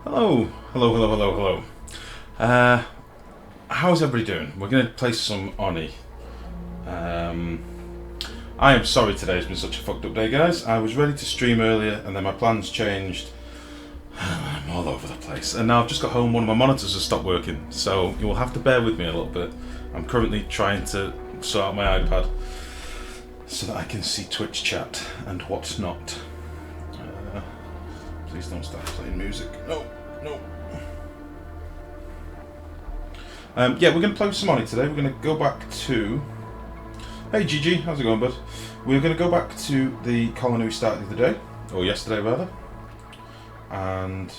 Hello, hello, hello, hello, hello. Uh, how's everybody doing? We're going to play some Oni. Um, I am sorry today's been such a fucked up day, guys. I was ready to stream earlier and then my plans changed. I'm all over the place. And now I've just got home, one of my monitors has stopped working, so you will have to bear with me a little bit. I'm currently trying to sort out my iPad so that I can see Twitch chat and what's not. Please don't start playing music. No, no. Yeah, we're going to play with some Oni today. We're going to go back to... Hey Gigi, how's it going, bud? We're going to go back to the colony we started the other day, or yesterday rather. And...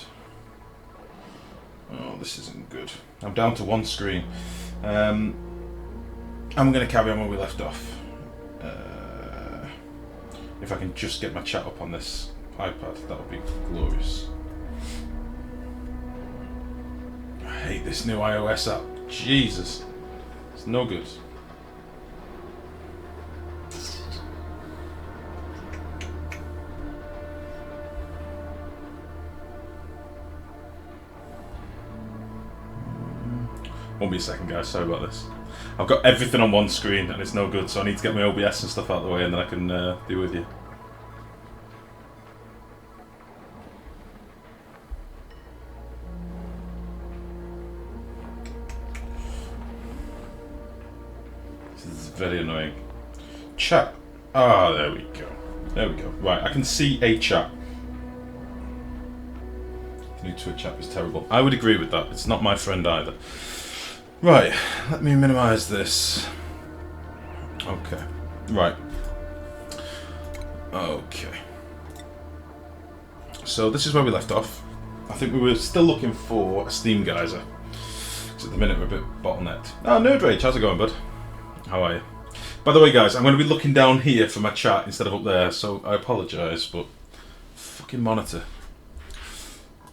oh, this isn't good. I'm down to one screen. I'm going to carry on where we left off. If I can just get my chat up on this iPad, that would be glorious. I hate this new iOS app. Jesus. It's no good. Won't be a second, guys. Sorry about this. I've got everything on one screen and it's no good, so I need to get my OBS and stuff out of the way and then I can be with you. This is very annoying. Chat. Ah, there we go. There we go. Right, I can see a chat. The new Twitch app is terrible. I would agree with that. It's not my friend either. Right, let me minimise this. Okay, right. Okay. So this is where we left off. I think we were still looking for a steam geyser. Because at the minute we're a bit bottlenecked. Oh, Nerd Rage, how's it going, bud? How are you? By the way, guys, I'm going to be looking down here for my chat instead of up there, so I apologise, but... fucking monitor.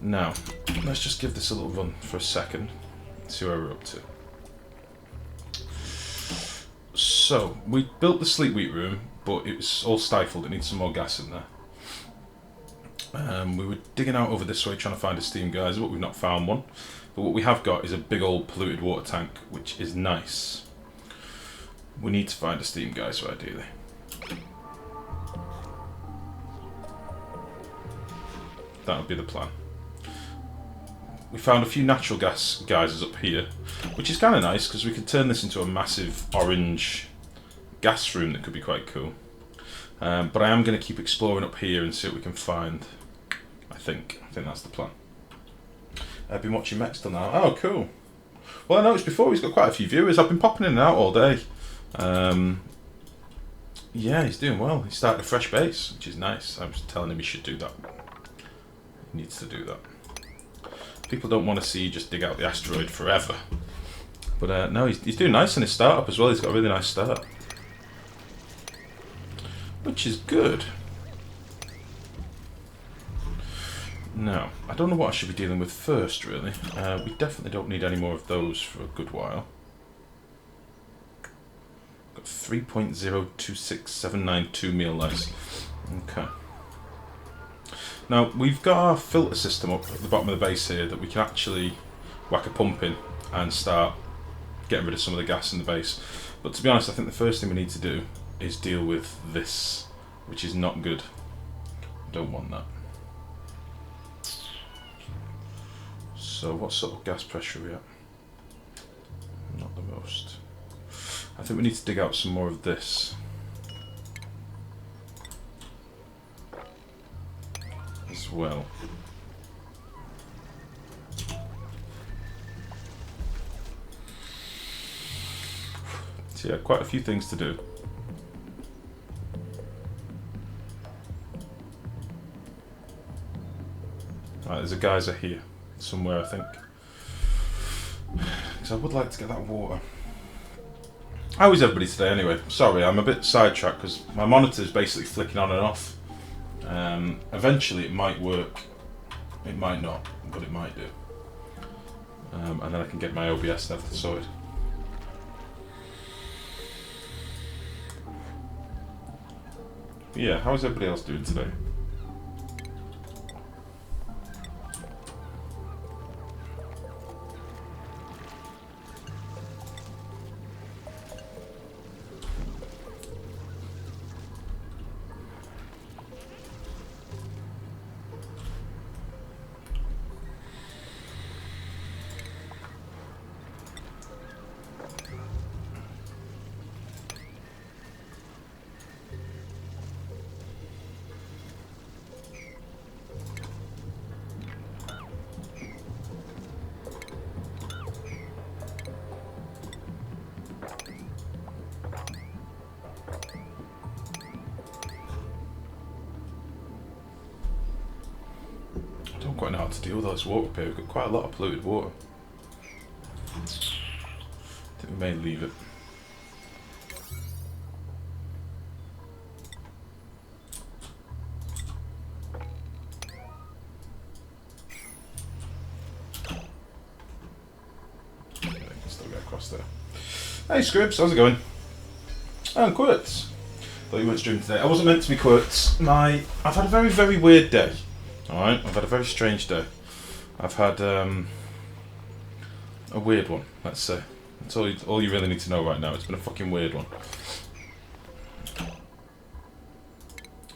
Now, let's just give this a little run for a second. See where we're up to. So, we built the sleep wheat room, but it was all stifled. It needs some more gas in there. We were digging out over this way trying to find a steam geyser, but we've not found one. But what we have got is a big old polluted water tank, which is nice. We need to find a steam geyser, ideally. That would be the plan. We found a few natural gas geysers up here, which is kind of nice because we could turn this into a massive orange gas room that could be quite cool. But I am going to keep exploring up here and see what we can find. I think that's the plan. I've been watching Max till now. Oh, cool. Well, I noticed before he's got quite a few viewers. I've been popping in and out all day. Yeah, he's doing well. He started a fresh base, which is nice. I was telling him he should do that. He needs to do that. People don't want to see you just dig out the asteroid forever. But no, he's doing nice in his startup as well. He's got a really nice start. Which is good. Now, I don't know what I should be dealing with first, really. We definitely don't need any more of those for a good while. Got 3.026792 meal lice. Okay. Now, we've got our filter system up at the bottom of the base here that we can actually whack a pump in and start getting rid of some of the gas in the base. But to be honest, I think the first thing we need to do is deal with this, which is not good. Don't want that. So what sort of gas pressure are we at? Not the most. I think we need to dig out some more of this. As well. So yeah, quite a few things to do. Right, there's a geyser here somewhere, I think. Because I would like to get that water. How is everybody today anyway? Sorry, I'm a bit sidetracked because my monitor is basically flicking on and off. Eventually it might work, it might not, but it might do. And then I can get my OBS and everything sorted. But yeah, how's everybody else doing today? don't quite know how to deal with all this water up here. We've got quite a lot of polluted water. I think we may leave it. Okay, I can still get across there. Hey Scribs, how's it going? Oh, Quirts. Thought you weren't streaming today. I wasn't meant to be, Quirts. I've had a very, very weird day. Alright, I've had a very strange day. I've had a weird one, let's say. That's all you really need to know right now. It's been a fucking weird one.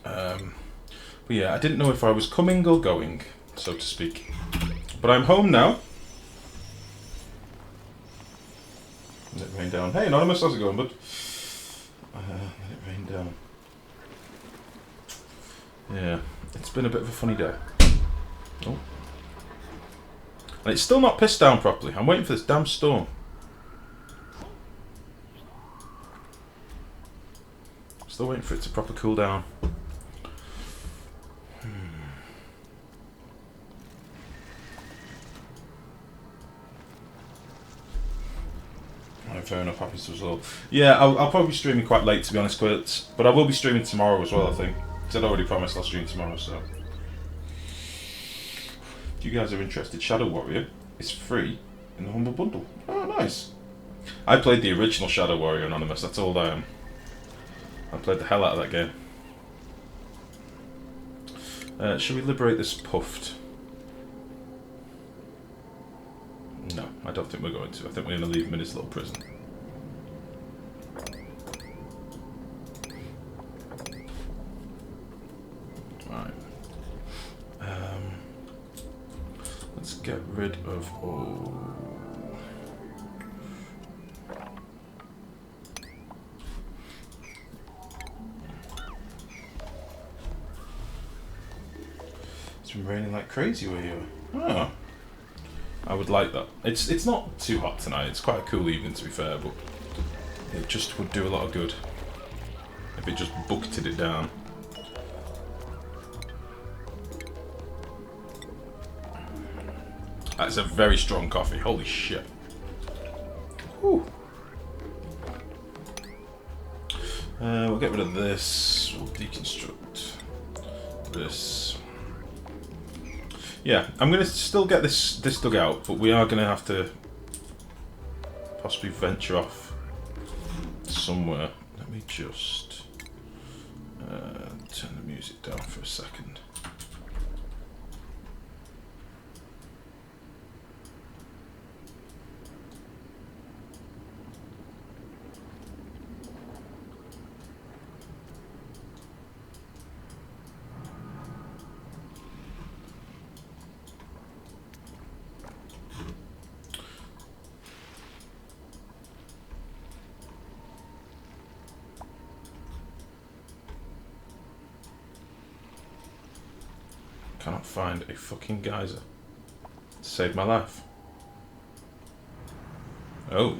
But yeah, I didn't know if I was coming or going, so to speak. But I'm home now. Let it rain down. Hey Anonymous, how's it going, bud? Let it rain down. Yeah, it's been a bit of a funny day. Oh. And it's still not pissed down properly. I'm waiting for this damn storm. Still waiting for it to proper cool down. Right, fair enough, happy to as well. Yeah, I'll probably be streaming quite late, to be honest, Quirts. But I will be streaming tomorrow as well, I think. Because I'd already promised I'll stream tomorrow, so... If you guys are interested, Shadow Warrior is free in the Humble Bundle. Oh, nice. I played the original Shadow Warrior Anonymous, that's all I am. I played the hell out of that game. Should we liberate this Puffed? No, I don't think we're going to. I think we're going to leave him in his little prison. Right. Let's get rid of... Oh. It's been raining like crazy where you are. Oh. I would like that. It's not too hot tonight. It's quite a cool evening, to be fair, but it just would do a lot of good if it just bucketed it down. That's a very strong coffee. Holy shit. Whew. We'll get rid of this. We'll deconstruct this. Yeah, I'm gonna still get this dug out, but we are gonna have to possibly venture off somewhere. Let me just turn the music down for a second. Cannot find a fucking geyser to save my life. Oh.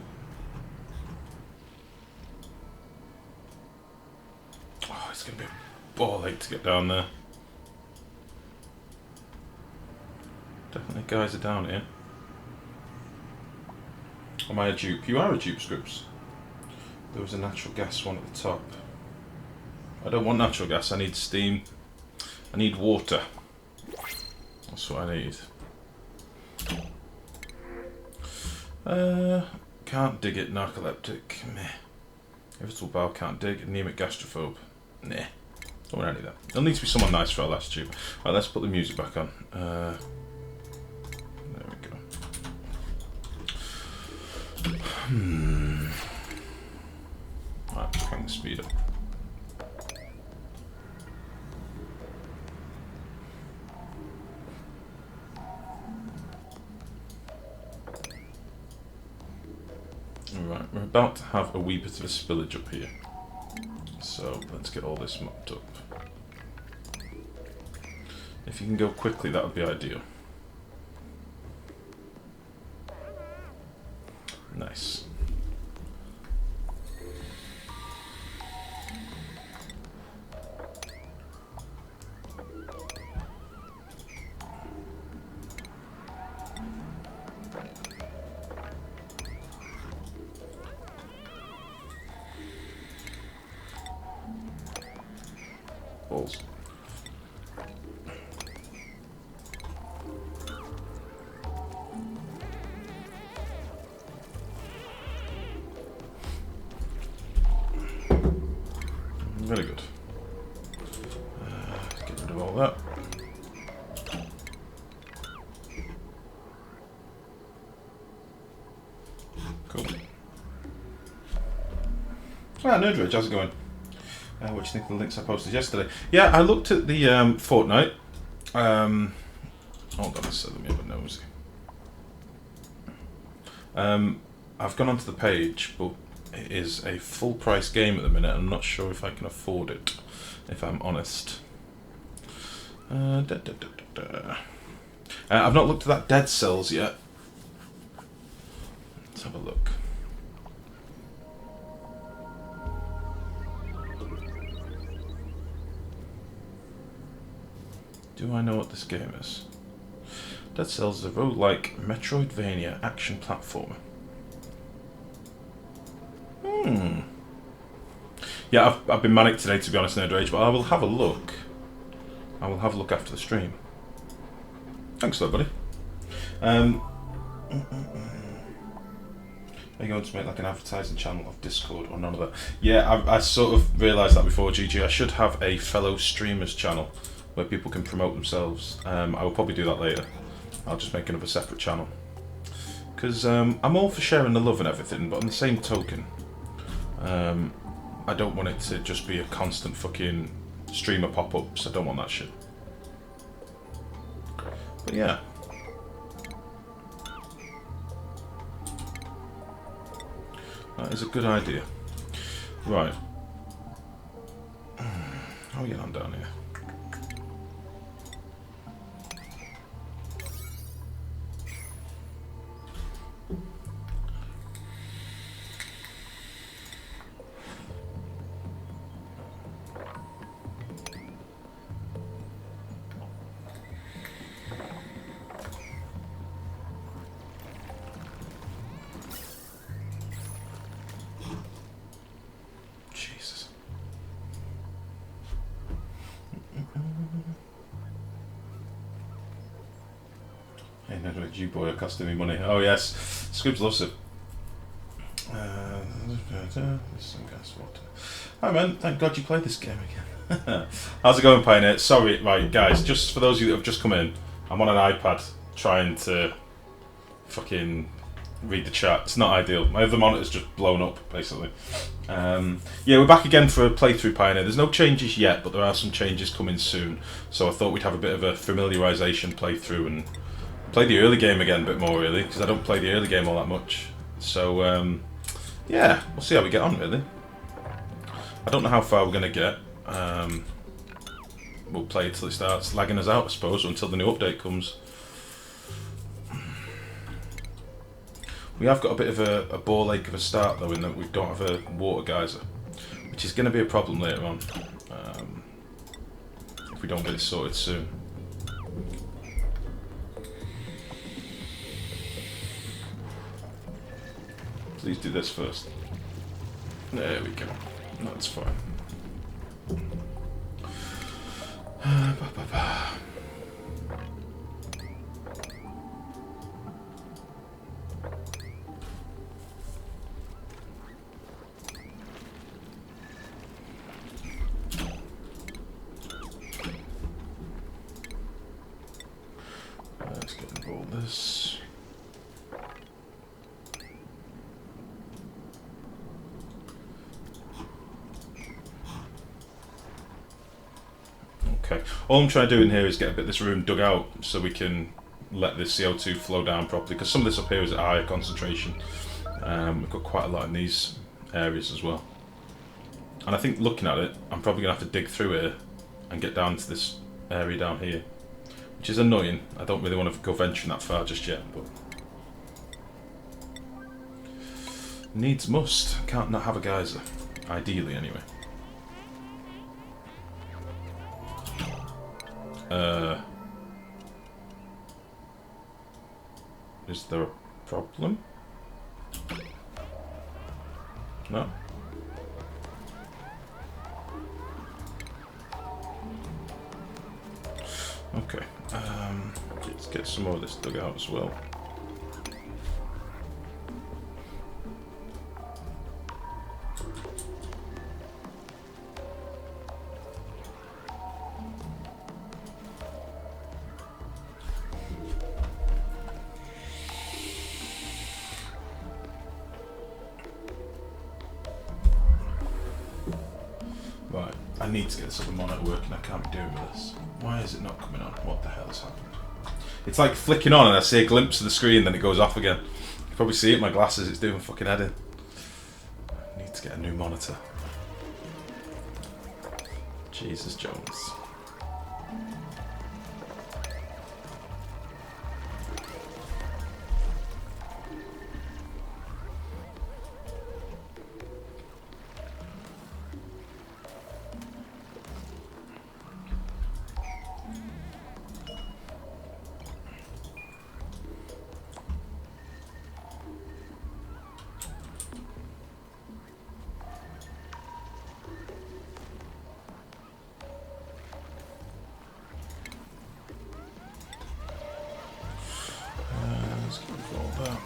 Oh, it's gonna be a ball ache to get down there. Definitely a geyser down here. Am I a dupe? You are a dupe, Scripps. There was a natural gas one at the top. I don't want natural gas, I need steam. I need water. That's what I need. Can't dig it, narcoleptic. Meh. Irritable bowel, can't dig. Anemic gastrophobe. Nah. Don't want any of that. There'll need to be someone nice for our last tube. Right, let's put the music back on. There we go. Right, crank the speed up. Right, we're about to have a wee bit of a spillage up here. So let's get all this mopped up. If you can go quickly, that would be ideal. Nice. Balls. Very good. Get rid of all that. Cool. Ah, Nerd Rage, how's it going? What do you think of the links I posted yesterday? Yeah, I looked at the Fortnite. Hold on a second, let me have a nosy. I've gone onto the page, but it is a full price game at the minute. I'm not sure if I can afford it, if I'm honest. I've not looked at that Dead Cells yet. Let's have a look. Do I know what this game is? Dead Cells is a roguelike Metroidvania action platformer. Yeah, I've been manic today, to be honest, Nerd Rage, but I will have a look. I will have a look after the stream. Thanks, though, buddy. Are you going to make like an advertising channel of Discord or none of that? Yeah, I sort of realised that before, GG. I should have a fellow streamers channel where people can promote themselves. I will probably do that later. I'll just make another separate channel. Because I'm all for sharing the love and everything, but on the same token, I don't want it to just be a constant fucking streamer pop-ups. I don't want that shit. But yeah. That is a good idea. Right. How are we getting on down here? You boy are costing me money. Oh yes, Scribs loves it. Some gas water. Hi man, thank God you played this game again. How's it going, Pioneer? Sorry, right guys, just for those of you that have just come in, I'm on an iPad trying to fucking read the chat. It's not ideal. My other monitor's just blown up, basically. Yeah, we're back again for a playthrough, Pioneer. There's no changes yet, but there are some changes coming soon. So I thought we'd have a bit of a familiarisation playthrough and play the early game again a bit more, really, because I don't play the early game all that much. So, yeah, we'll see how we get on, really. I don't know how far we're going to get. We'll play it till it starts lagging us out, I suppose, or until the new update comes. We have got a bit of a ball ache of a start, though, in that we don't have a water geyser, which is going to be a problem later on, if we don't get it sorted soon. Please do this first. There we go. That's fine. Let's get rid of all this. Okay, all I'm trying to do in here is get a bit of this room dug out so we can let the CO2 flow down properly, because some of this up here is at higher concentration. We've got quite a lot in these areas as well. And I think looking at it, I'm probably going to have to dig through here and get down to this area down here, which is annoying. I don't really want to go venturing that far just yet, but needs must. Can't not have a geyser, ideally anyway. Is there a problem? No? Okay, let's get some more of this dug out as well. Right, I need to get this other monitor working. I can't be doing with this. Why is it not coming on? What the hell has happened? It's like flicking on and I see a glimpse of the screen, then it goes off again. You can probably see it in my glasses, it's doing fucking head in. I need to get a new monitor. Jesus Jones. Let's get rid of all that.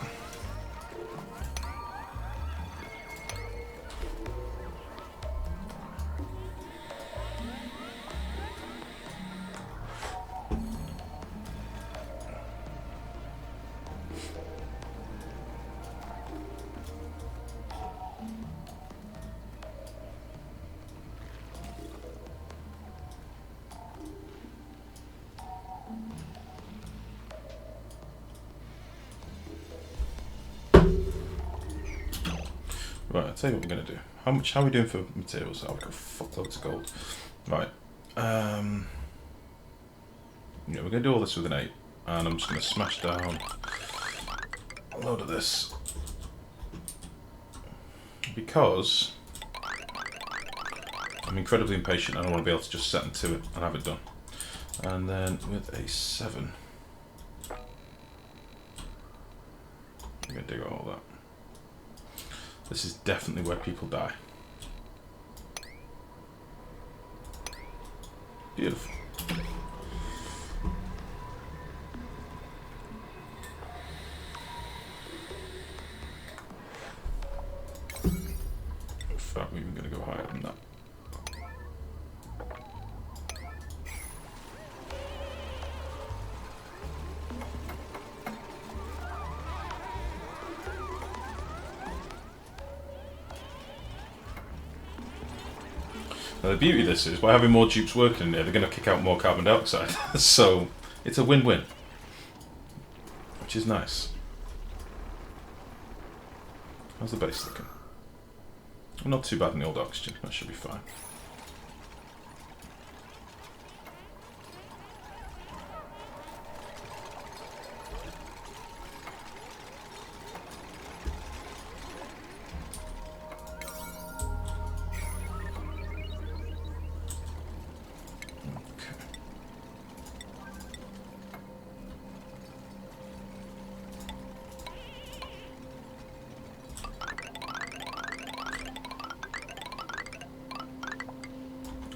Right, I'll tell you what we're going to do. How are we doing for materials? Oh, we've got fuckloads of gold. Right. Yeah, we're going to do all this with an 8. And I'm just going to smash down a load of this. Because I'm incredibly impatient and I want to be able to just set into it and have it done. And then with a 7, I'm going to dig all that. This is definitely where people die. Beautiful. In fact, we're even going to go higher than that. Now the beauty of this is, by having more dupes working in there, they're going to kick out more carbon dioxide. So, it's a win-win. Which is nice. How's the base looking? Not too bad in the old oxygen, that should be fine.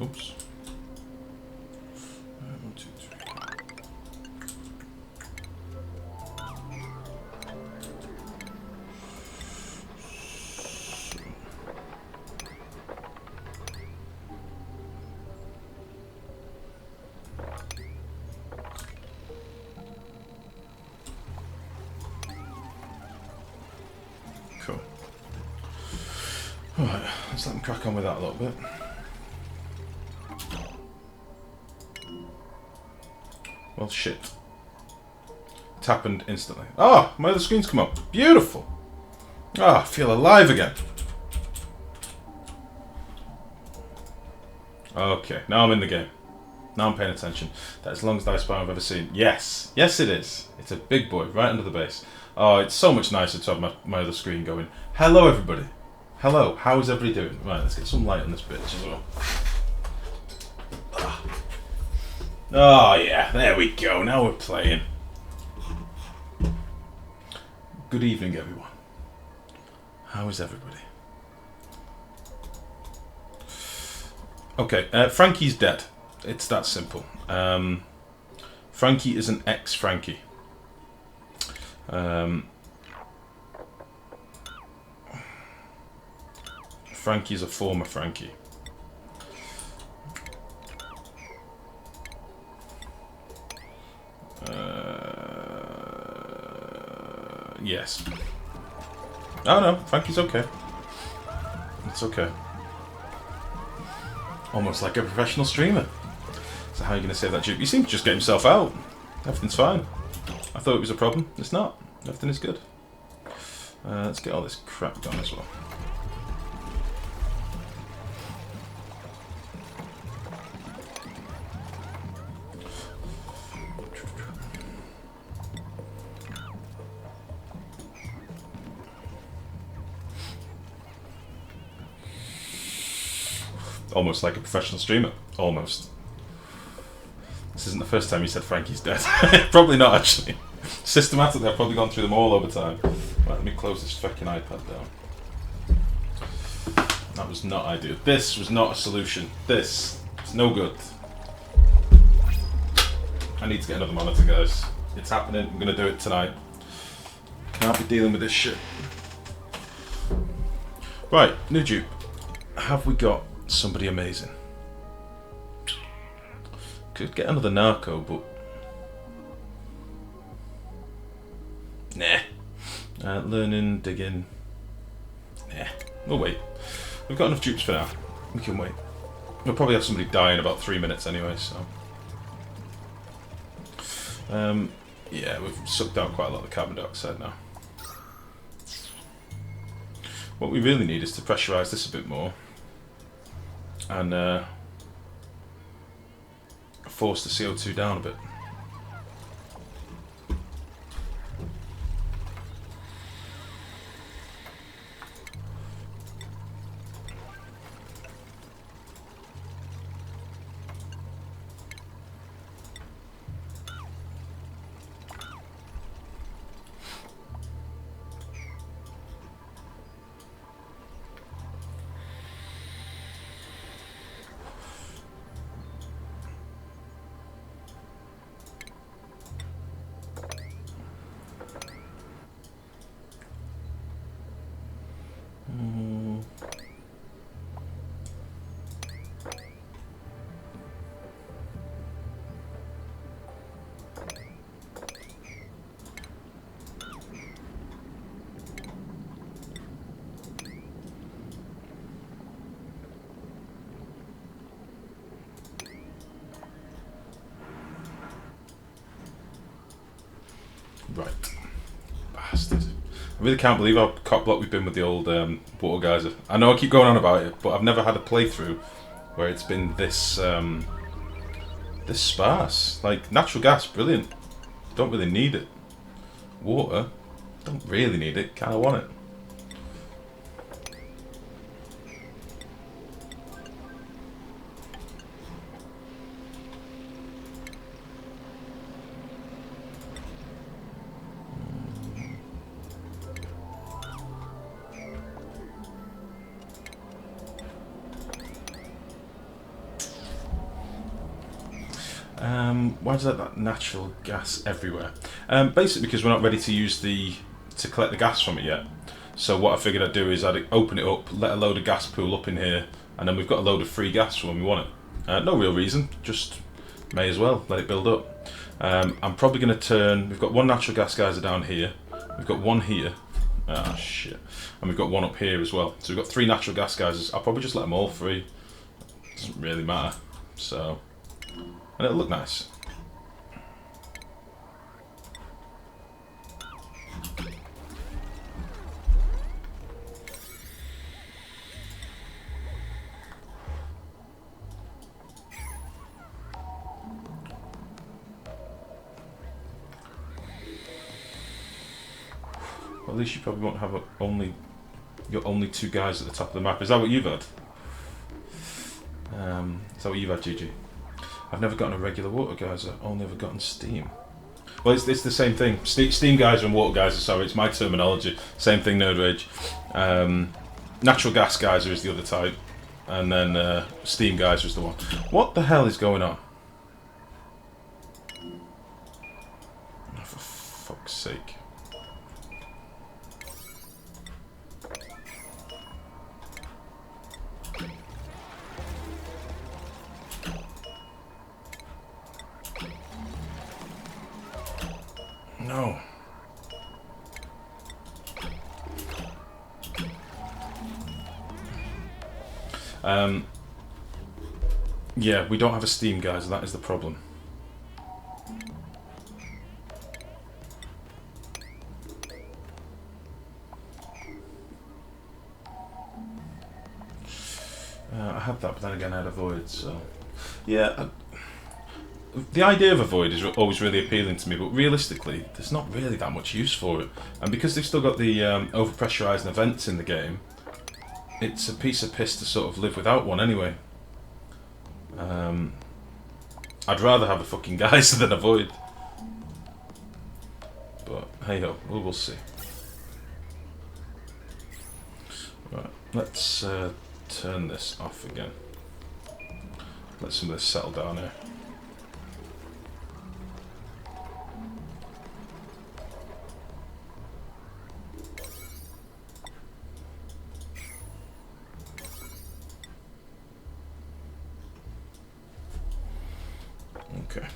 Oops. 1, 2, 3. Cool. Alright, let's let them crack on with that a little bit. Well, shit. It happened instantly. Ah, my other screen's come up. Beautiful. Ah, I feel alive again. Okay, now I'm in the game. Now I'm paying attention. That's the longest ice bar I've ever seen. Yes. Yes, it is. It's a big boy, right under the base. Oh, it's so much nicer to have my other screen going. Hello, everybody. Hello. How's everybody doing? Right, let's get some light on this bitch as well. Oh yeah, there we go, now we're playing. Good evening everyone. How is everybody? Okay, Frankie's dead. It's that simple. Frankie is an ex-Frankie. Frankie is a former Frankie. Yes. Oh no, Frankie's okay. It's okay. Almost like a professional streamer. So how are you going to save that dupe? You seem to just get himself out. Everything's fine. I thought it was a problem. It's not. Everything is good. Let's get all this crap done as well. Almost like a professional streamer. Almost. This isn't the first time you said Frankie's dead. Probably not, actually. Systematically, I've probably gone through them all over time. Right, let me close this fucking iPad down. That was not ideal. This was not a solution. This is no good. I need to get another monitor, guys. It's happening. I'm going to do it tonight. Can't be dealing with this shit. Right, new dupe. Have we got somebody amazing? Could get another narco, but nah. Learning, digging. Nah. We'll wait. We've got enough dupes for now. We can wait. We'll probably have somebody die in about 3 minutes anyway, so. Yeah, we've sucked out quite a lot of the carbon dioxide now. What we really need is to pressurise this a bit more and force the CO2 down a bit. Right. Bastard. I really can't believe how cock-blocked we've been with the old water geyser. I know I keep going on about it, but I've never had a playthrough where it's been this this sparse. Like, natural gas, brilliant. Don't really need it. Water, don't really need it. Kinda want it. Why does that natural gas everywhere? Basically because we're not ready to use to collect the gas from it yet. So what I figured I'd do is I'd open it up, let a load of gas pool up in here, and then we've got a load of free gas for when we want it. No real reason, just may as well let it build up. I'm probably going to turn. We've got one natural gas geyser down here. We've got one here. Ah shit. And we've got one up here as well. So we've got 3 natural gas geysers. I'll probably just let them all free. Doesn't really matter. So, and it'll look nice. Well, at least you probably won't have your only 2 guys at the top of the map. Is that what you've had? Is that what you've had, GG? I've never gotten a regular water geyser, only ever gotten steam. Well, it's the same thing. Steam geyser and water geyser, sorry, it's my terminology. Same thing, Nerd Rage. Natural gas geyser is the other type, and then steam geyser is the one. What the hell is going on? fuck's sake. No. Yeah, we don't have a Steam, guys. That is the problem. I had that, but then again I had a Void, so... Yeah, the idea of a Void is always really appealing to me, but realistically, there's not really that much use for it. And because they've still got the overpressurising events in the game, it's a piece of piss to sort of live without one anyway. I'd rather have a fucking geyser than a Void. But hey ho, we'll see. Right, let's turn this off again. Let some of this settle down here. Okay.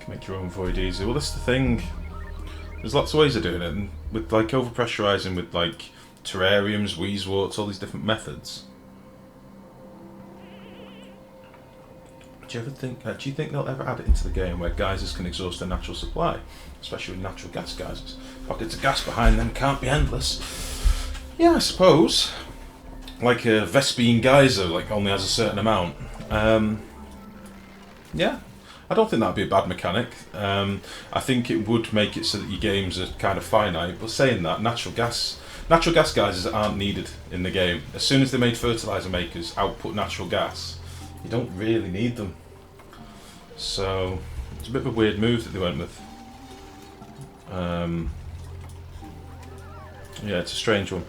Make your own Void easy. Well, that's the thing. There's lots of ways of doing it, and with like overpressurizing with like terrariums, wheezeworts, all these different methods. Do you think they'll ever add it into the game where geysers can exhaust their natural supply, especially with natural gas geysers? Pockets of gas behind them can't be endless. Yeah, I suppose. Like a Vespine geyser, like only has a certain amount. Yeah. I don't think that'd be a bad mechanic. I think it would make it so that your games are kind of finite. But saying that, natural gas geysers aren't needed in the game. As soon as they made fertilizer makers output natural gas, you don't really need them. So it's a bit of a weird move that they went with. Yeah, it's a strange one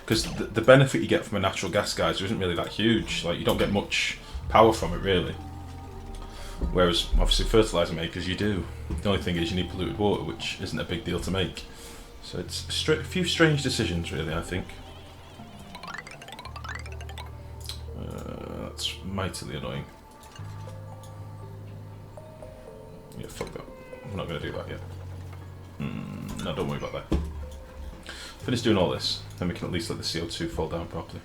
because the benefit you get from a natural gas geyser isn't really that huge. Like you don't get much power from it really. Whereas, obviously, fertiliser makers, you do. The only thing is you need polluted water, which isn't a big deal to make. So it's a few strange decisions, really, I think. That's mightily annoying. Yeah, fuck that. I'm not going to do that yet. No, don't worry about that. Finish doing all this, then we can at least let the CO2 fall down properly.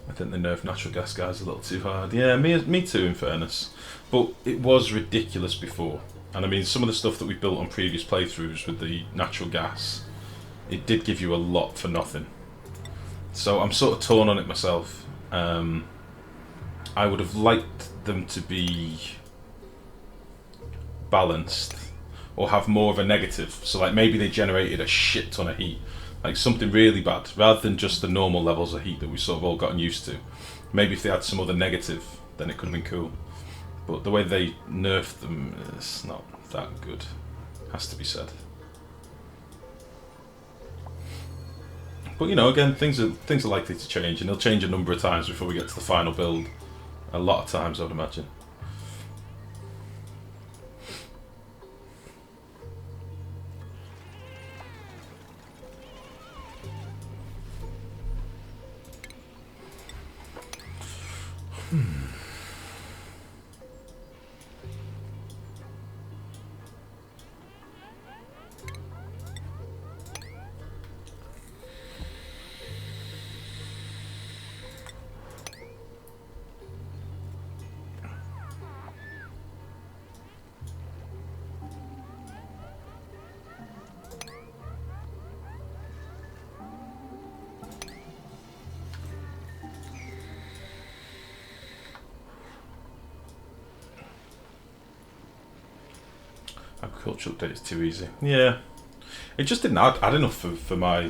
I think they nerfed natural gas guys a little too hard. Yeah, me too, in fairness. But it was ridiculous before. And I mean, some of the stuff that we built on previous playthroughs with the natural gas, it did give you a lot for nothing. So I'm sort of torn on it myself. I would have liked them to be balanced or have more of a negative. So like maybe they generated a shit ton of heat. Like something really bad, rather than just the normal levels of heat that we've sort of all gotten used to. Maybe if they had some other negative, then it could have been cool. But the way they nerfed them is not that good, has to be said. But you know, again, things are likely to change, and they'll change a number of times before we get to the final build. A lot of times, I would imagine. Agriculture update is too easy. Yeah. It just didn't add enough for my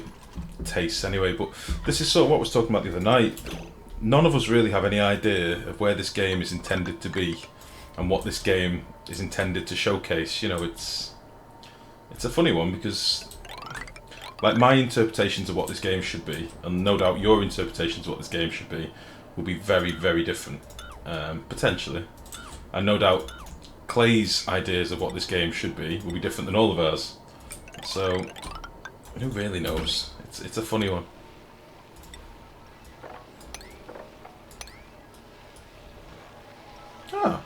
tastes anyway, but this is sort of what I was talking about the other night. None of us really have any idea of where this game is intended to be and what this game is intended to showcase. You know, it's a funny one because, like, my interpretations of what this game should be, and no doubt your interpretations of what this game should be, will be very, very different, potentially. And no doubt Clay's ideas of what this game should be will be different than all of ours. So, who really knows? It's a funny one. Ah.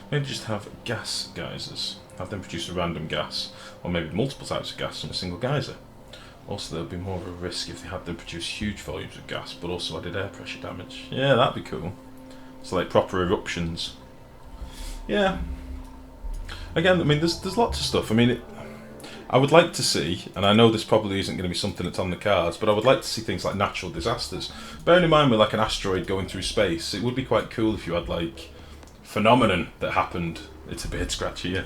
Maybe just have gas geysers. Have them produce a random gas, or maybe multiple types of gas from a single geyser. Also, there would be more of a risk if they had them produce huge volumes of gas, but also added air pressure damage. Yeah, that'd be cool. So, like, proper eruptions. Yeah. Again, I mean, there's lots of stuff. I mean, I would like to see, and I know this probably isn't going to be something that's on the cards, but I would like to see things like natural disasters. Bearing in mind with, like, an asteroid going through space, it would be quite cool if you had, like, phenomenon that happened. It's a bit scratchy, yeah.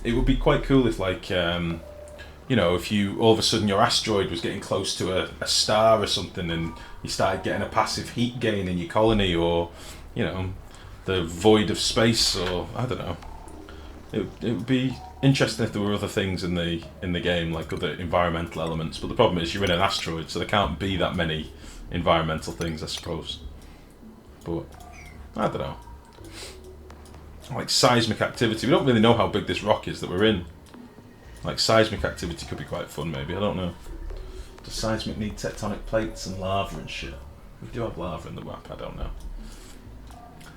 It would be quite cool if, like, you know, if you all of a sudden your asteroid was getting close to a star or something, and you started getting a passive heat gain in your colony, or, you know, the void of space, or I don't know. It would be interesting if there were other things in the game, like other environmental elements. But the problem is you're in an asteroid, so there can't be that many environmental things, I suppose. But I don't know. Like seismic activity. We don't really know how big this rock is that we're in. Like seismic activity could be quite fun, maybe. I don't know. Does seismic need tectonic plates and lava and shit? We do have lava in the map. I don't know.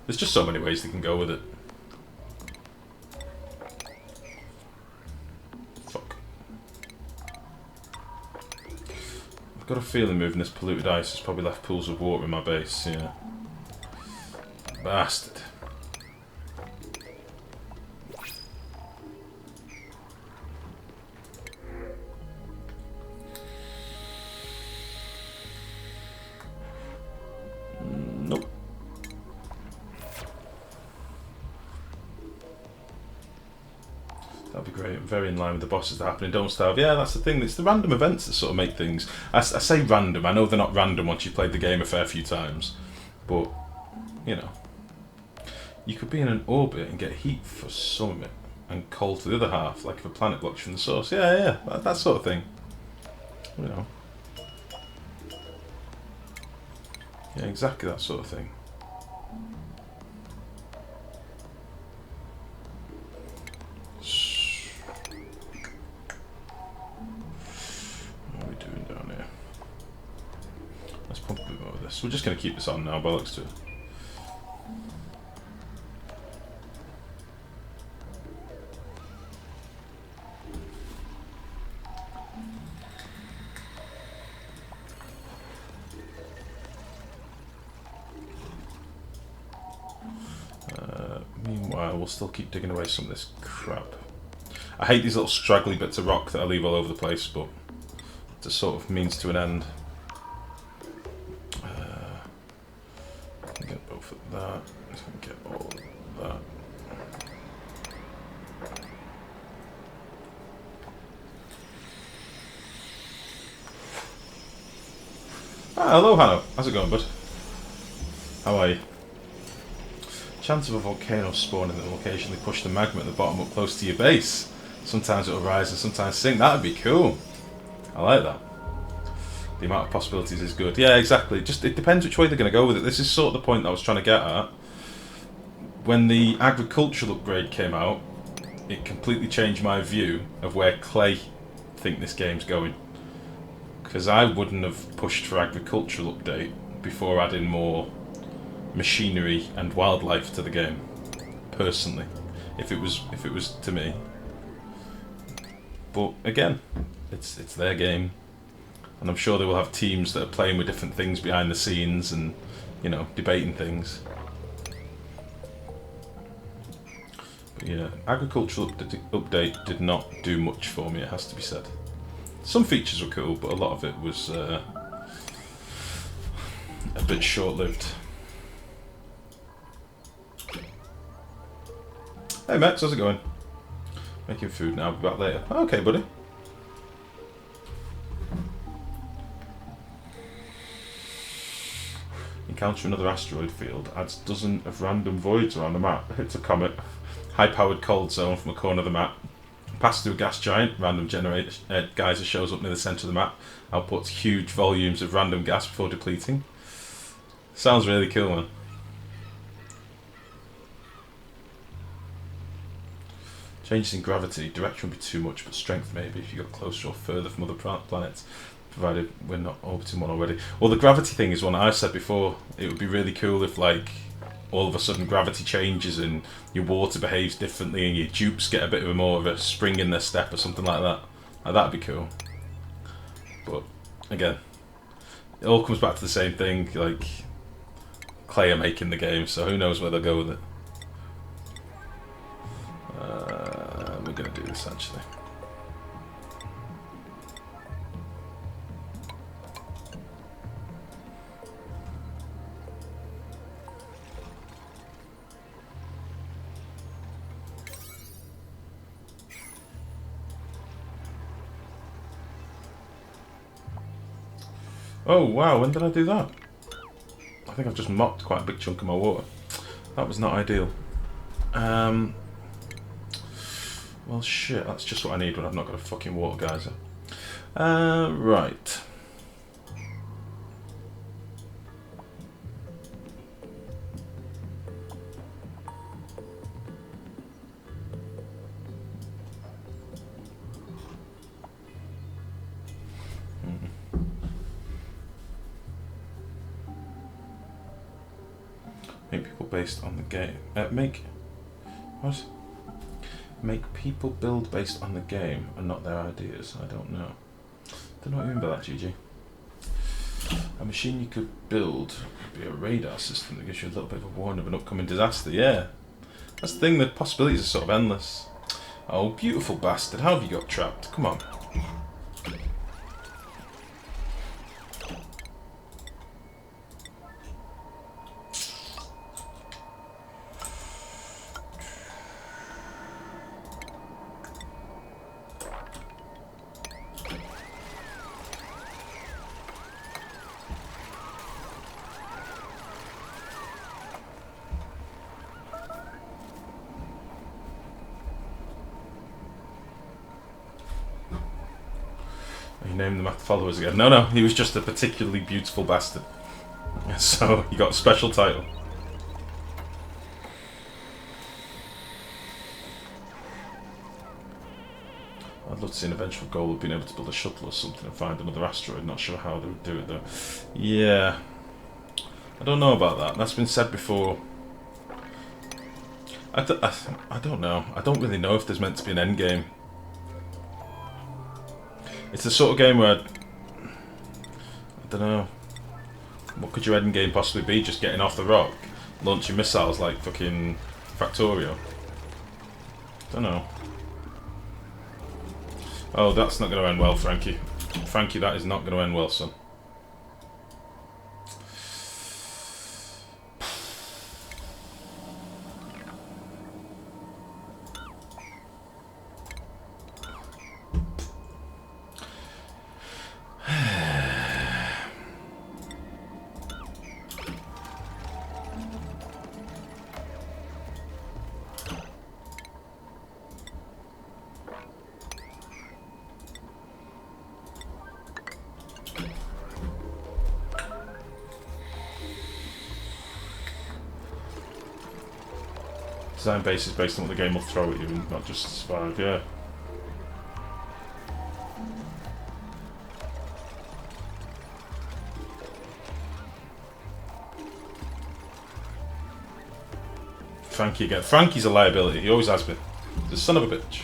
There's just so many ways they can go with it. Fuck. I've got a feeling moving this polluted ice has probably left pools of water in my base. Yeah. Bastard. Nope. That'd be great. Very in line with the bosses that happen in Don't Starve. Yeah, that's the thing. It's the random events that sort of make things. I say random. I know they're not random once you've played the game a fair few times, but you know, you could be in an orbit and get heat for some of it and cold for the other half, like if a planet blocks from the source. Yeah, that sort of thing. You know. Yeah, exactly that sort of thing. What are we doing down here? Let's pump a bit more of this. We're just going to keep this on now, by the looks to it. Meanwhile, we'll still keep digging away some of this crap. I hate these little straggly bits of rock that I leave all over the place, but it's a sort of means to an end. I can get both of that. I can get all of that. Ah, hello, Hanno. How's it going, bud? How are you? Chance of a volcano spawning will occasionally push the magma at the bottom up close to your base. Sometimes it'll rise and sometimes sink. That'd be cool. I like that. The amount of possibilities is good. Yeah, exactly. Just it depends which way they're going to go with it. This is sort of the point that I was trying to get at. When the agricultural upgrade came out, it completely changed my view of where Clay think this game's going. Because I wouldn't have pushed for agricultural update before adding more machinery and wildlife to the game, personally, if it was to me. But again, it's their game, and I'm sure they will have teams that are playing with different things behind the scenes and, you know, debating things. But yeah, agricultural update did not do much for me, it has to be said. Some features were cool, but a lot of it was a bit short-lived. Hey Max, how's it going? Making food now, I'll be back later. Okay, buddy. Encounter another asteroid field, adds dozen of random voids around the map, hits a comet, high-powered cold zone from a corner of the map, pass through a gas giant, random geyser shows up near the centre of the map, outputs huge volumes of random gas before depleting. Sounds really cool, man. Changes in gravity, direction would be too much, but strength maybe if you got closer or further from other planets, provided we're not orbiting one already. Well, the gravity thing is one I said before. It would be really cool if, like, all of a sudden gravity changes and your water behaves differently and your dupes get a bit of a more of a spring in their step or something like that. Like, that'd be cool. But, again, it all comes back to the same thing, like, Clay are making the game, so who knows where they'll go with it. We're going to do this, actually. Oh wow, when did I do that? I think I've just mopped quite a big chunk of my water. That was not ideal. Well shit, that's just what I need when I've not got a fucking water geyser. Right. Make people based on the game. What? Make people build based on the game and not their ideas. I don't know. Don't know what you mean by that, GG. A machine you could build would be a radar system that gives you a little bit of a warning of an upcoming disaster. Yeah, that's the thing. The possibilities are sort of endless. Oh, beautiful bastard! How have you got trapped? Come on. Name them after followers again. No, he was just a particularly beautiful bastard. So he got a special title. I'd love to see an eventual goal of being able to build a shuttle or something and find another asteroid. Not sure how they would do it though. Yeah, I don't know about that. That's been said before. I don't know. I don't really know if there's meant to be an end game. It's the sort of game where I don't know. What could your end game possibly be? Just getting off the rock, launching missiles like fucking Factorio. Don't know. Oh, that's not going to end well, Frankie. Frankie, that is not going to end well, son. Design base is based on what the game will throw at you and not just survive, yeah. Frankie again. Frankie's a liability, he always has been. The son of a bitch.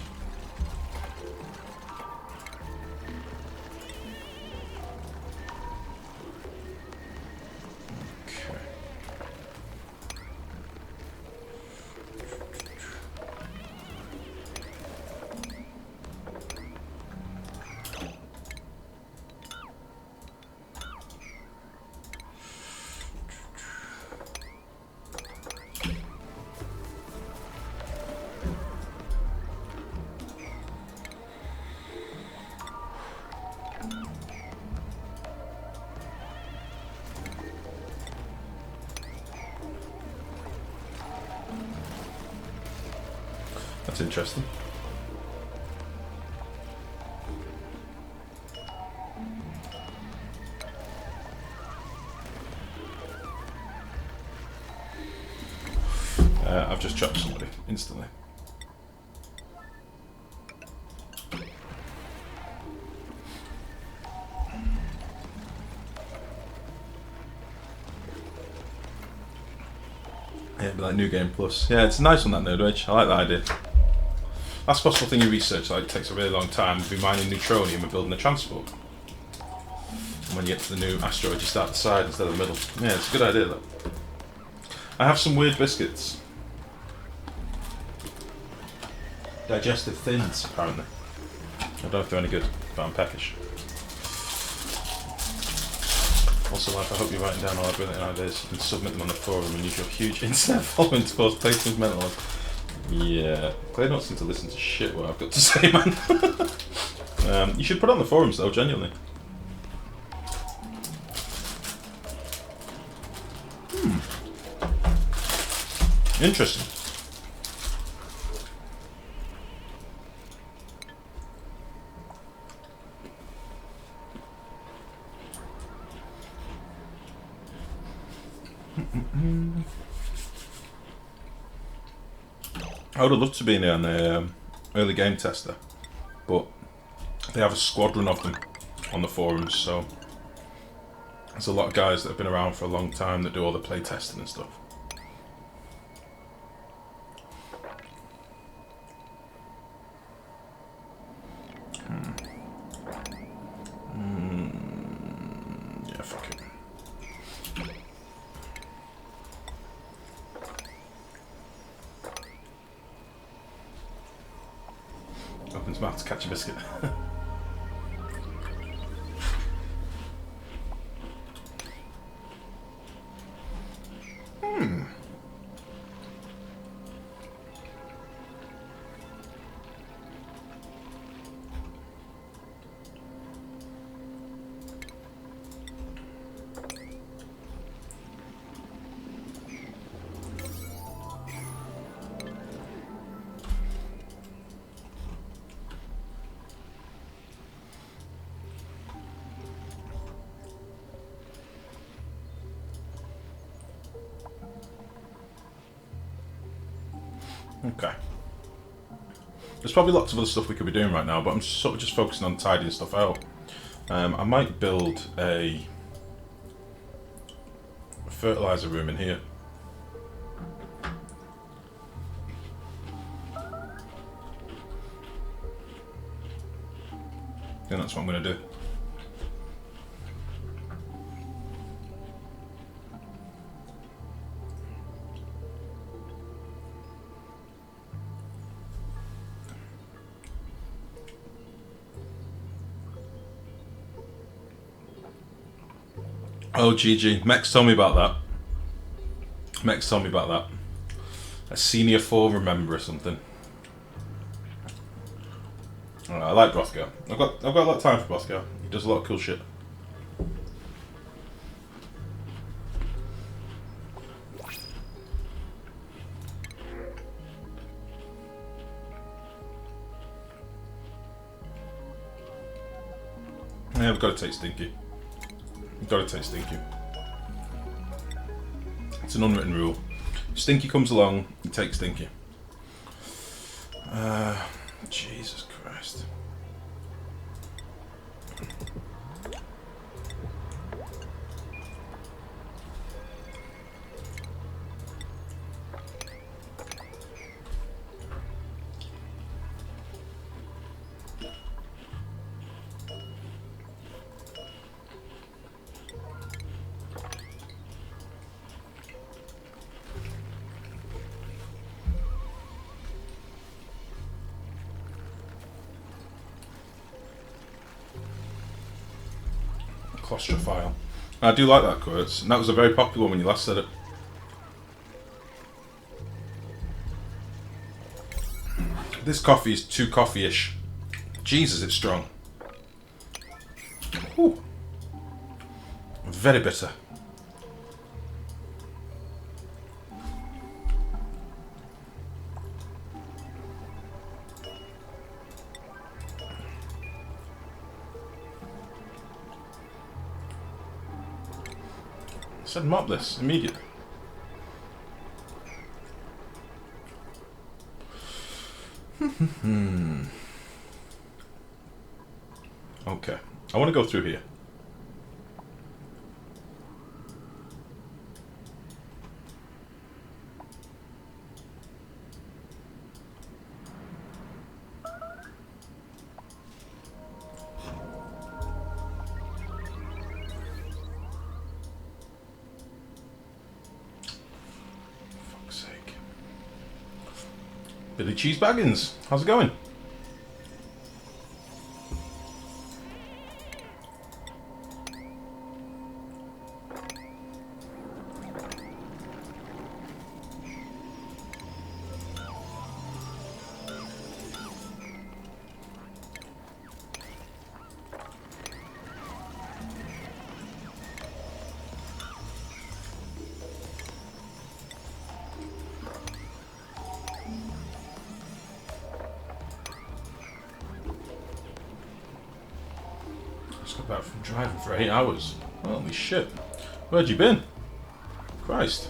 That's interesting. I've just chopped somebody instantly. Yeah, it'd be like New Game Plus. Yeah, it's a nice one, that Nerd Edge. I like that idea. That's a possible thing you research, like it takes a really long time. We'll be mining neutronium and building a transport. And when you get to the new asteroid, you start at the side instead of the middle. Yeah, it's a good idea, though. I have some weird biscuits. Digestive thins, apparently. I don't know if they're any good, but I'm peckish. Also, Life, I hope you're writing down all our brilliant ideas and submit them on the forum and use your huge internet following to cause Platon's mental. Yeah, Clay don't seem to listen to shit what I've got to say, man. You should put it on the forums, though, genuinely. Interesting. I would have loved to be an early game tester, but they have a squadron of them on the forums, so there's a lot of guys that have been around for a long time that do all the play testing and stuff. Yeah, fuck it. Open his mouth to catch a biscuit. Okay. There's probably lots of other stuff we could be doing right now, but I'm sort of just focusing on tidying stuff out. I might build a fertilizer room in here. And that's what I'm going to do. Oh, GG. Mex told me about that. Mex told me about that. A senior forum member or something. I like Brothgo. I've got a lot of time for Brothgo. He does a lot of cool shit. Yeah, we've got to take Stinky. We've got to take Stinky. It's an unwritten rule. If Stinky comes along, you take Stinky. Jesus Christ. Claustrophile. I do like that, Kurtz, and that was a very popular one when you last said it. This coffee is too coffee-ish. Jesus, it's strong. Ooh. Very bitter. said mop this immediately. Okay, I want to go through here. Fuck's sake. Billy Cheese Baggins, how's it going? Just got back from driving for 8 hours. Holy shit. Where'd you been? Christ.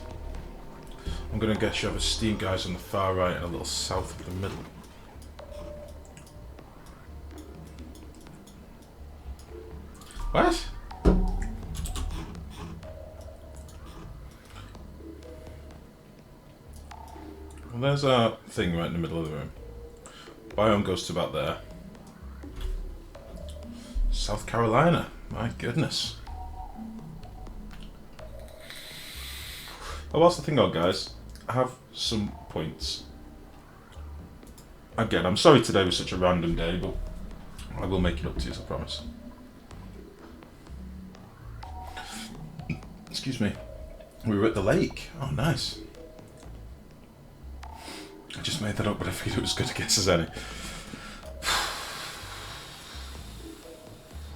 I'm gonna guess you have a steam guys on the far right and a little south of the middle. What? Well, there's our thing right in the middle of the room. Biome goes to about there. South Carolina, my goodness. Oh, whilst the thing on, guys, I have some points. Again, I'm sorry today was such a random day, but I will make it up to you, I promise. Excuse me. We were at the lake. Oh, nice. I just made that up, but I figured it was good a guess as any.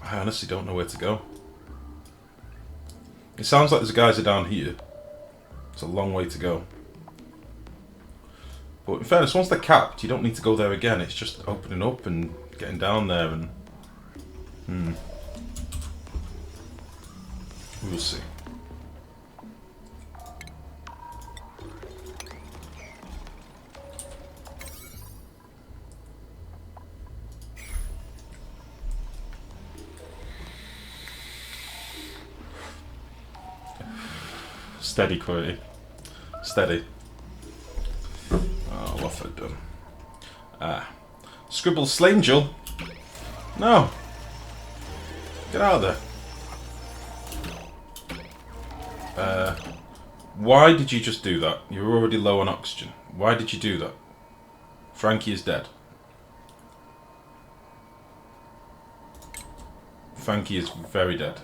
I honestly don't know where to go. It sounds like there's guys are down here. It's a long way to go. But in fairness, once they're capped, you don't need to go there again. It's just opening up and getting down there and... We'll see. Steady, quality. Steady. Oh, what have I done? Ah. Scribble Slangel? No. Get out of there. Why did you just do that? You were already low on oxygen. Why did you do that? Frankie is dead. Frankie is very dead.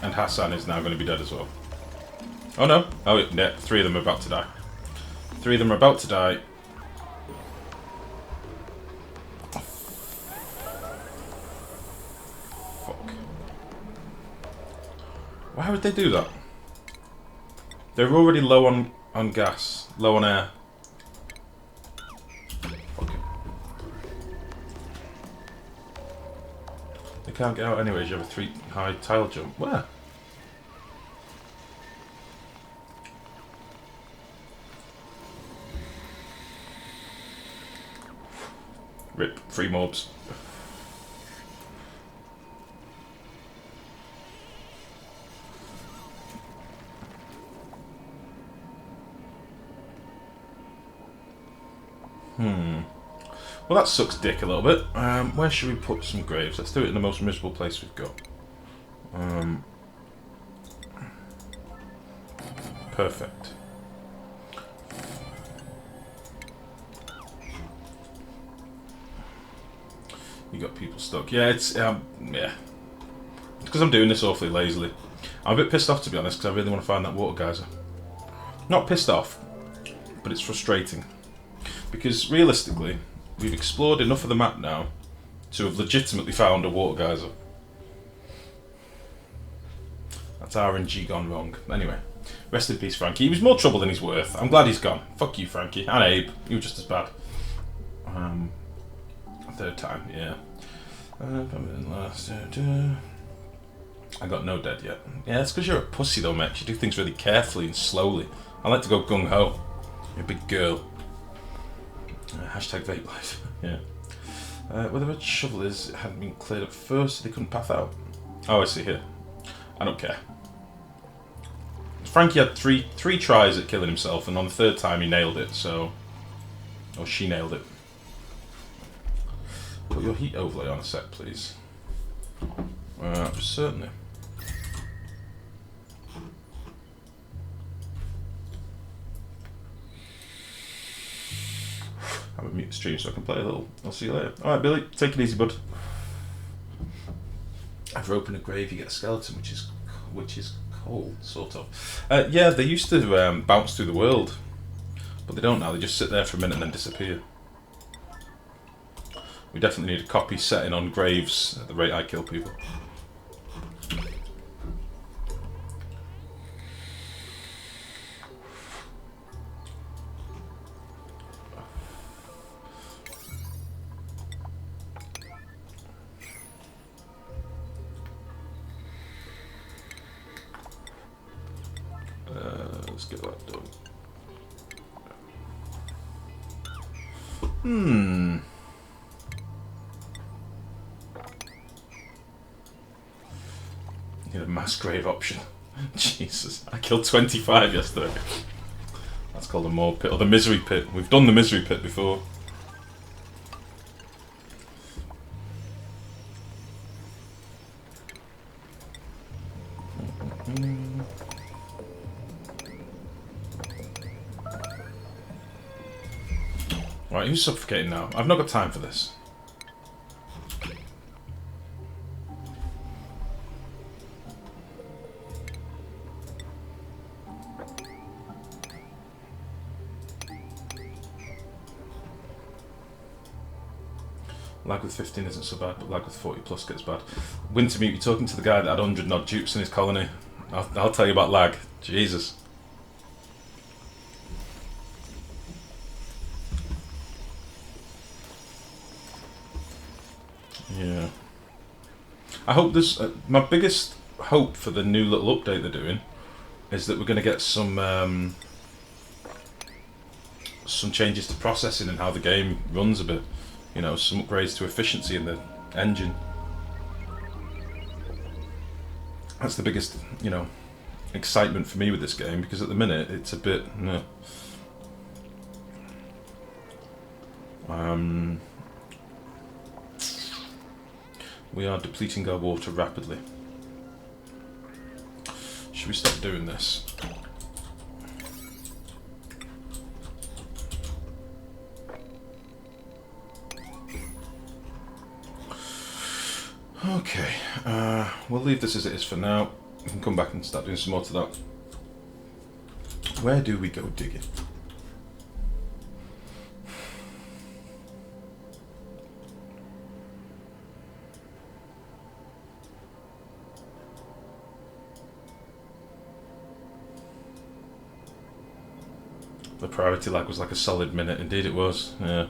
And Hassan is now going to be dead as well. Oh no. Oh yeah, 3 of them are about to die. 3 of them are about to die. Oh, fuck. Why would they do that? They're already low on gas. Low on air. Fuck it. They can't get out anyways. You have a 3 high tile jump. Where? Rip, 3 mobs. Well, that sucks dick a little bit. Where should we put some graves? Let's do it in the most miserable place we've got. Perfect. You got people stuck. Yeah, it's yeah. It's because I'm doing this awfully lazily. I'm a bit pissed off, to be honest, because I really want to find that water geyser. Not pissed off, but it's frustrating. Because realistically, we've explored enough of the map now to have legitimately found a water geyser. That's RNG gone wrong. Anyway, Rest in peace, Frankie. He was more trouble than he's worth. I'm glad he's gone. Fuck you, Frankie. And Abe. You were just as bad. Third time, yeah. I got no dead yet. Yeah, it's because you're a pussy though, mate. You do things really carefully and slowly. I like to go gung-ho. You're a big girl. Hashtag vape life. Yeah. Where the red shovel is, it hadn't been cleared up first, so they couldn't path out. Oh, I see here. I don't care. Frankie had three tries at killing himself, and on the third time he nailed it, so... Or she nailed it. Put your heat overlay on a sec, please. Certainly. I'm gonna mute the stream so I can play a little. I'll see you later. Alright, Billy, take it easy, bud. After opening a grave, you get a skeleton, which is cold, sort of. Yeah, they used to bounce through the world, but they don't now. They just sit there for a minute and then disappear. We definitely need a copy setting on graves at the rate I kill people. Let's get that done. Need a mass grave option. Jesus, I killed 25 yesterday. That's called a more pit, or the misery pit. We've done the misery pit before. Right, who's suffocating now? I've not got time for this. Lag with 15 isn't so bad, but lag with 40 plus gets bad. Wintermute, you're talking to the guy that had 100 odd dupes in his colony. I'll tell you about lag. Jesus. Yeah. I hope this. My biggest hope for the new little update they're doing is that we're going to get some changes to processing and how the game runs a bit. You know, some upgrades to efficiency in the engine. That's the biggest, you know, excitement for me with this game, because at the minute it's a bit. We are depleting our water rapidly. Should we stop doing this? Okay, we'll leave this as it is for now. We can come back and start doing some more to that. Where do we go digging? The priority lag was like a solid minute, indeed it was, yeah.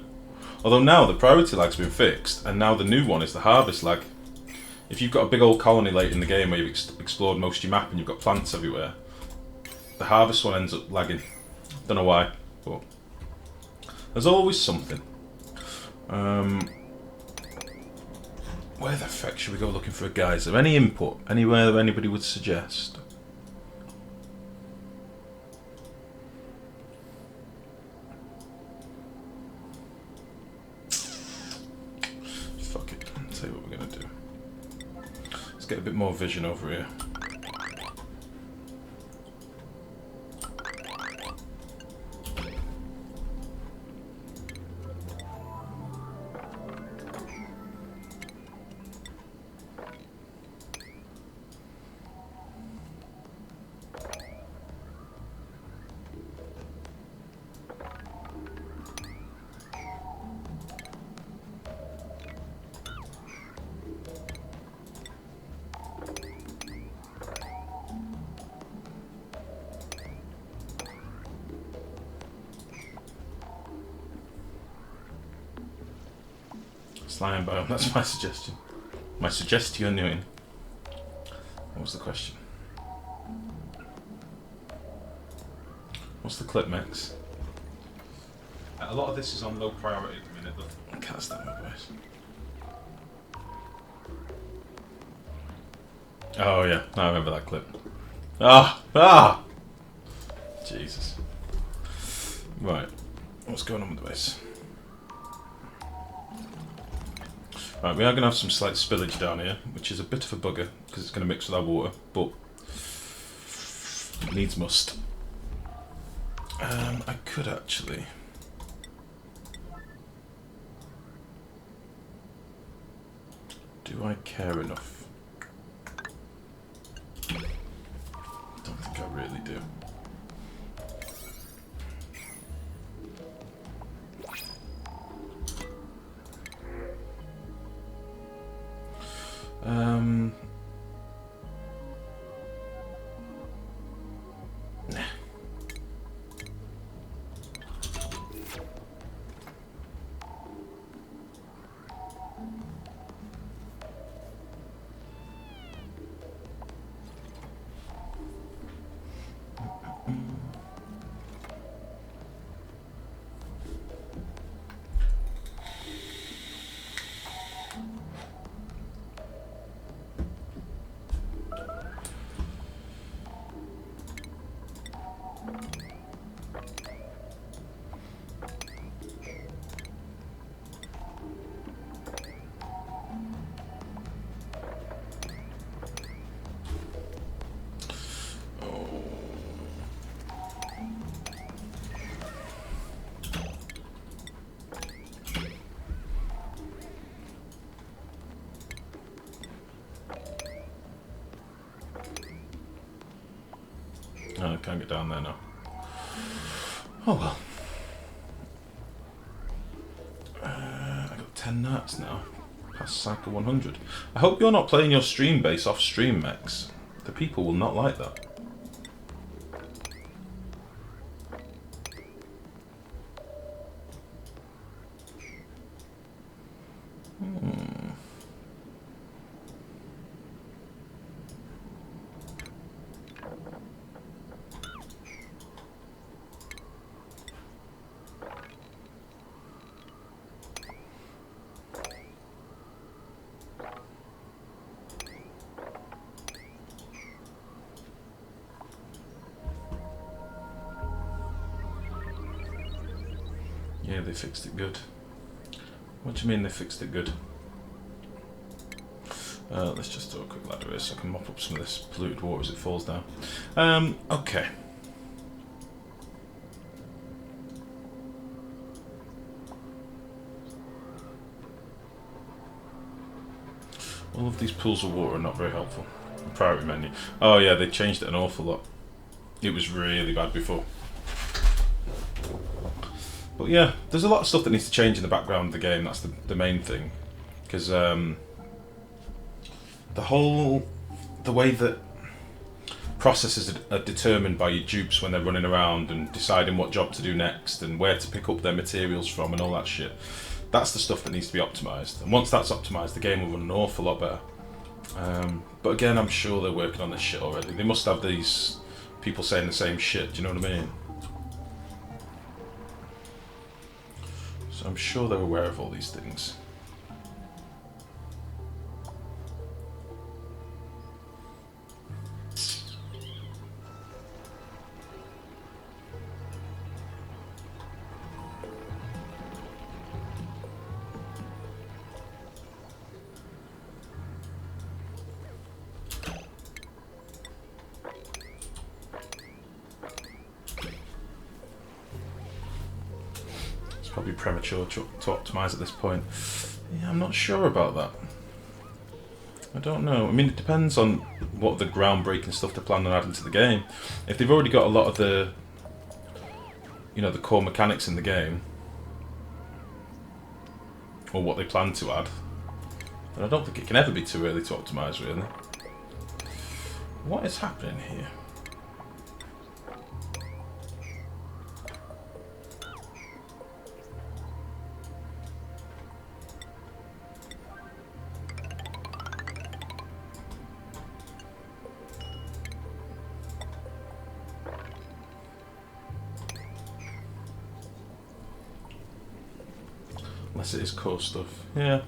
Although now the priority lag's been fixed, and now the new one is the harvest lag. If you've got a big old colony late in the game where you've explored most of your map and you've got plants everywhere, the harvest one ends up lagging. Don't know why, but there's always something. Where the fuck should we go looking for a guy? Is there any input? Anywhere that anybody would suggest? Fuck it. I'll tell you what we're gonna do. Let's get a bit more vision over here. Slime biome, that's my suggestion. My suggestion. What was the question? What's the clip mix? A lot of this is on low priority at the minute, though. I can't stand my voice. Oh yeah, I remember that clip. Ah! Jesus. Right, what's going on with the base? Right, we are going to have some slight spillage down here, which is a bit of a bugger, because it's going to mix with our water, but it needs must. I could actually... Do I care enough? I don't think I really do. Nah. Oh, I can't get down there now. Oh well. I got 10 nuts now. Past cycle 100. I hope you're not playing your stream base off stream, Mex. The people will not like that. Yeah, they fixed it good. What do you mean they fixed it good? Let's just do a quick ladder here so I can mop up some of this polluted water as it falls down. Okay. All of these pools of water are not very helpful. Priority menu. Oh yeah, they changed it an awful lot. It was really bad before. But yeah, there's a lot of stuff that needs to change in the background of the game. That's the main thing, because the way that processes are determined by your dupes when they're running around and deciding what job to do next and where to pick up their materials from and all that shit. That's the stuff that needs to be optimised. And once that's optimised, the game will run an awful lot better. But again, I'm sure they're working on this shit already. They must have these people saying the same shit. Do you know what I mean? So I'm sure they're aware of all these things. Probably premature to optimise at this point. Yeah, I'm not sure about that. I don't know. I mean, it depends on what the groundbreaking stuff they're planning on adding to the game. If they've already got a lot of the, you know, the core mechanics in the game, or what they plan to add, then I don't think it can ever be too early to optimise, really. What is happening here? Unless it is core stuff. Yeah.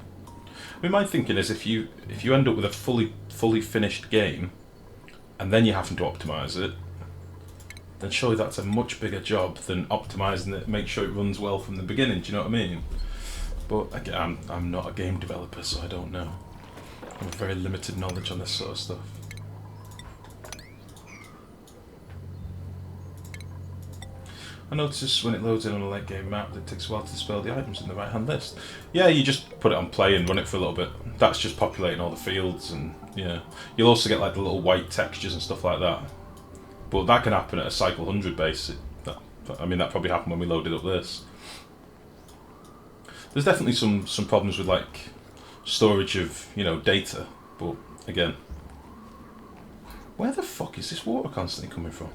I mean, my thinking is if you end up with a fully finished game, and then you're having to optimize it, then surely that's a much bigger job than optimizing it, make sure it runs well from the beginning. Do you know what I mean? But again, I'm not a game developer, so I don't know. I have very limited knowledge on this sort of stuff. I notice when it loads in on a late game map that it takes a while to dispel the items in the right hand list. Yeah, you just put it on play and run it for a little bit. That's just populating all the fields, and yeah. You'll also get like the little white textures and stuff like that. But that can happen at a cycle 100 base. I mean, that probably happened when we loaded up this. There's definitely some problems with like storage of, you know, data, but again, where the fuck is this water constantly coming from?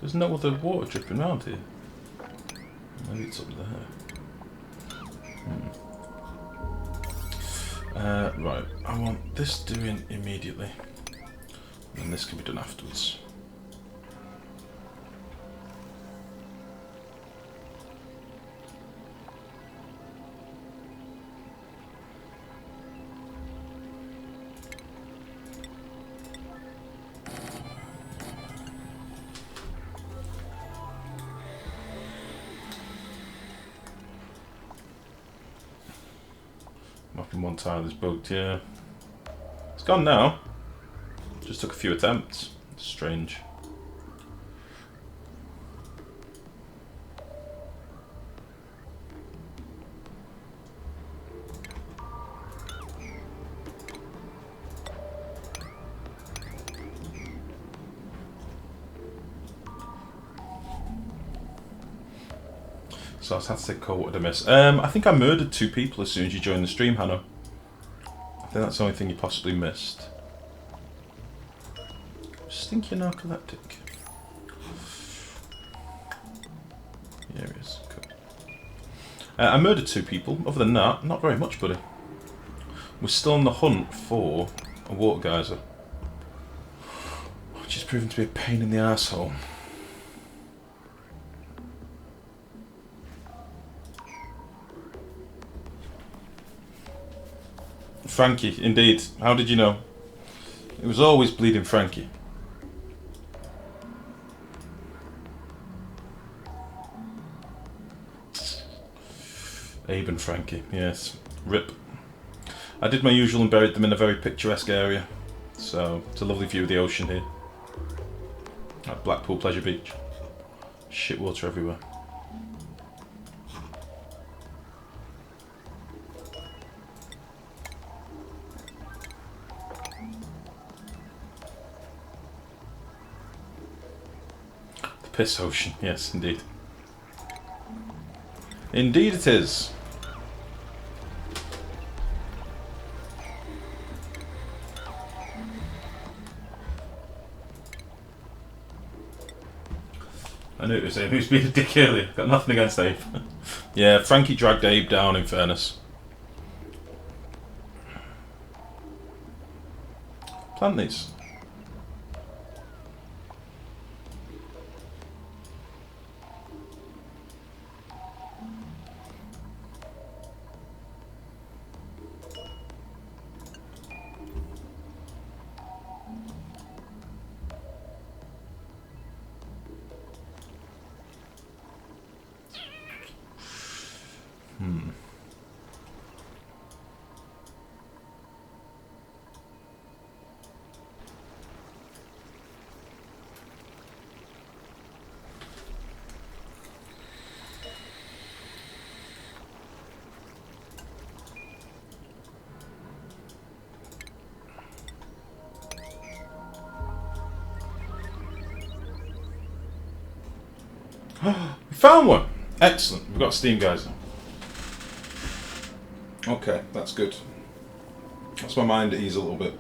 There's no other water dripping around here. Maybe it's up there. Right, I want this doing immediately, and this can be done afterwards. Mapping one tile is bugged, yeah. It's gone now. Just took a few attempts. Strange. So I had to take call, what did I miss? I think I murdered 2 people as soon as you joined the stream, Hannah. I think that's the only thing you possibly missed. Stinky narcoleptic. Yeah, he is. Cool. I murdered 2 people. Other than that, not very much, buddy. We're still on the hunt for a water geyser, which is proven to be a pain in the arsehole. Frankie, indeed. How did you know? It was always Bleeding Frankie. Abe and Frankie, yes. RIP. I did my usual and buried them in a very picturesque area. So, it's a lovely view of the ocean here. At Blackpool Pleasure Beach. Shit water everywhere. Piss ocean, yes, indeed. Indeed it is. I knew it was Abe who's being a dick earlier. Got nothing against Abe. Yeah, Frankie dragged Abe down, in fairness. Plant these. We found one! Excellent. We've got a steam geyser. Okay, that's good. That's my mind at ease a little bit.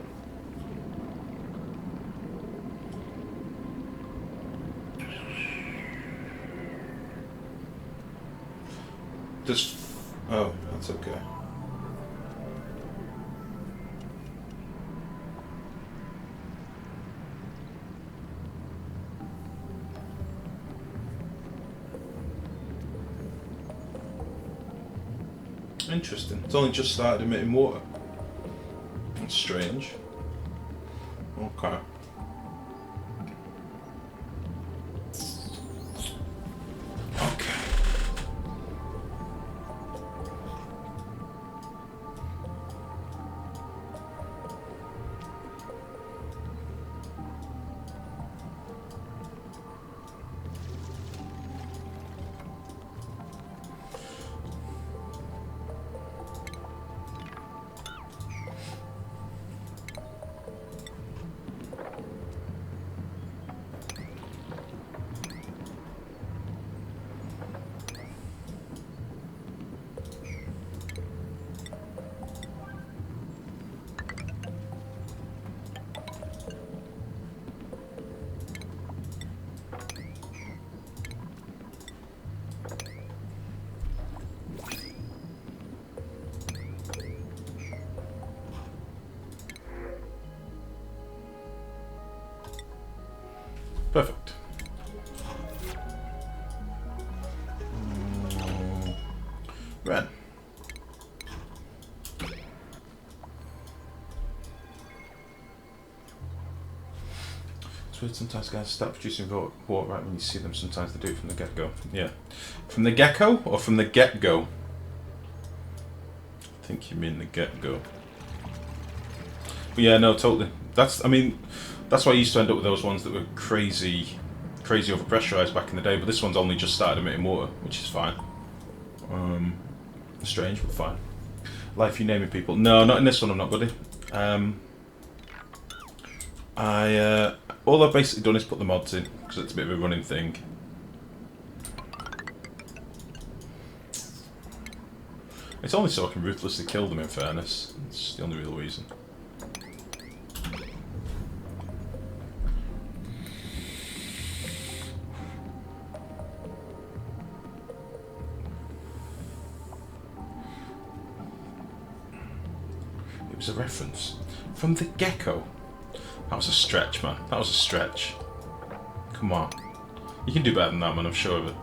Just... oh, that's okay. Interesting. It's only just started emitting water. That's strange. Okay. Okay. Perfect. Ren. It's weird sometimes guys start producing water right when you see them. Sometimes they do it from the get-go. Yeah. From the gecko or from the get-go? I think you mean the get-go. But yeah, no, totally. That's why I used to end up with those ones that were crazy overpressurized back in the day, but this one's only just started emitting water, which is fine. Strange, but fine. Life, you naming people? No, not in this one. I'm not, buddy. All I've basically done is put the mods in because it's a bit of a running thing. It's only so I can ruthlessly kill them. In fairness, it's the only real reason. It was a reference from the gecko. That was a stretch, man. That was a stretch. Come on. You can do better than that, man. I'm sure of it.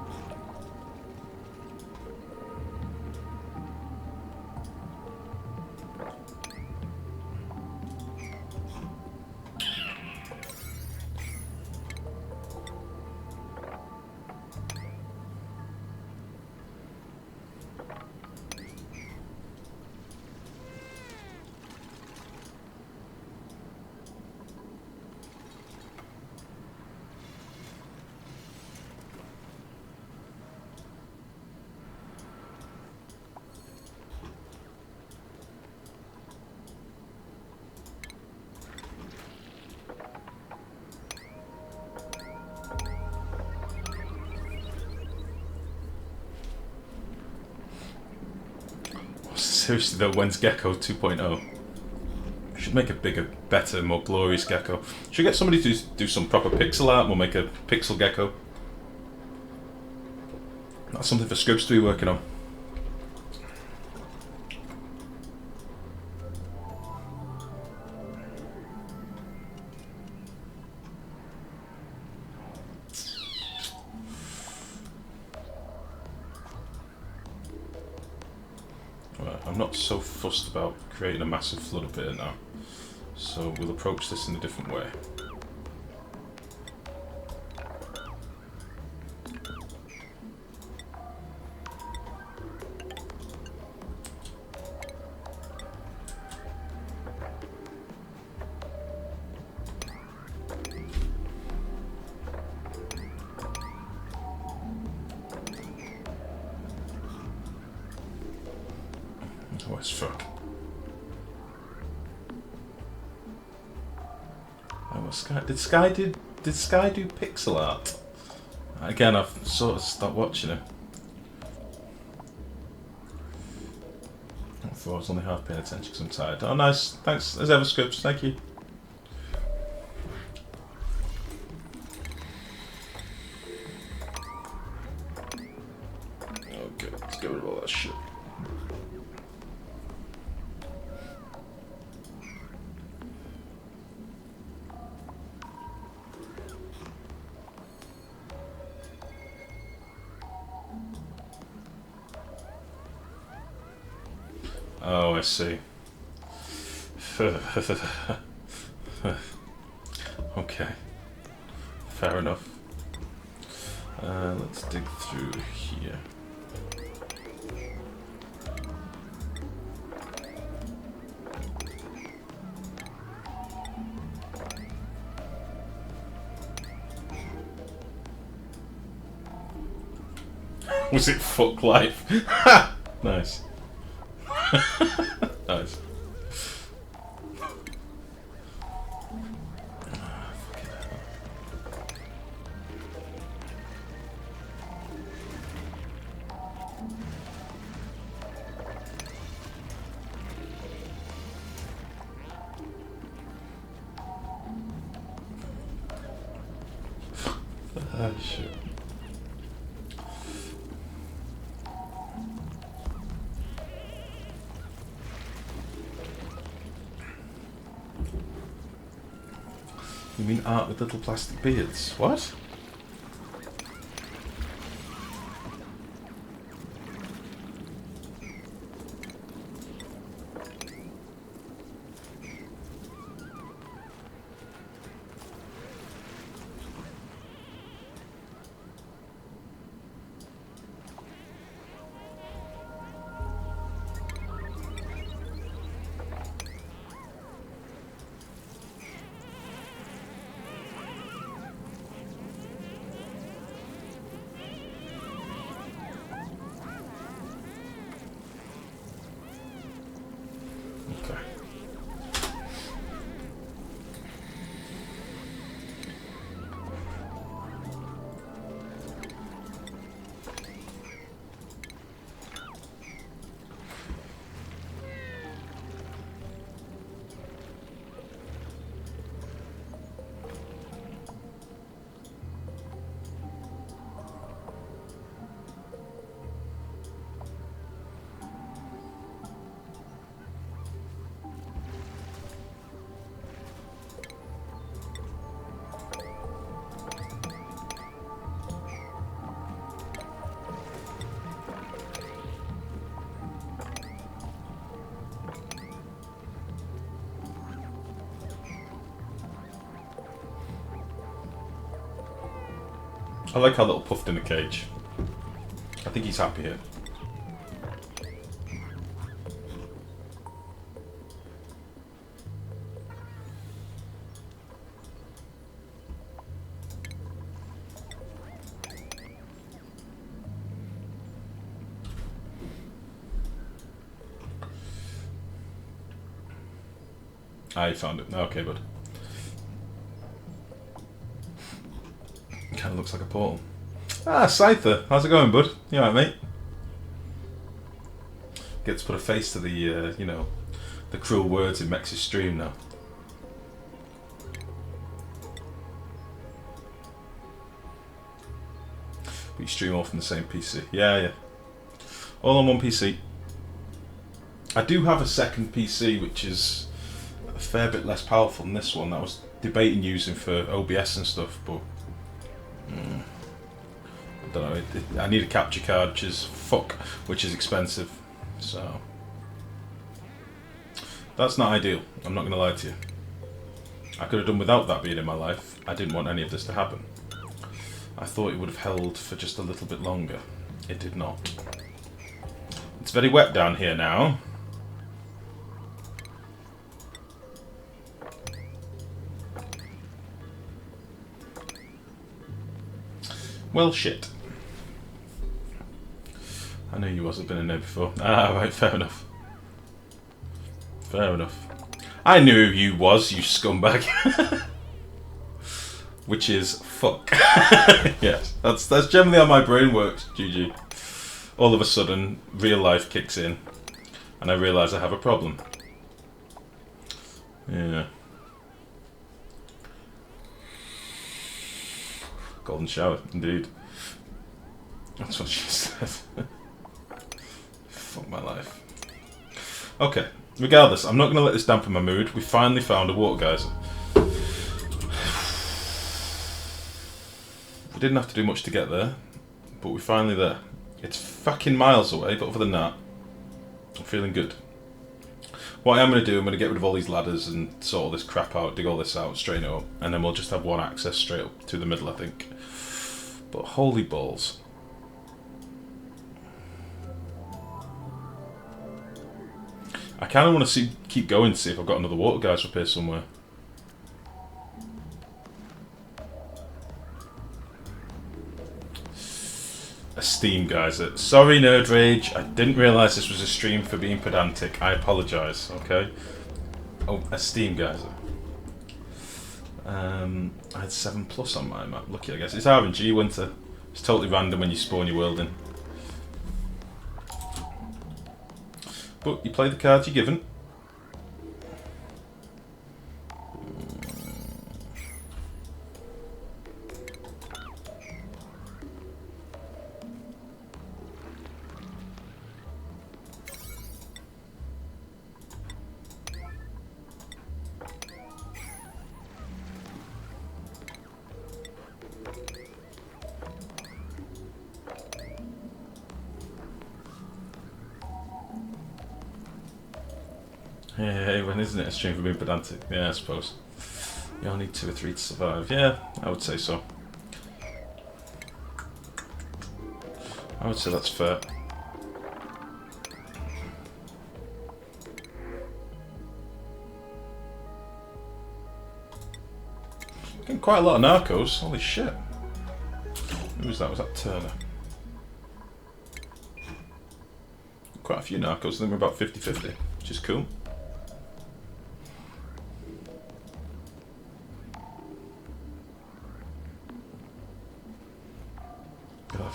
Seriously though, when's Gecko 2.0? Should make a bigger, better, more glorious Gecko. Should get somebody to do some proper pixel art. We'll make a pixel Gecko. That's something for Scribs to be working on. I'm not so fussed about creating a massive flood up here now, so we'll approach this in a different way. Oh, as fuck. Oh, did Sky do pixel art? Again, I've sort of stopped watching him. I thought I was only half paying attention because I'm tired. Oh, nice. Thanks as ever, Scribs. Thank you. Okay, let's get rid of all that shit. Oh, I see. Okay, fair enough. Let's dig through here. Was it fuck life? Nice. Nice. Shit. You mean art with little plastic beards? What? Okay. I like how little puffed in a cage. I think he's happy here. Ah, you found it. Okay, bud. Kind of looks like a portal. Ah, Scyther. How's it going, bud? You alright, mate? Get to put a face to the, you know, the cruel words in Mex's stream now. But you stream all from the same PC. Yeah. All on one PC. I do have a second PC, which is a fair bit less powerful than this one. That I was debating using for OBS and stuff, but I don't know. I need a capture card, which is expensive. So that's not ideal. I'm not going to lie to you. I could have done without that being in my life. I didn't want any of this to happen. I thought it would have held for just a little bit longer. It did not. It's very wet down here now. Well, shit. I knew you wasn't been in there before. Ah, right, fair enough. Fair enough. I knew who you was, you scumbag. Which is fuck. Yes, that's generally how my brain works, GG. All of a sudden, real life kicks in, and I realise I have a problem. Yeah. Golden shower, indeed. That's what she said. Fuck my life. Okay, regardless, I'm not going to let this dampen my mood. We finally found a water geyser. We didn't have to do much to get there, but we're finally there. It's fucking miles away, but other than that, I'm feeling good. What I'm going to do, I'm going to get rid of all these ladders and sort all this crap out, dig all this out, straighten it up, and then we'll just have one access straight up to the middle, I think. But holy balls. I kind of want to keep going to see if I've got another water geyser up here somewhere. A steam geyser. Sorry, Nerd Rage. I didn't realise this was a stream for being pedantic. I apologise, okay? Oh, a steam geyser. I had 7+ on my map. Lucky, I guess. It's RNG winter. It's totally random when you spawn your world in. But you play the cards you're given. Hey, when isn't it a stream for being pedantic? Yeah, I suppose. You only need 2 or 3 to survive. Yeah, I would say so. I would say that's fair. Getting quite a lot of narcos. Holy shit. Who was that? Was that Turner? Quite a few narcos. I think we're about 50-50, which is cool.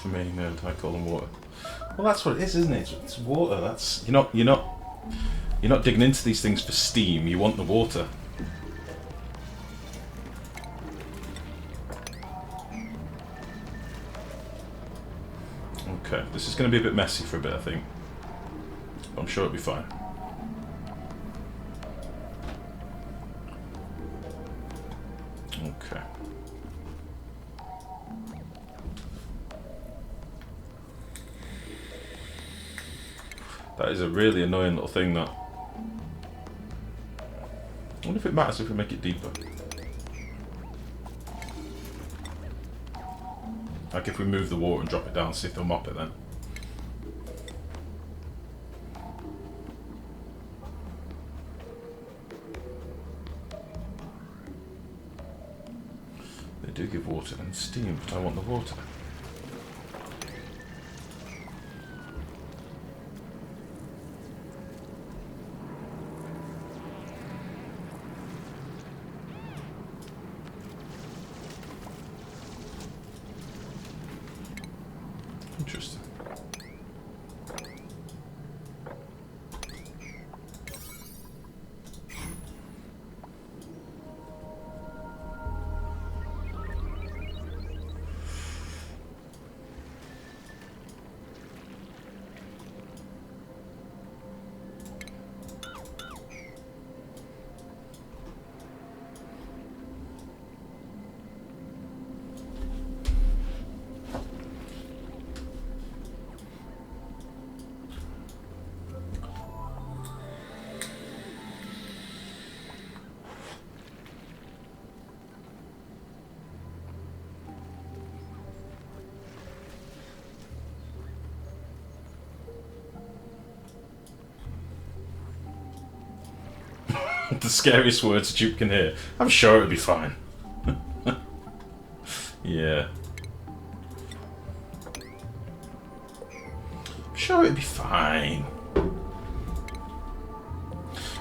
For me, nerd, I call them water. Well, that's what it is, isn't it? It's water. That's you're not digging into these things for steam. You want the water. Okay, this is going to be a bit messy for a bit, I think. But I'm sure it'll be fine. Okay. That is a really annoying little thing, that. I wonder if it matters if we make it deeper. Like if we move the water and drop it down, see if they'll mop it then. They do give water and steam, but I want the water. Interesting. The scariest words Duke can hear. I'm sure it'll be fine. Yeah. I'm sure it'll be fine.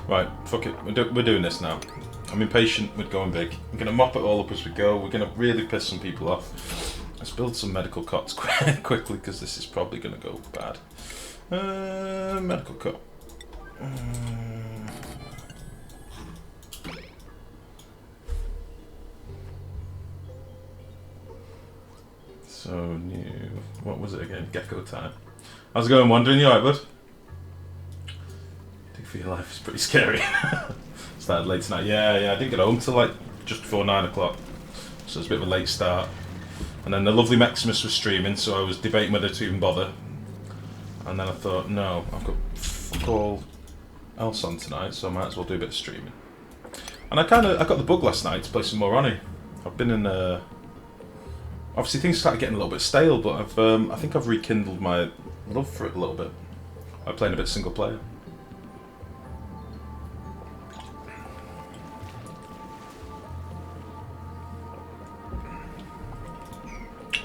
Right, fuck it. We're doing this now. I'm impatient with going big. I'm going to mop it all up as we go. We're going to really piss some people off. Let's build some medical cots quickly, because this is probably going to go bad. Medical cot. So new. What was it again? Gecko time. How's it going, Wandering? You alright, bud? Dig for your life is pretty scary. Started late tonight. Yeah, I didn't get home till like just before 9 o'clock. So it's a bit of a late start. And then the lovely Maximus was streaming, so I was debating whether to even bother. And then I thought, no, I've got fuck all else on tonight, so I might as well do a bit of streaming. And I got the bug last night to play some more Oni. I've been in obviously things started getting a little bit stale, but I think I've rekindled my love for it a little bit. I'm playing a bit single player.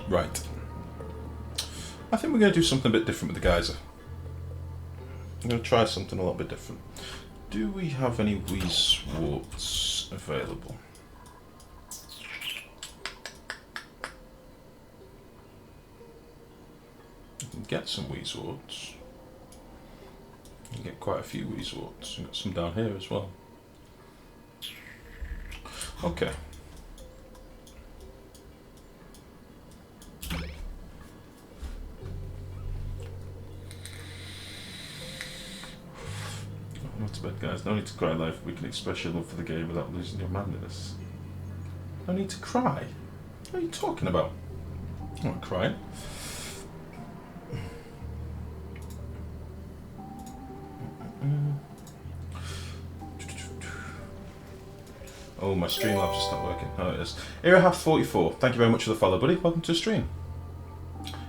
Right. I think we're going to do something a bit different with the geyser. I'm going to try something a little bit different. Do we have any wee swords available? I can get some wee swords. I can get quite a few wee swords. I've got some down here as well. Okay. Not to bed, guys. No need to cry, life. We can express your love for the game without losing your manliness. No need to cry? What are you talking about? I'm not crying. Oh, my Streamlabs just stopped working. Oh, it is. Erahalf44, thank you very much for the follow, buddy. Welcome to the stream.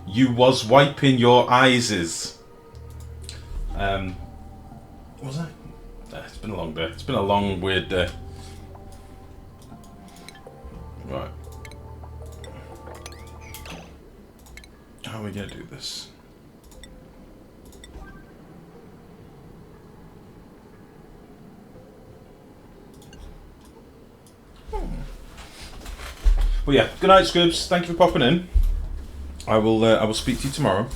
You was wiping your eyes. What was that? It's been a long day. It's been a long, weird day. Right. How are we going to do this? Well, yeah. Good night, Scribs. Thank you for popping in. I will speak to you tomorrow.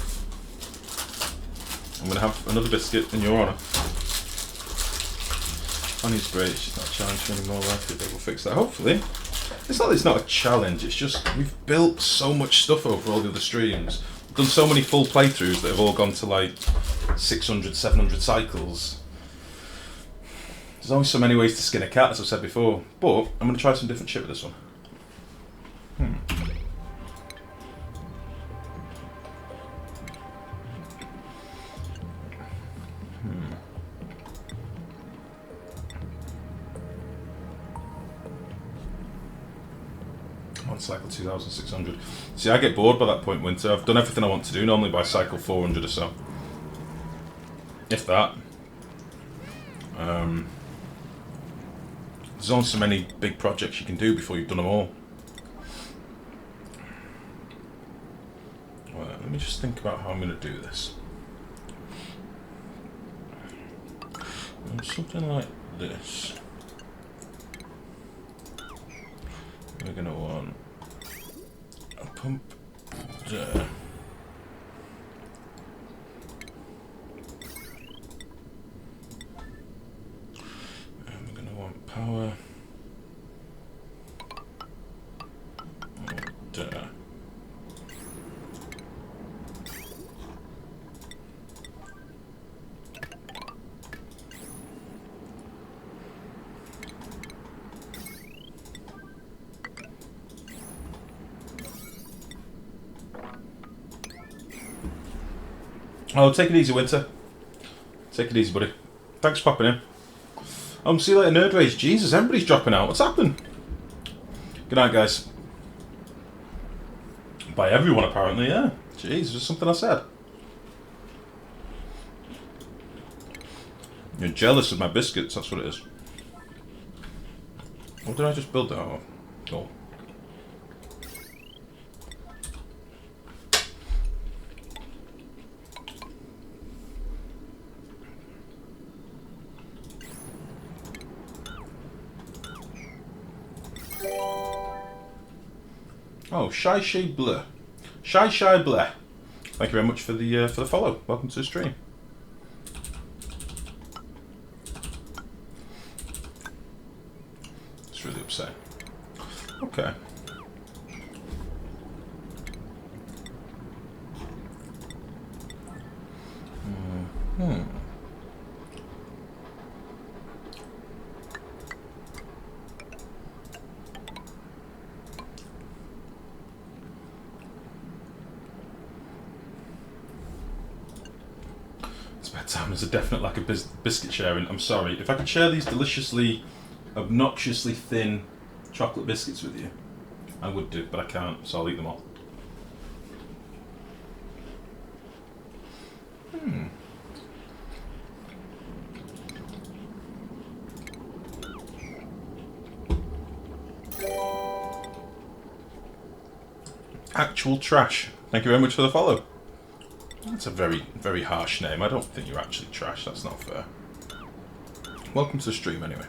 I'm going to have another biscuit in your honour. Honey's great. She's not a challenge for any more life. We'll fix that. Hopefully. It's not that it's not a challenge. It's just we've built so much stuff over all the other streams. We've done so many full playthroughs that have all gone to like 600, 700 cycles. There's only so many ways to skin a cat, as I've said before. But I'm going to try some different shit with this one. On cycle 2600. See, I get bored by that point, Winter. I've done everything I want to do normally by cycle 400 or so. If that. There's only so many big projects you can do before you've done them all. Well, let me just think about how I'm going to do this. Something like this. We're going to want a pump there. And we're going to want power there. Oh, take it easy, Winter. Take it easy, buddy. Thanks for popping in. See you later, Nerd Rage. Jesus, everybody's dropping out. What's happened? Good night, guys. By everyone, apparently, yeah. Jeez, there's something I said. You're jealous of my biscuits, that's what it is. What did I just build that out of? Oh. Oh, Shy Bleh. Shy Bleh. Thank you very much for the follow. Welcome to the stream. It's really upsetting. Okay. Sam, there's a definite lack of biscuit sharing. I'm sorry. If I could share these deliciously, obnoxiously thin chocolate biscuits with you, I would do, but I can't, so I'll eat them all. Actual Trash. Thank you very much for the follow. That's a very, very harsh name. I don't think you're actually trash. That's not fair. Welcome to the stream anyway.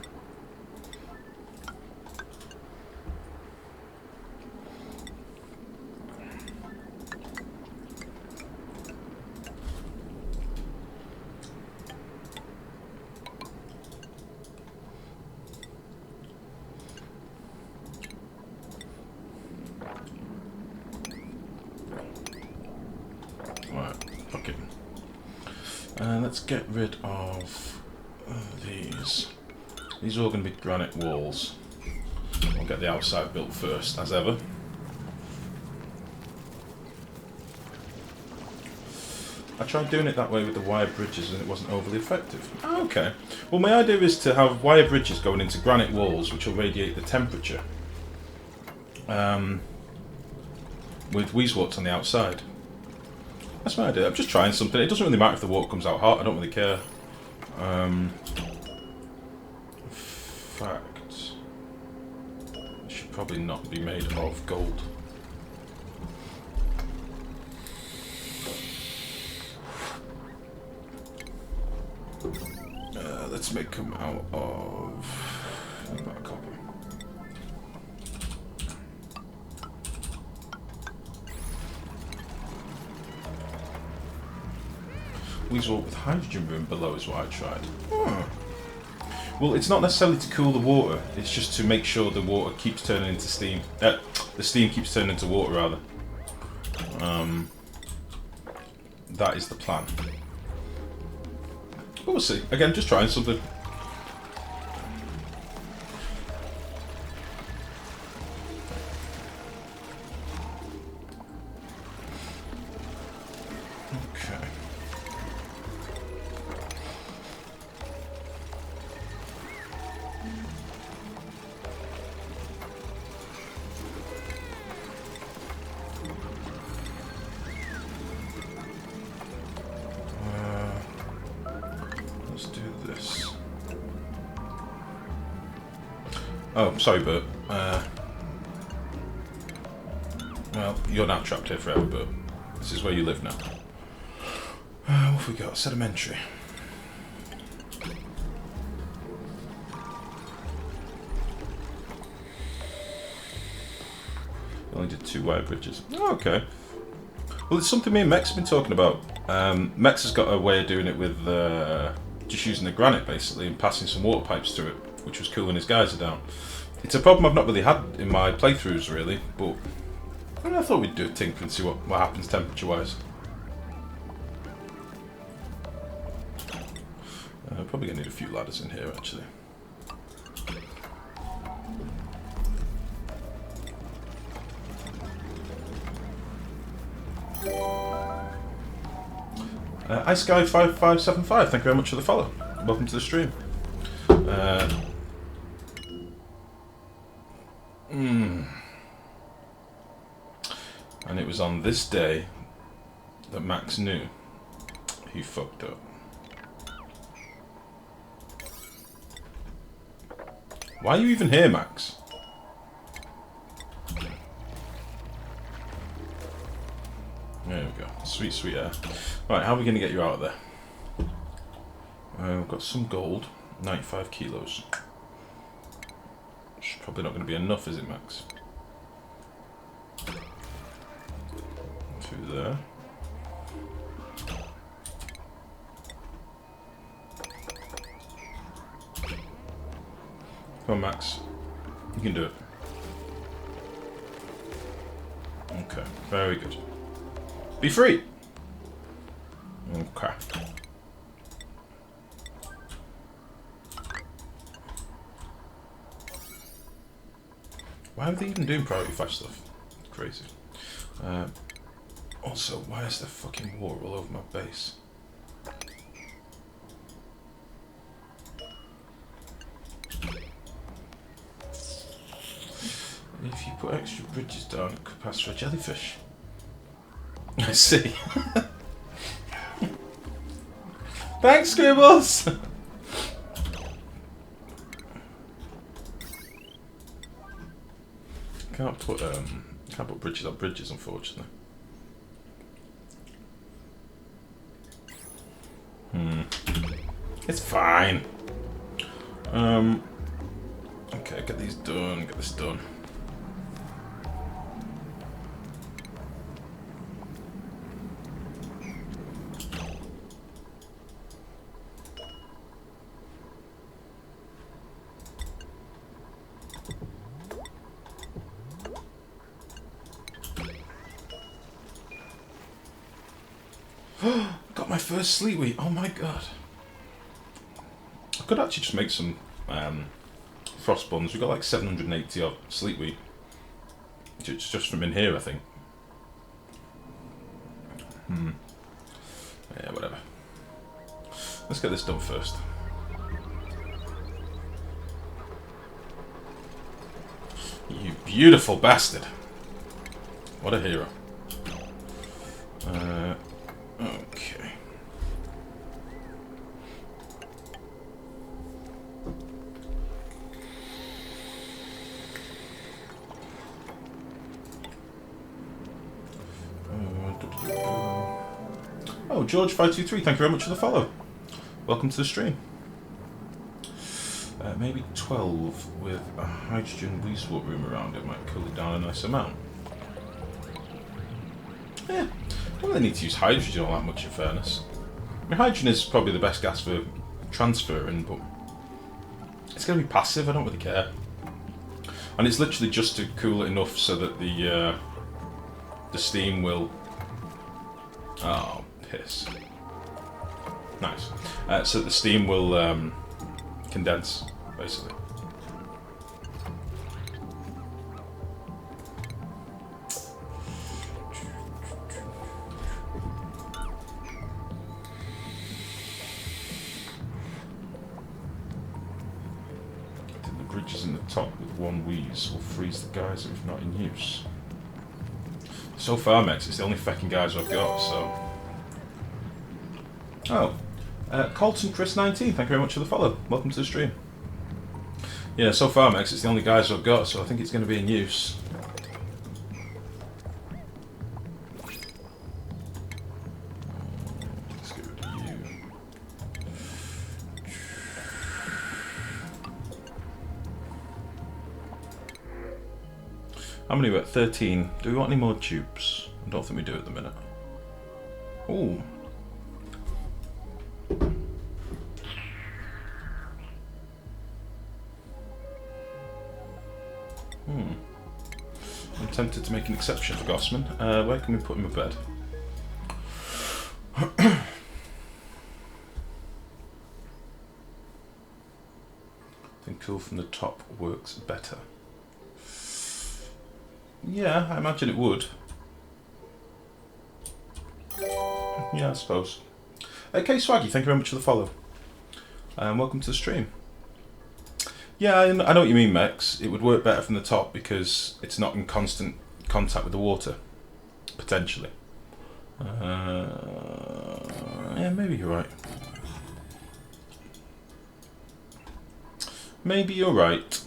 Let's get rid of these. These are all going to be granite walls. We'll get the outside built first, as ever. I tried doing it that way with the wire bridges and it wasn't overly effective. Oh, okay. Well, my idea is to have wire bridges going into granite walls which will radiate the temperature. With Weezewarts on the outside. That's my idea. I'm just trying something. It doesn't really matter if the water comes out hot. I don't really care. In fact, it should probably not be made of gold. Let's make them out of copper. Weasel with hydrogen room below is what I tried. Well, it's not necessarily to cool the water, it's just to make sure the water keeps turning into steam. The steam keeps turning into water, rather. That is the plan. But we'll see. Again, just trying something. Oh, sorry, Bert. Well, you're now trapped here forever, Bert. This is where you live now. What have we got? Sedimentary. We only did 2 wire bridges. Oh, okay. Well, it's something me and Mex have been talking about. Mex has got a way of doing it with just using the granite, basically, and passing some water pipes through it, which was cool when his guys are down. It's a problem I've not really had in my playthroughs, really, but I thought we'd do a tinker and see what happens temperature-wise. Probably gonna need a few ladders in here, actually. IceGuy5575, thank you very much for the follow. Welcome to the stream. And it was on this day that Max knew he fucked up. Why are you even here, Max? There we go. Sweet, sweet air. Right, how are we going to get you out of there? We've got some gold. 95 kilos. It's probably not going to be enough, is it, Max? Through there. Come on, Max. You can do it. Okay, very good. Be free! Okay. Why are they even doing priority 5 stuff? Crazy. Also, why is there fucking water all over my base? put extra bridges down, it could pass for a jellyfish. I see. Thanks, Scribbles! Can't put bridges on bridges, unfortunately. It's fine. Okay, get these done, get this done. Got my first sleet wheat. Oh my god. I could actually just make some frost buns. We've got like 780 odd sleet wheat. It's just from in here, I think. Yeah, whatever. Let's get this done first. You beautiful bastard. What a hero. Okay. Oh, George523, thank you very much for the follow. Welcome to the stream. Maybe 12 with a hydrogen wastewater room around it might cool it down a nice amount. Yeah, I don't really need to use hydrogen all that much in fairness. I mean, hydrogen is probably the best gas for transferring, but it's going to be passive, I don't really care. And it's literally just to cool it enough so that the steam will... Oh, piss. Nice. So the steam will condense, basically. In the top with one wheeze will freeze the geyser if not in use. So far, Mex, it's the only fecking geyser I've got, so... Oh. Colton Chris 19, thank you very much for the follow. Welcome to the stream. Yeah, so far, Mex, it's the only geyser I've got, so I think it's going to be in use. Let's get rid of you. How many were at 13? Do we want any more tubes? I don't think we do at the minute. Ooh. I'm tempted to make an exception for Gossman. Where can we put him in bed? I think cool from the top works better. Yeah, I imagine it would. Yeah, I suppose. Okay, Swaggy, thank you very much for the follow. Welcome to the stream. Yeah, I know what you mean, Mex. It would work better from the top because it's not in constant contact with the water. Potentially. Yeah, maybe you're right. Maybe you're right.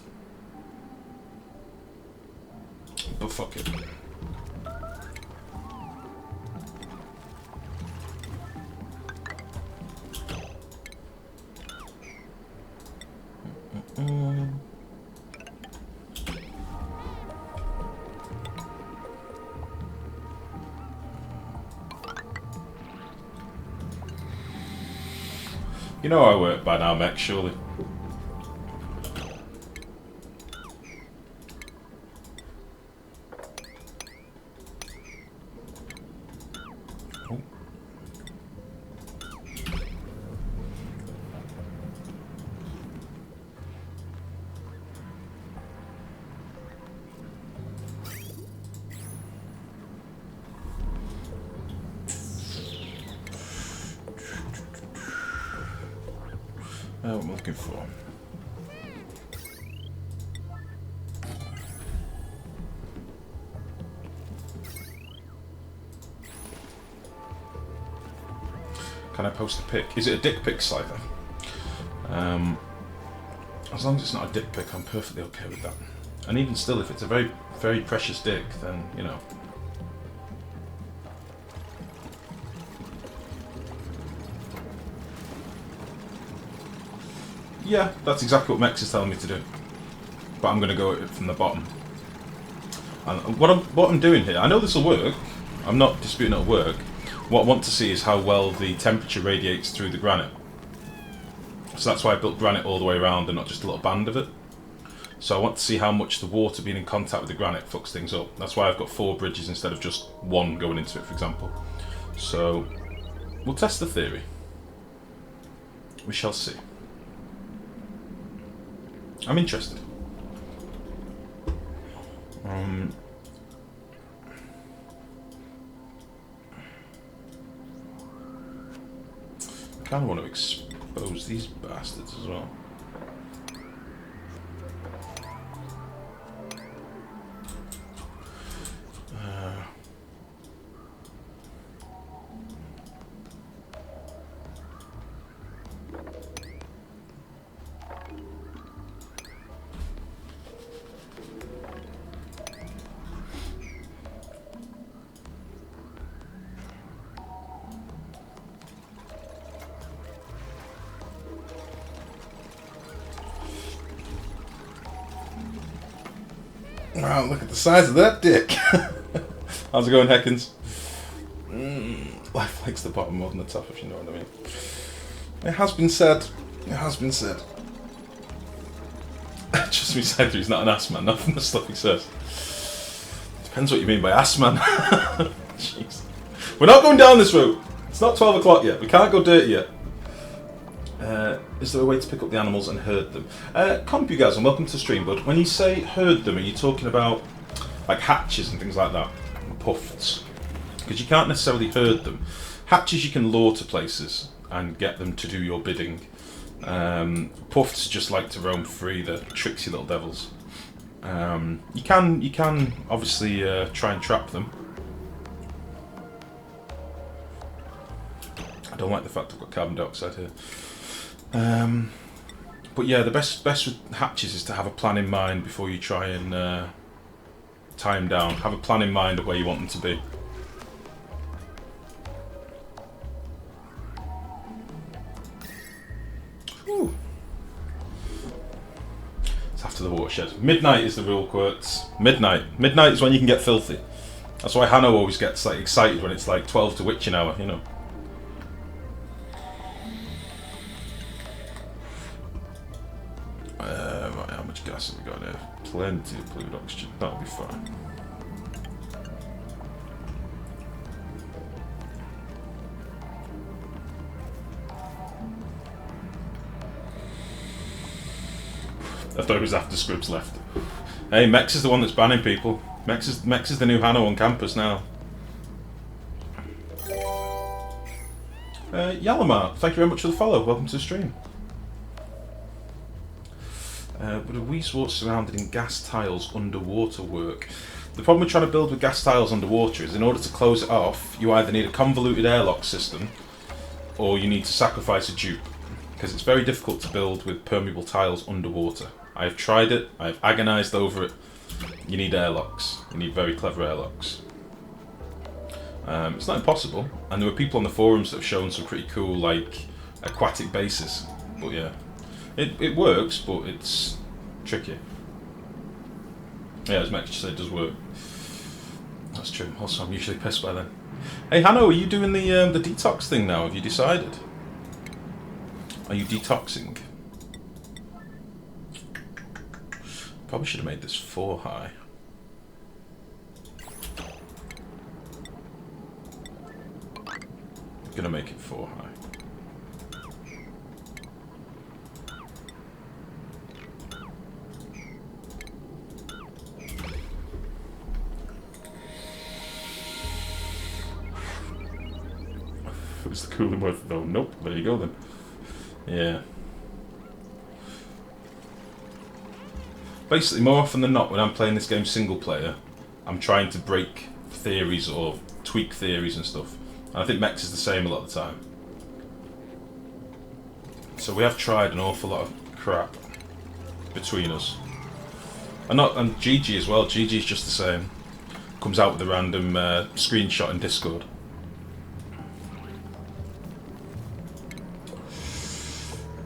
But fuck it. You know I work by now, Max, surely. What I'm looking for. Can I post a pic? Is it a dick pic, Scyther? As long as it's not a dick pic, I'm perfectly okay with that. And even still, if it's a very, very precious dick, then, you know. Yeah, that's exactly what Mex is telling me to do. But I'm going to go at it from the bottom. And what I'm doing here, I know this will work. I'm not disputing it'll work. What I want to see is how well the temperature radiates through the granite. So that's why I built granite all the way around and not just a little band of it. So I want to see how much the water being in contact with the granite fucks things up. That's why I've got 4 bridges instead of just 1 going into it, for example. So we'll test the theory. We shall see. I'm interested. I kind of want to expose these bastards as well. Wow, look at the size of that dick. How's it going, Heckins? Life likes the bottom more than the top, if you know what I mean. It has been said. It has been said. Just me said he's not an ass man, not from the stuff he says. Depends what you mean by ass man. Jeez. We're not going down this route. It's not 12 o'clock yet. We can't go dirty yet. Is there a way to pick up the animals and herd them? Comp you guys, and welcome to the stream, bud. When you say herd them, are you talking about like hatches and things like that? Puffs? Because you can't necessarily herd them. Hatches you can lure to places and get them to do your bidding. Puffs just like to roam free, they're tricksy little devils. You can obviously try and trap them. I don't like the fact I've got carbon dioxide here. But yeah, the best with hatches is to have a plan in mind before you try and tie them down. Have a plan in mind of where you want them to be. Whew. It's after the watershed. Midnight is the real quirks. Midnight. Midnight is when you can get filthy. That's why Hanno always gets like excited when it's like 12 to witching hour, you know. Right, how much gas have we got here? Plenty of fluid oxygen. That'll be fine. I thought it was after Scribs left. Hey, Mex is the one that's banning people. Mex is the new Hanno on campus now. Yalamar, thank you very much for the follow. Welcome to the stream. Would a weasel surrounded in gas tiles underwater work? The problem with trying to build with gas tiles underwater is in order to close it off, you either need a convoluted airlock system or you need to sacrifice a dupe. Because it's very difficult to build with permeable tiles underwater. I've tried it, I've agonised over it. You need airlocks. You need very clever airlocks. It's not impossible, and there were people on the forums that have shown some pretty cool, like, aquatic bases. But yeah, it works, but it's tricky. Yeah, as Max just said, it does work. That's true. Also, I'm usually pissed by then. Hey, Hanno, are you doing the detox thing now? Have you decided? Are you detoxing? Probably should have made this 4 high. I'm gonna make it 4 high. Was the cooling worth it though? Nope. There you go then. Yeah. Basically, more often than not, when I'm playing this game single player, I'm trying to break theories or tweak theories and stuff. And I think Mex is the same a lot of the time. So we have tried an awful lot of crap between us. And Gigi as well. Gigi's just the same. Comes out with a random screenshot in Discord.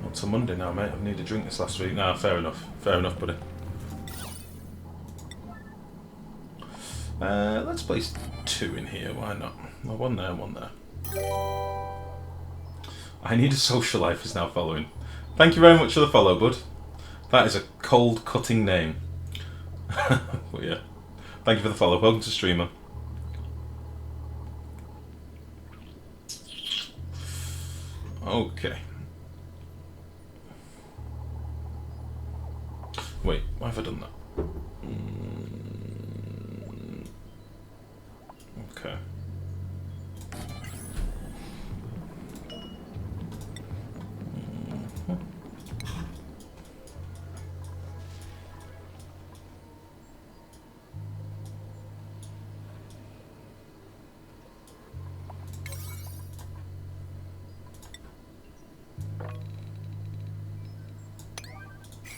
Not till Monday now, mate. I've needed a drink this last week. Nah, fair enough. Fair enough, buddy. Let's place 2 in here. Why not? Well, 1 there, 1 there. I need a social life is now following. Thank you very much for the follow, bud. That is a cold cutting name. But yeah. Thank you for the follow. Welcome to streamer. Okay. Wait, why have I done that? Okay.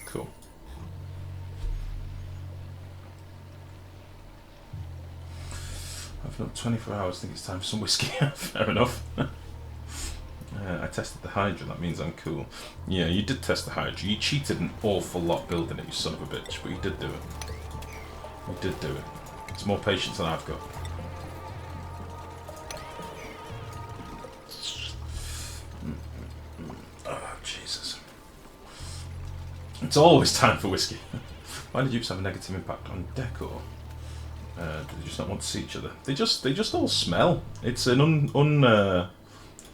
Cool. I've got 24 hours, I think it's time for some whiskey. Fair enough. I tested the Hydra, that means I'm cool. Yeah, you did test the Hydra. You cheated an awful lot building it, you son of a bitch, but you did do it. You did do it. It's more patience than I've got. Oh, Jesus. It's always time for whiskey. Why did Dupes have a negative impact on decor? Do they just not want to see each other? They just all smell. It's an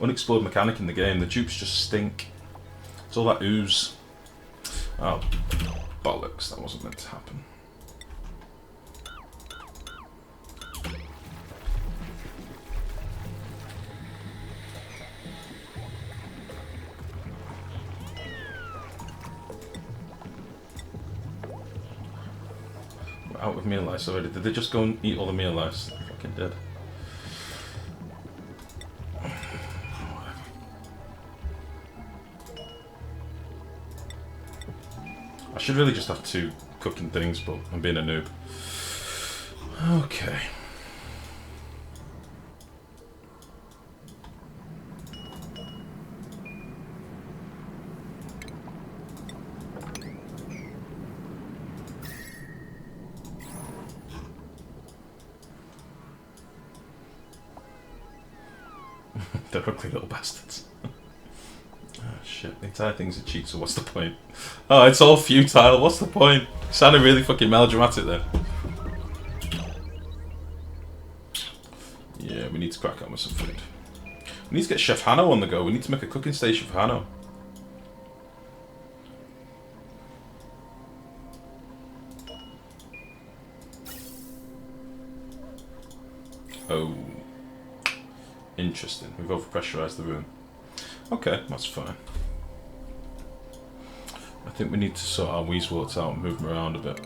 unexplored mechanic in the game. The dupes just stink. It's all that ooze. Oh, bollocks! That wasn't meant to happen. We're out of meal lice already. Did they just go and eat all the meal lice? They fucking did. I should really just have 2 cooking things, but I'm being a noob. Okay. They're ugly little bastards. Oh shit, the entire thing's a cheat, so what's the point? Oh, it's all futile, what's the point? You sounded really fucking melodramatic there. Yeah, we need to crack on with some food. We need to get Chef Hanno on the go, we need to make a cooking station for Hanno. Oh. Interesting, we've overpressurized the room. Okay, that's fine. I think we need to sort our Weezeworts out and move them around a bit.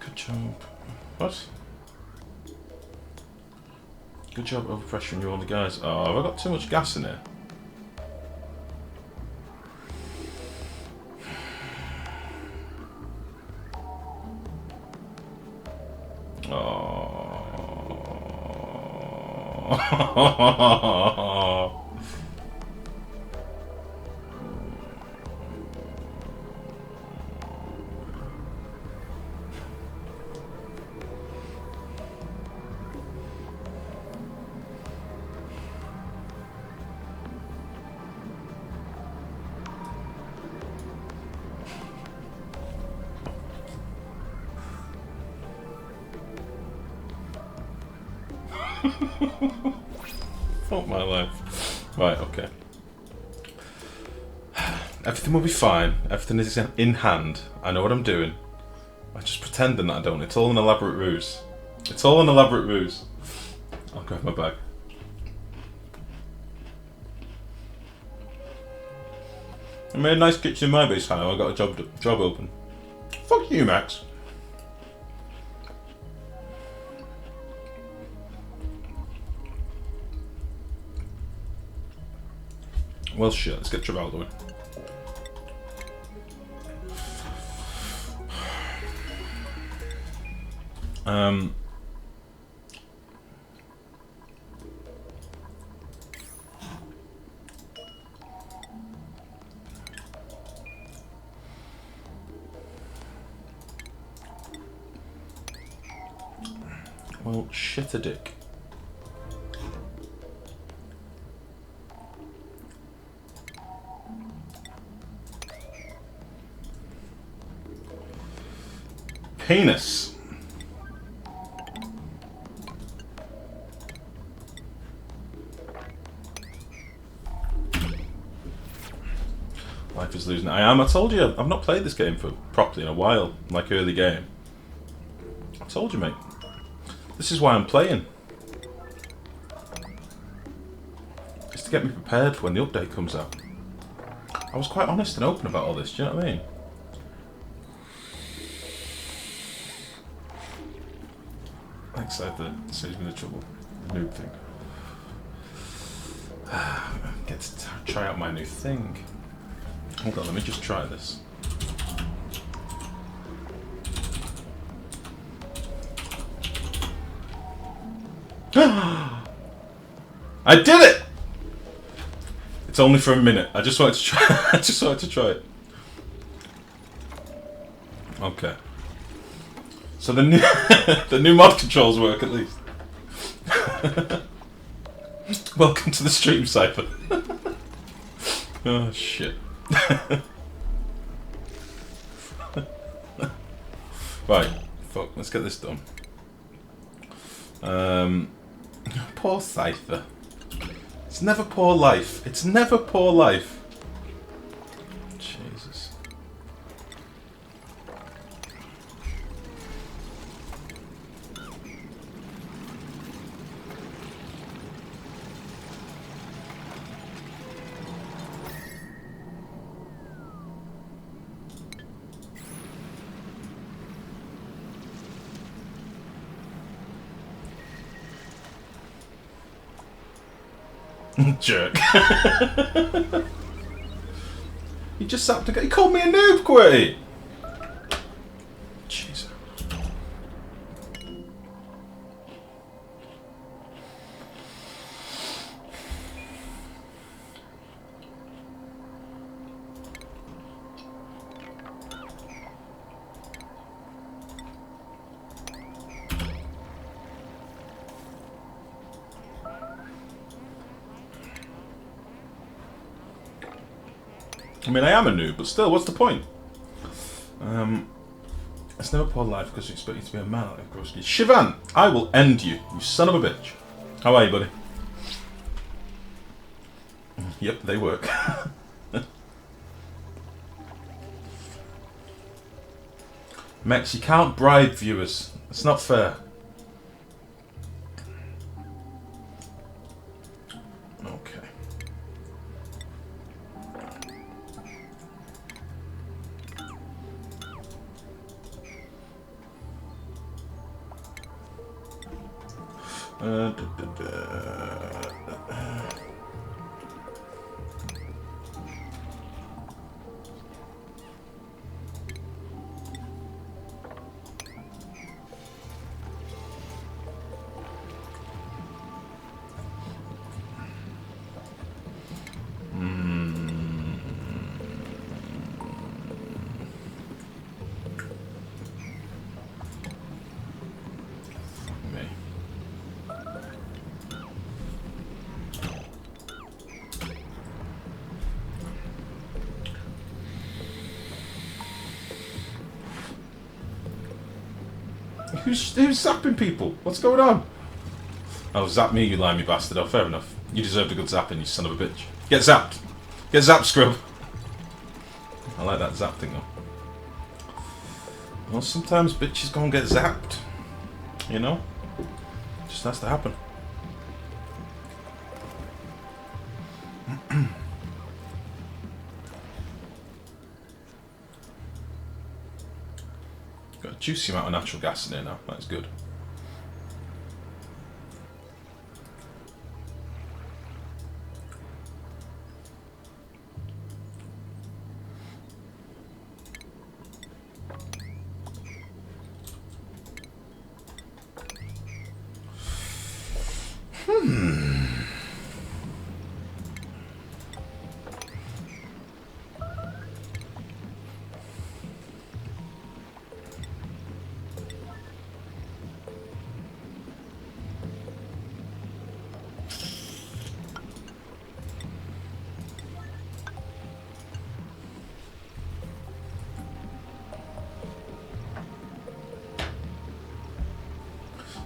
Good job. What? Good job overpressuring you all the guys. Oh, have I got too much gas in here? Oh. Fuck my life. Right, okay. Everything will be fine. Everything is in hand. I know what I'm doing. I'm just pretending that I don't. It's all an elaborate ruse. It's all an elaborate ruse. I'll grab my bag. I made a nice kitchen in my base, Hannah. I got a job open. Fuck you, Max. Well, shit. Let's get Travaldo in. Well, shit a dick. Penis. Life is losing. I told you, I've not played this game for properly in a while, like early game. I told you, mate. This is why I'm playing. It's to get me prepared for when the update comes out. I was quite honest and open about all this, do you know what I mean? Except that saves me the trouble. The noob thing. Get to try out my new thing. Hold on, let me just try this. I did it! It's only for a minute. I just wanted to try. I just wanted to try it. Okay. So the new the new mod controls work at least. Welcome to the stream, Cypher. Oh shit. Right. Fuck. Let's get this done. Poor Cypher. It's never poor life. It's never poor life. Jesus. Jerk. He just sapped a guy. He called me a noob, Quitty. Jesus. I mean, I am a noob, but still, what's the point? It's never poor life because you expect you to be a man like gross. Shivan, I will end you, you son of a bitch. How are you, buddy? Yep, they work. Mex, you can't bribe viewers. It's not fair. Okay. Who's zapping people? What's going on? Oh, zap me, you limey bastard. Oh, fair enough. You deserved a good zapping, you son of a bitch. Get zapped. Get zapped, scrub. I like that zap thing, though. Well, sometimes bitches go and get zapped. You know? Just has to happen. Got a juicy amount of natural gas in here now. That's good.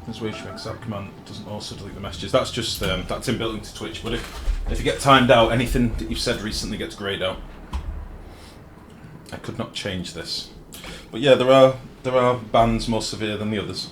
There's ways to make that command doesn't also delete the messages. That's just that's inbuilt into Twitch. But if you get timed out, anything that you've said recently gets greyed out. I could not change this. But yeah, there are bans more severe than the others.